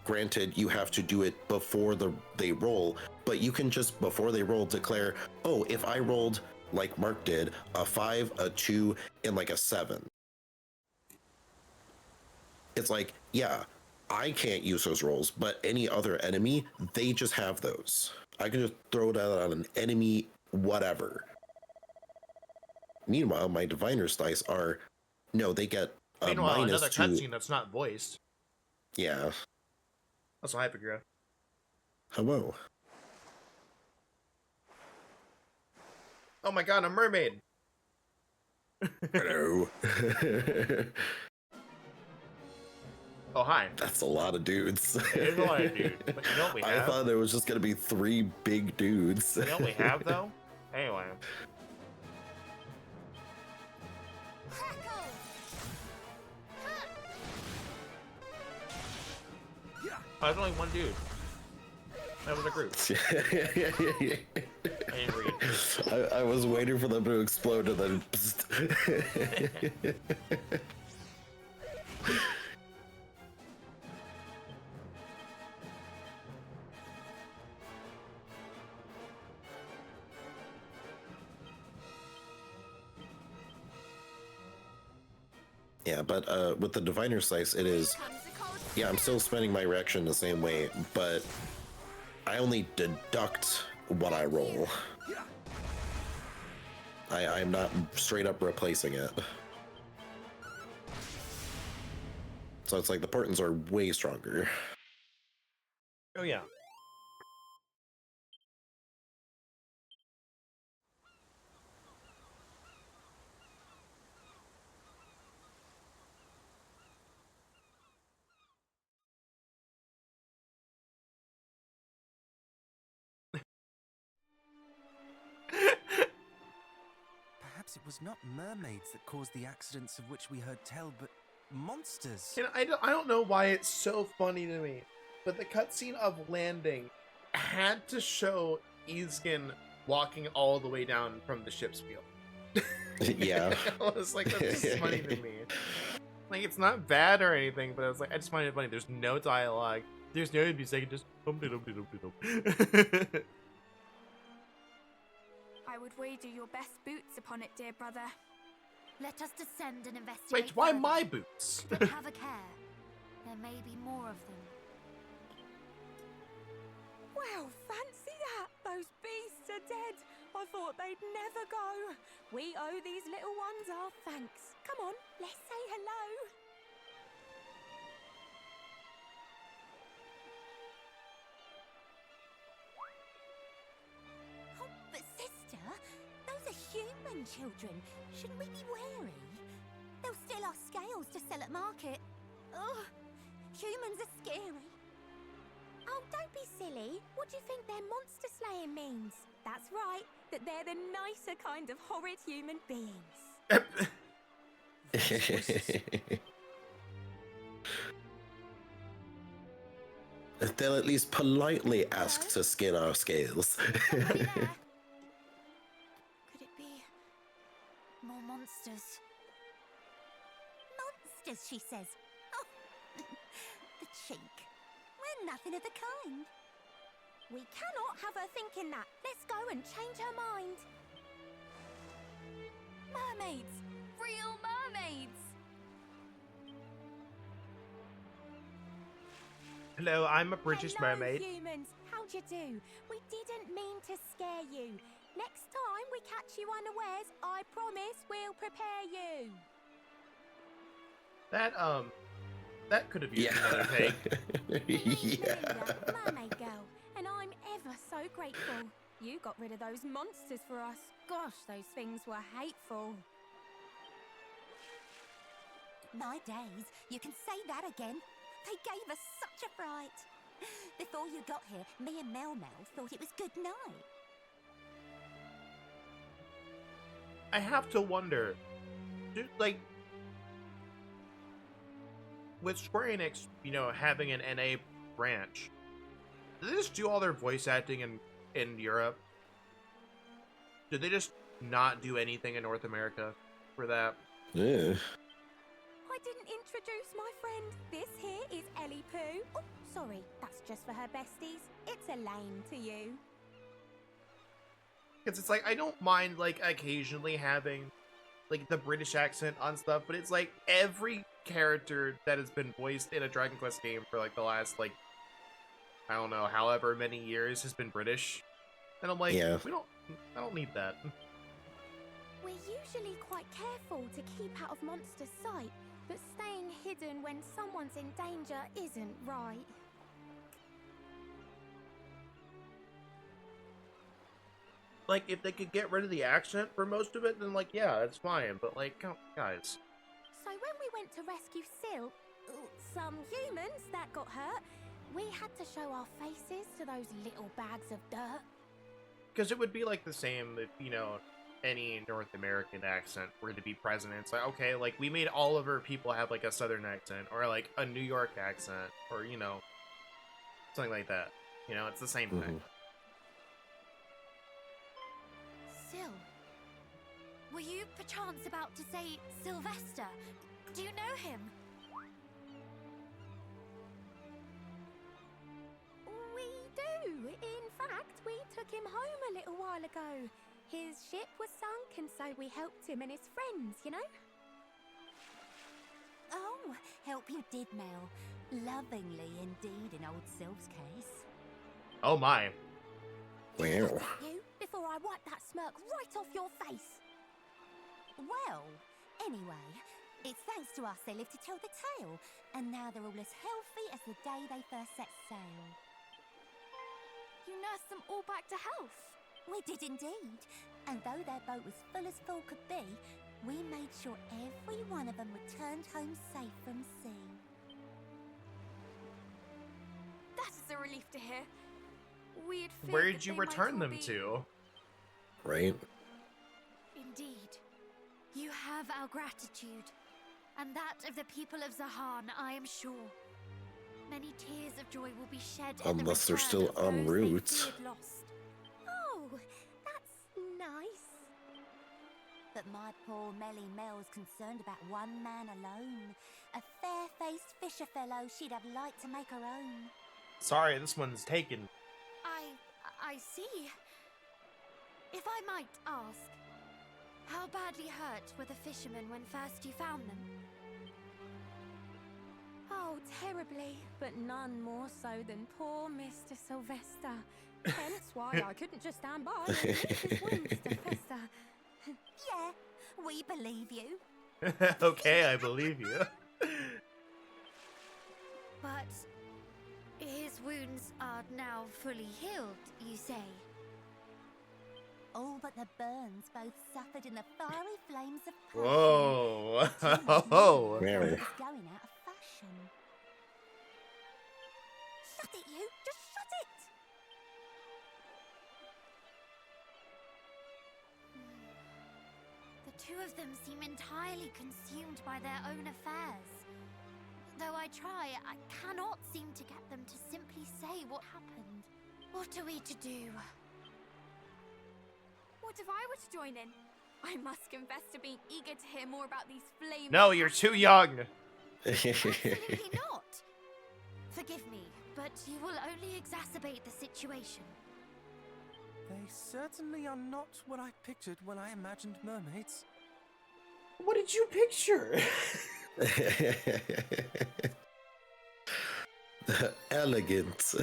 Granted, you have to do it before they roll, but you can just before they roll declare, oh, if I rolled like Mark did, a 5, a 2, and like a 7. It's like, yeah, I can't use those rolls, but any other enemy, they just have those. I can just throw it out on an enemy, whatever. Meanwhile, my diviner's dice are, no, they get a Meanwhile, minus another 2. cutscene that's not voiced. Yeah. Also, Hypergirl. Hello. Oh my god, a mermaid! Hello. Oh, hi. That's a lot of dudes. It is a lot of dudes, but you know what we I have? thought there was just gonna be 3 big dudes. You know what we have, though? Anyway. Oh, there's only one dude. That was a group. I didn't read. I was waiting for them to explode and then. Yeah, but with the diviner slice, it is. Yeah, I'm still spending my reaction the same way, but I only deduct what I roll. I'm not straight up replacing it. So it's like the portents are way stronger. Oh, yeah. Perhaps it was not mermaids that caused the accidents of which we heard tell, but monsters. You know, I don't know why it's so funny to me, but the cutscene of landing had to show Isgon walking all the way down from the ship's wheel. Yeah. I was like, that's just funny to me. Like, it's not bad or anything, but I was like, I just find it funny. There's no dialogue. There's no music, just I would wager your best boots upon it, dear brother. Let us descend and investigate. Wait, why further. my boots? But have a care. There may be more of them. Well, fancy that! Those beasts are dead. I thought they'd never go. We owe these little ones our thanks. Come on, let's say hello. Oh, but sister, those are human children. Shouldn't we be wary? They'll steal our scales to sell at market. Ugh, humans are scary. Oh, don't be silly. What do you think their monster slaying means? That's right, that they're the nicer kind of horrid human beings. They'll at least politely ask to skin our scales. Somebody there. Could it be more monsters? Monsters, she says. Oh, the cheek. We're nothing of the kind. We cannot have her thinking that. Let's go and change her mind. Mermaids! Real mermaids! Hello, I'm a British Hello, mermaid. humans. How'd you do? We didn't mean to scare you. Next time we catch you unawares, I promise we'll prepare you. That could have used another take. Yeah. Mermaid girl, and I'm ever so grateful. You got rid of those monsters for us. Gosh, those things were hateful. My days, you can say that again. They gave us such a fright. Before you got here, me and Mel thought it was good night. I have to wonder, like, with Square Enix, you know, having an NA branch, do they just do all their voice acting in Europe? Do they just not do anything in North America for that? Yeah. I didn't introduce my friend. This here is Ellie Pooh. Oh, sorry, that's just for her besties. It's Elaine to you. Because it's like, I don't mind, like, occasionally having, like, the British accent on stuff, but it's like, every character that has been voiced in a Dragon Quest game for, like, the last, like, I don't know, however many years has been British. And I'm like, Yeah. I don't need that. We're usually quite careful to keep out of monsters' sight, but staying hidden when someone's in danger isn't right. Like, if they could get rid of the accent for most of it, then, like, yeah, it's fine. But, like, guys. So when we went to rescue some humans that got hurt, we had to show our faces to those little bags of dirt. Because it would be, like, the same if, you know, any North American accent were to be present. It's like, okay, like, we made all of our people have, like, a Southern accent, or, like, a New York accent, or, you know, something like that. You know, it's the same thing. Sil, were you perchance about to say Sylvester? Do you know him? We do. In fact, we took him home a little while ago. His ship was sunk, and so we helped him and his friends, you know? Oh, help you did, Mel. Lovingly indeed in old Sylv's case. Oh my. Wow. You, before I wipe that smirk right off your face. Well, anyway, it's thanks to us they lived to tell the tale, and now they're all as healthy as the day they first set sail. You nursed them all back to health. We did indeed, and though their boat was full as full could be, we made sure every one of them returned home safe from sea. That is a relief to hear. We had feared Where that did you they might return all them be- to? Right? Indeed. You have our gratitude, and that of the people of Zahan, I am sure. Many tears of joy will be shed at the Unless they're return still of en those they route. feared lost. Oh, that's nice. But my poor Melly Mel's concerned about one man alone. A fair-faced fisher fellow she'd have liked to make her own. Sorry, this one's taken. I see. If I might ask, how badly hurt were the fishermen when first you found them? Oh, terribly, but none more so than poor Mr. Sylvester. Hence why I couldn't just stand by and leave his wounds to fester. Yeah, we believe you. Okay, I believe you. But his wounds are now fully healed, you say? All but the burns both suffered in the fiery flames of passion. Whoa. Wow. It's going out of fashion. Shut it, you! Just shut it! The two of them seem entirely consumed by their own affairs. Though I try, I cannot seem to get them to simply say what happened. What are we to do? What if I were to join in? I must confess to being eager to hear more about these flames. No, you're too young. Absolutely not. Forgive me, but you will only exacerbate the situation. They certainly are not what I pictured when I imagined mermaids. What did you picture? Elegant.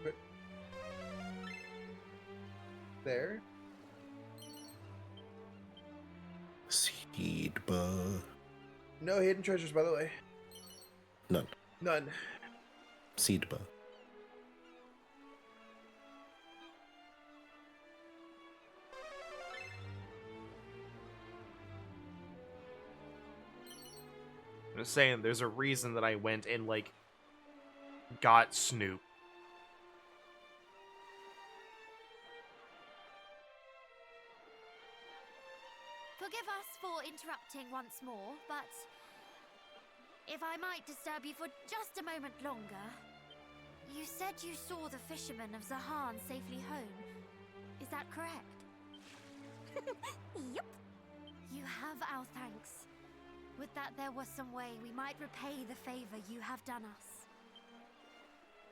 Okay. There. Seed bar. No hidden treasures, by the way. None. None. Seed bar. I'm just saying, there's a reason that I went and, like, got Snoop. Forgive us for interrupting once more, but if I might disturb you for just a moment longer, you said you saw the fishermen of Zahan safely home. Is that correct? Yup. You have our thanks. Would that there was some way we might repay the favor you have done us.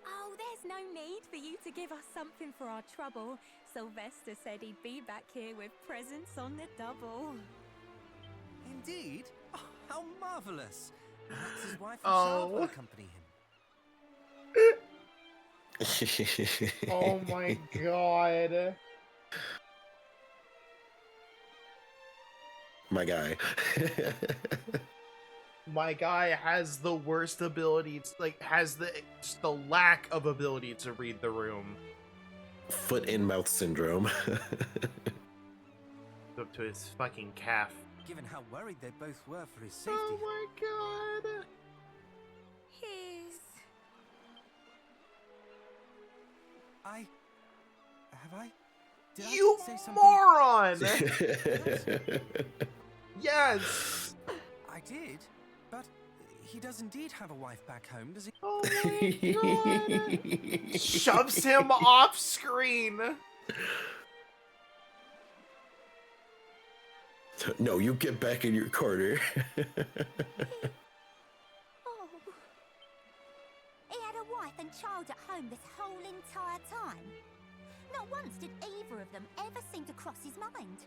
Oh, there's no need for you to give us something for our trouble. Sylvester said he'd be back here with presents on the double. Indeed? Oh, how marvellous! Perhaps his wife and Oh. child will accompany him. Oh my god. My guy. My guy has the worst abilities, like, has just the lack of ability to read the room. Foot in mouth syndrome. Up to his fucking calf. Given how worried they both were for his safety. Oh my god. He's... Have I? Did You I say something? moron! Yes! I did, but he does indeed have a wife back home, does he? Oh my god! Shoves him off screen! No, you get back in your corner. Oh. He had a wife and child at home this whole entire time. Not once did either of them ever seem to cross his mind.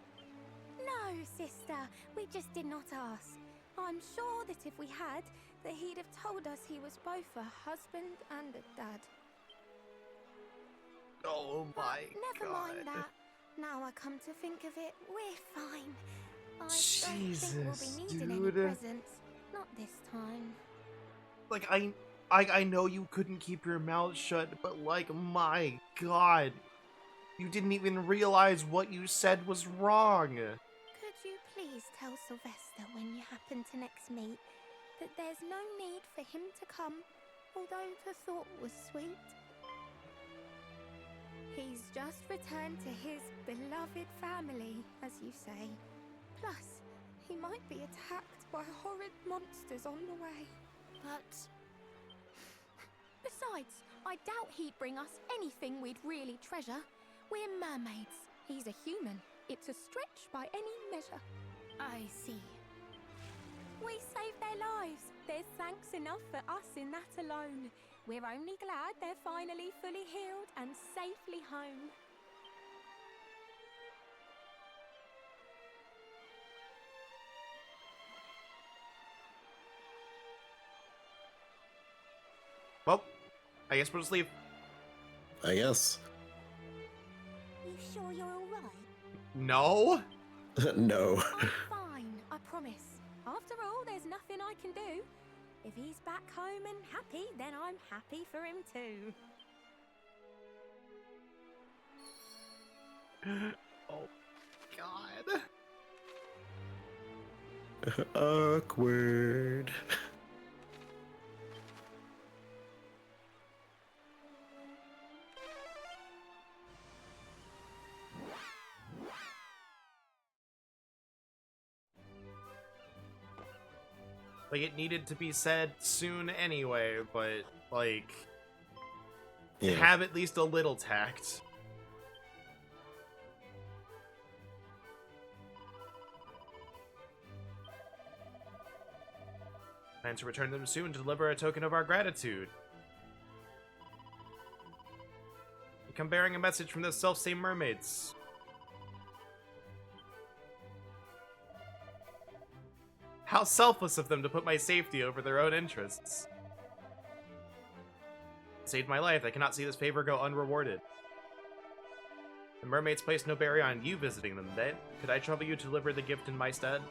No, sister, we just did not ask. I'm sure that if we had, that he'd have told us he was both a husband and a dad. Oh my Never god. mind that. Now I come to think of it, we're fine. I don't Jesus, think we'll be needing dude. any presents. Not this time. Like, I know you couldn't keep your mouth shut, but like, my god. You didn't even realize what you said was wrong. Could you please tell Sylvester when you happen to next meet that there's no need for him to come, although the thought was sweet? He's just returned to his beloved family, as you say. Plus, he might be attacked by horrid monsters on the way. But... Besides, I doubt he'd bring us anything we'd really treasure. We're mermaids. He's a human. It's a stretch by any measure. I see. We saved their lives. There's thanks enough for us in that alone. We're only glad they're finally fully healed and safely home. Well, I guess we'll just leave. I guess. You sure you're all right? No? No. I'm fine, I promise. After all, there's nothing I can do. If he's back home and happy, then I'm happy for him too. Oh, God. Awkward. Like, it needed to be said soon anyway, but, like, Yeah. have at least a little tact. Plan to return them soon to deliver a token of our gratitude. We come bearing a message from the self-same mermaids. How selfless of them to put my safety over their own interests. It saved my life. I cannot see this favor go unrewarded. The mermaids placed no barrier on you visiting them, then. Could I trouble you to deliver the gift in my stead?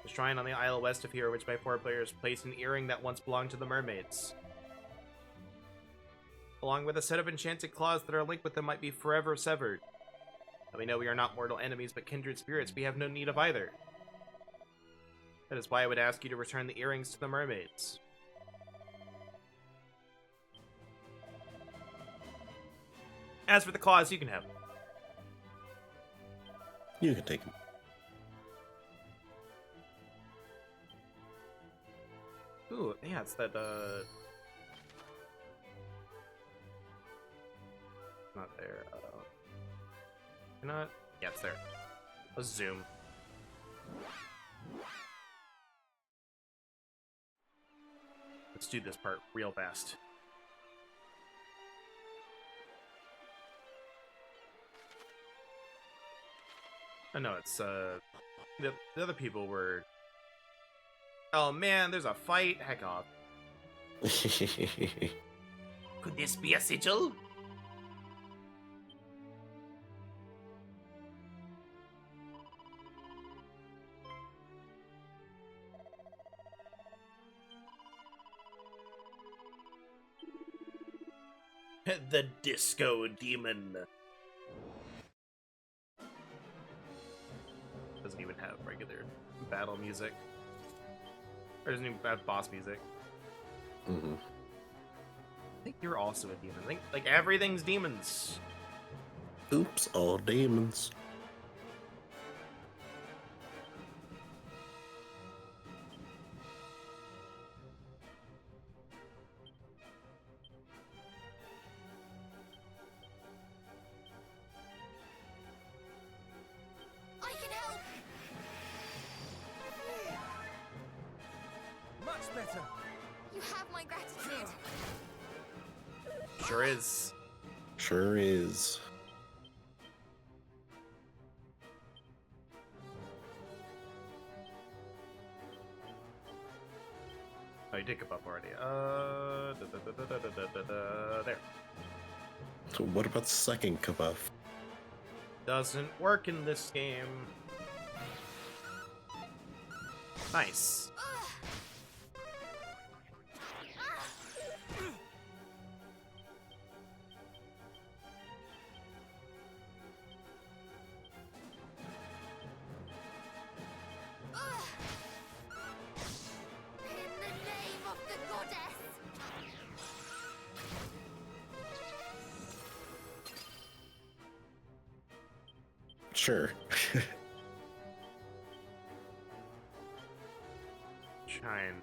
The shrine on the Isle west of here, which my four players placed an earring that once belonged to the mermaids. Along with a set of enchanted claws that are linked with them might be forever severed. And we know we are not mortal enemies, but kindred spirits. We have no need of either. That is why I would ask you to return the earrings to the mermaids. As for the claws, you can have them. You can take him. Ooh, yeah, it's that, not there, not? Yeah, it's there. Let's zoom. Let's do this part real fast. I know it's the other people were. Oh man, there's a fight. Heck off. Could this be a sigil? The disco demon. Doesn't even have regular battle music. Or doesn't even have boss music. Mm-hmm. I think you're also a demon. I think like everything's demons. Oops, all demons. I can help! Much better. You have my gratitude. Sure is. Sure is. Oh, you did come up already. There. So what about second kabuff? Doesn't work in this game. Nice. In the name of the goddess! Sure. Try and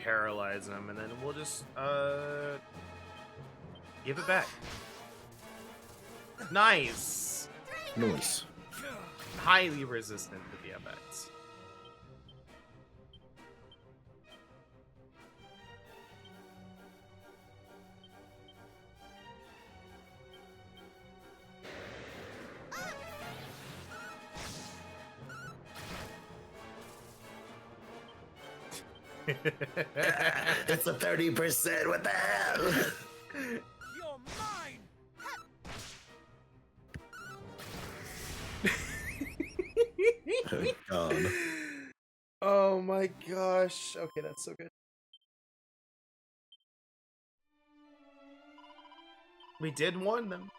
paralyze him, and then we'll just give it back. Nice. Nice. Highly resistant to the effects. It's a 30%. What the hell? You're mine. Oh, God. Oh my gosh. Okay, that's so good. We did warn them.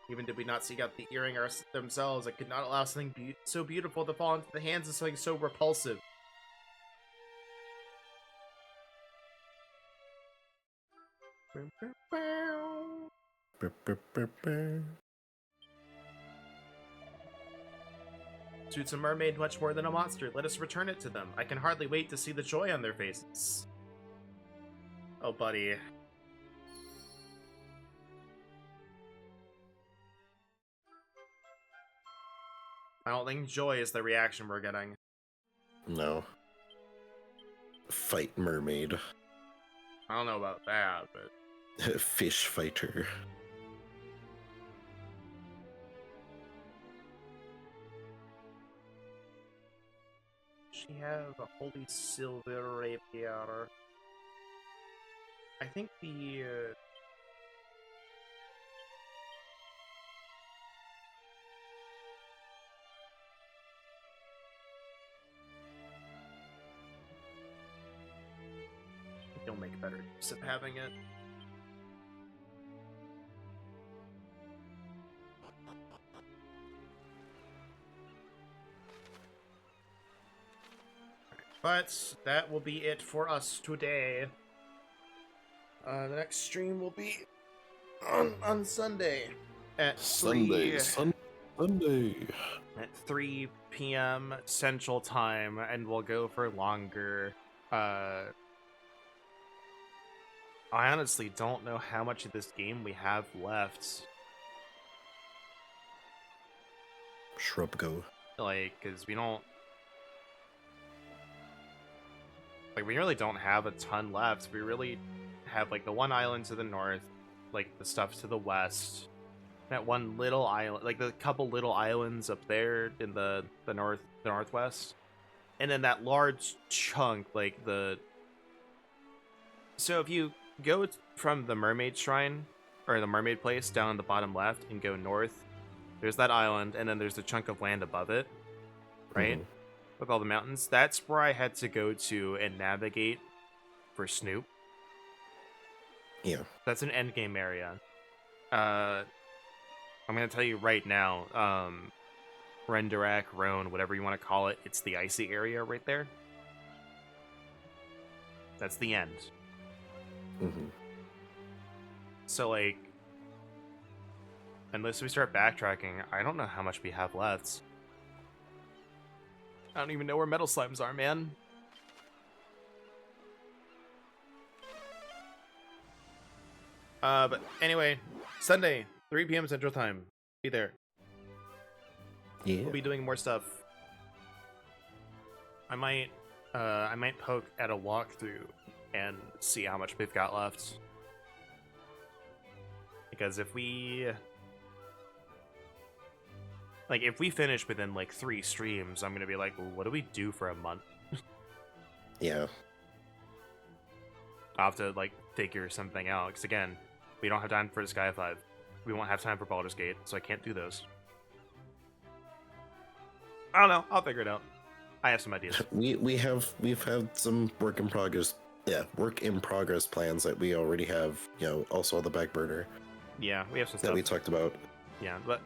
Even did we not seek out the earring themselves, I could not allow something so beautiful to fall into the hands of something so repulsive. Suits a mermaid much more than a monster. Let us return it to them. I can hardly wait to see the joy on their faces. Oh, buddy. I don't think joy is the reaction we're getting. No. Fight mermaid. I don't know about that, but... Fish fighter. She have a holy silver rapier. I think the... You'll make better use of having it. But that will be it for us today. The next stream will be on Sunday at Sunday. 3, Sunday. at 3 p.m. Central Time, and we'll go for longer. I honestly don't know how much of this game we have left. Shrub go. Like, because we don't... Like, we really don't have a ton left. We really have, like, the one island to the north, like, the stuff to the west, that one little island, like the couple little islands up there in the northwest, and then that large chunk, like the. So if you go from the mermaid shrine or the mermaid place down the bottom left and go north, there's that island, and then there's the chunk of land above it, right? Mhm. With all the mountains. That's where I had to go to and navigate for Snoop. Yeah. That's an endgame area. I'm gonna tell you right now, Renderak, Roan, whatever you want to call it, it's the icy area right there. That's the end. Hmm. So, like, unless we start backtracking, I don't know how much we have left. I don't even know where metal slimes are, man. But anyway, Sunday, 3 p.m. Central Time. Be there. Yeah. We'll be doing more stuff. I might poke at a walkthrough and see how much we've got left. Because if we finish within like 3 streams, I'm gonna be like, well, what do we do for a month? Yeah. I'll have to like figure something out. Because again, we don't have time for the Sky 5. We won't have time for Baldur's Gate, so I can't do those. I don't know. I'll figure it out. I have some ideas. We've had some work in progress plans that we already have, also on the back burner Yeah, we have some that stuff. we talked about. Yeah, but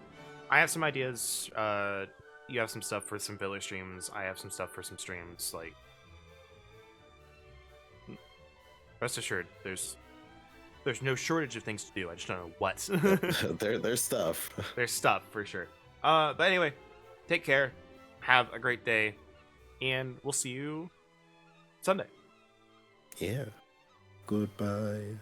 I have some ideas. You have some stuff for some filler streams. I have some stuff for some streams. Like, rest assured, there's no shortage of things to do. I just don't know what. There's stuff. There's stuff for sure. But anyway, take care. Have a great day, and we'll see you Sunday. Yeah. Goodbye.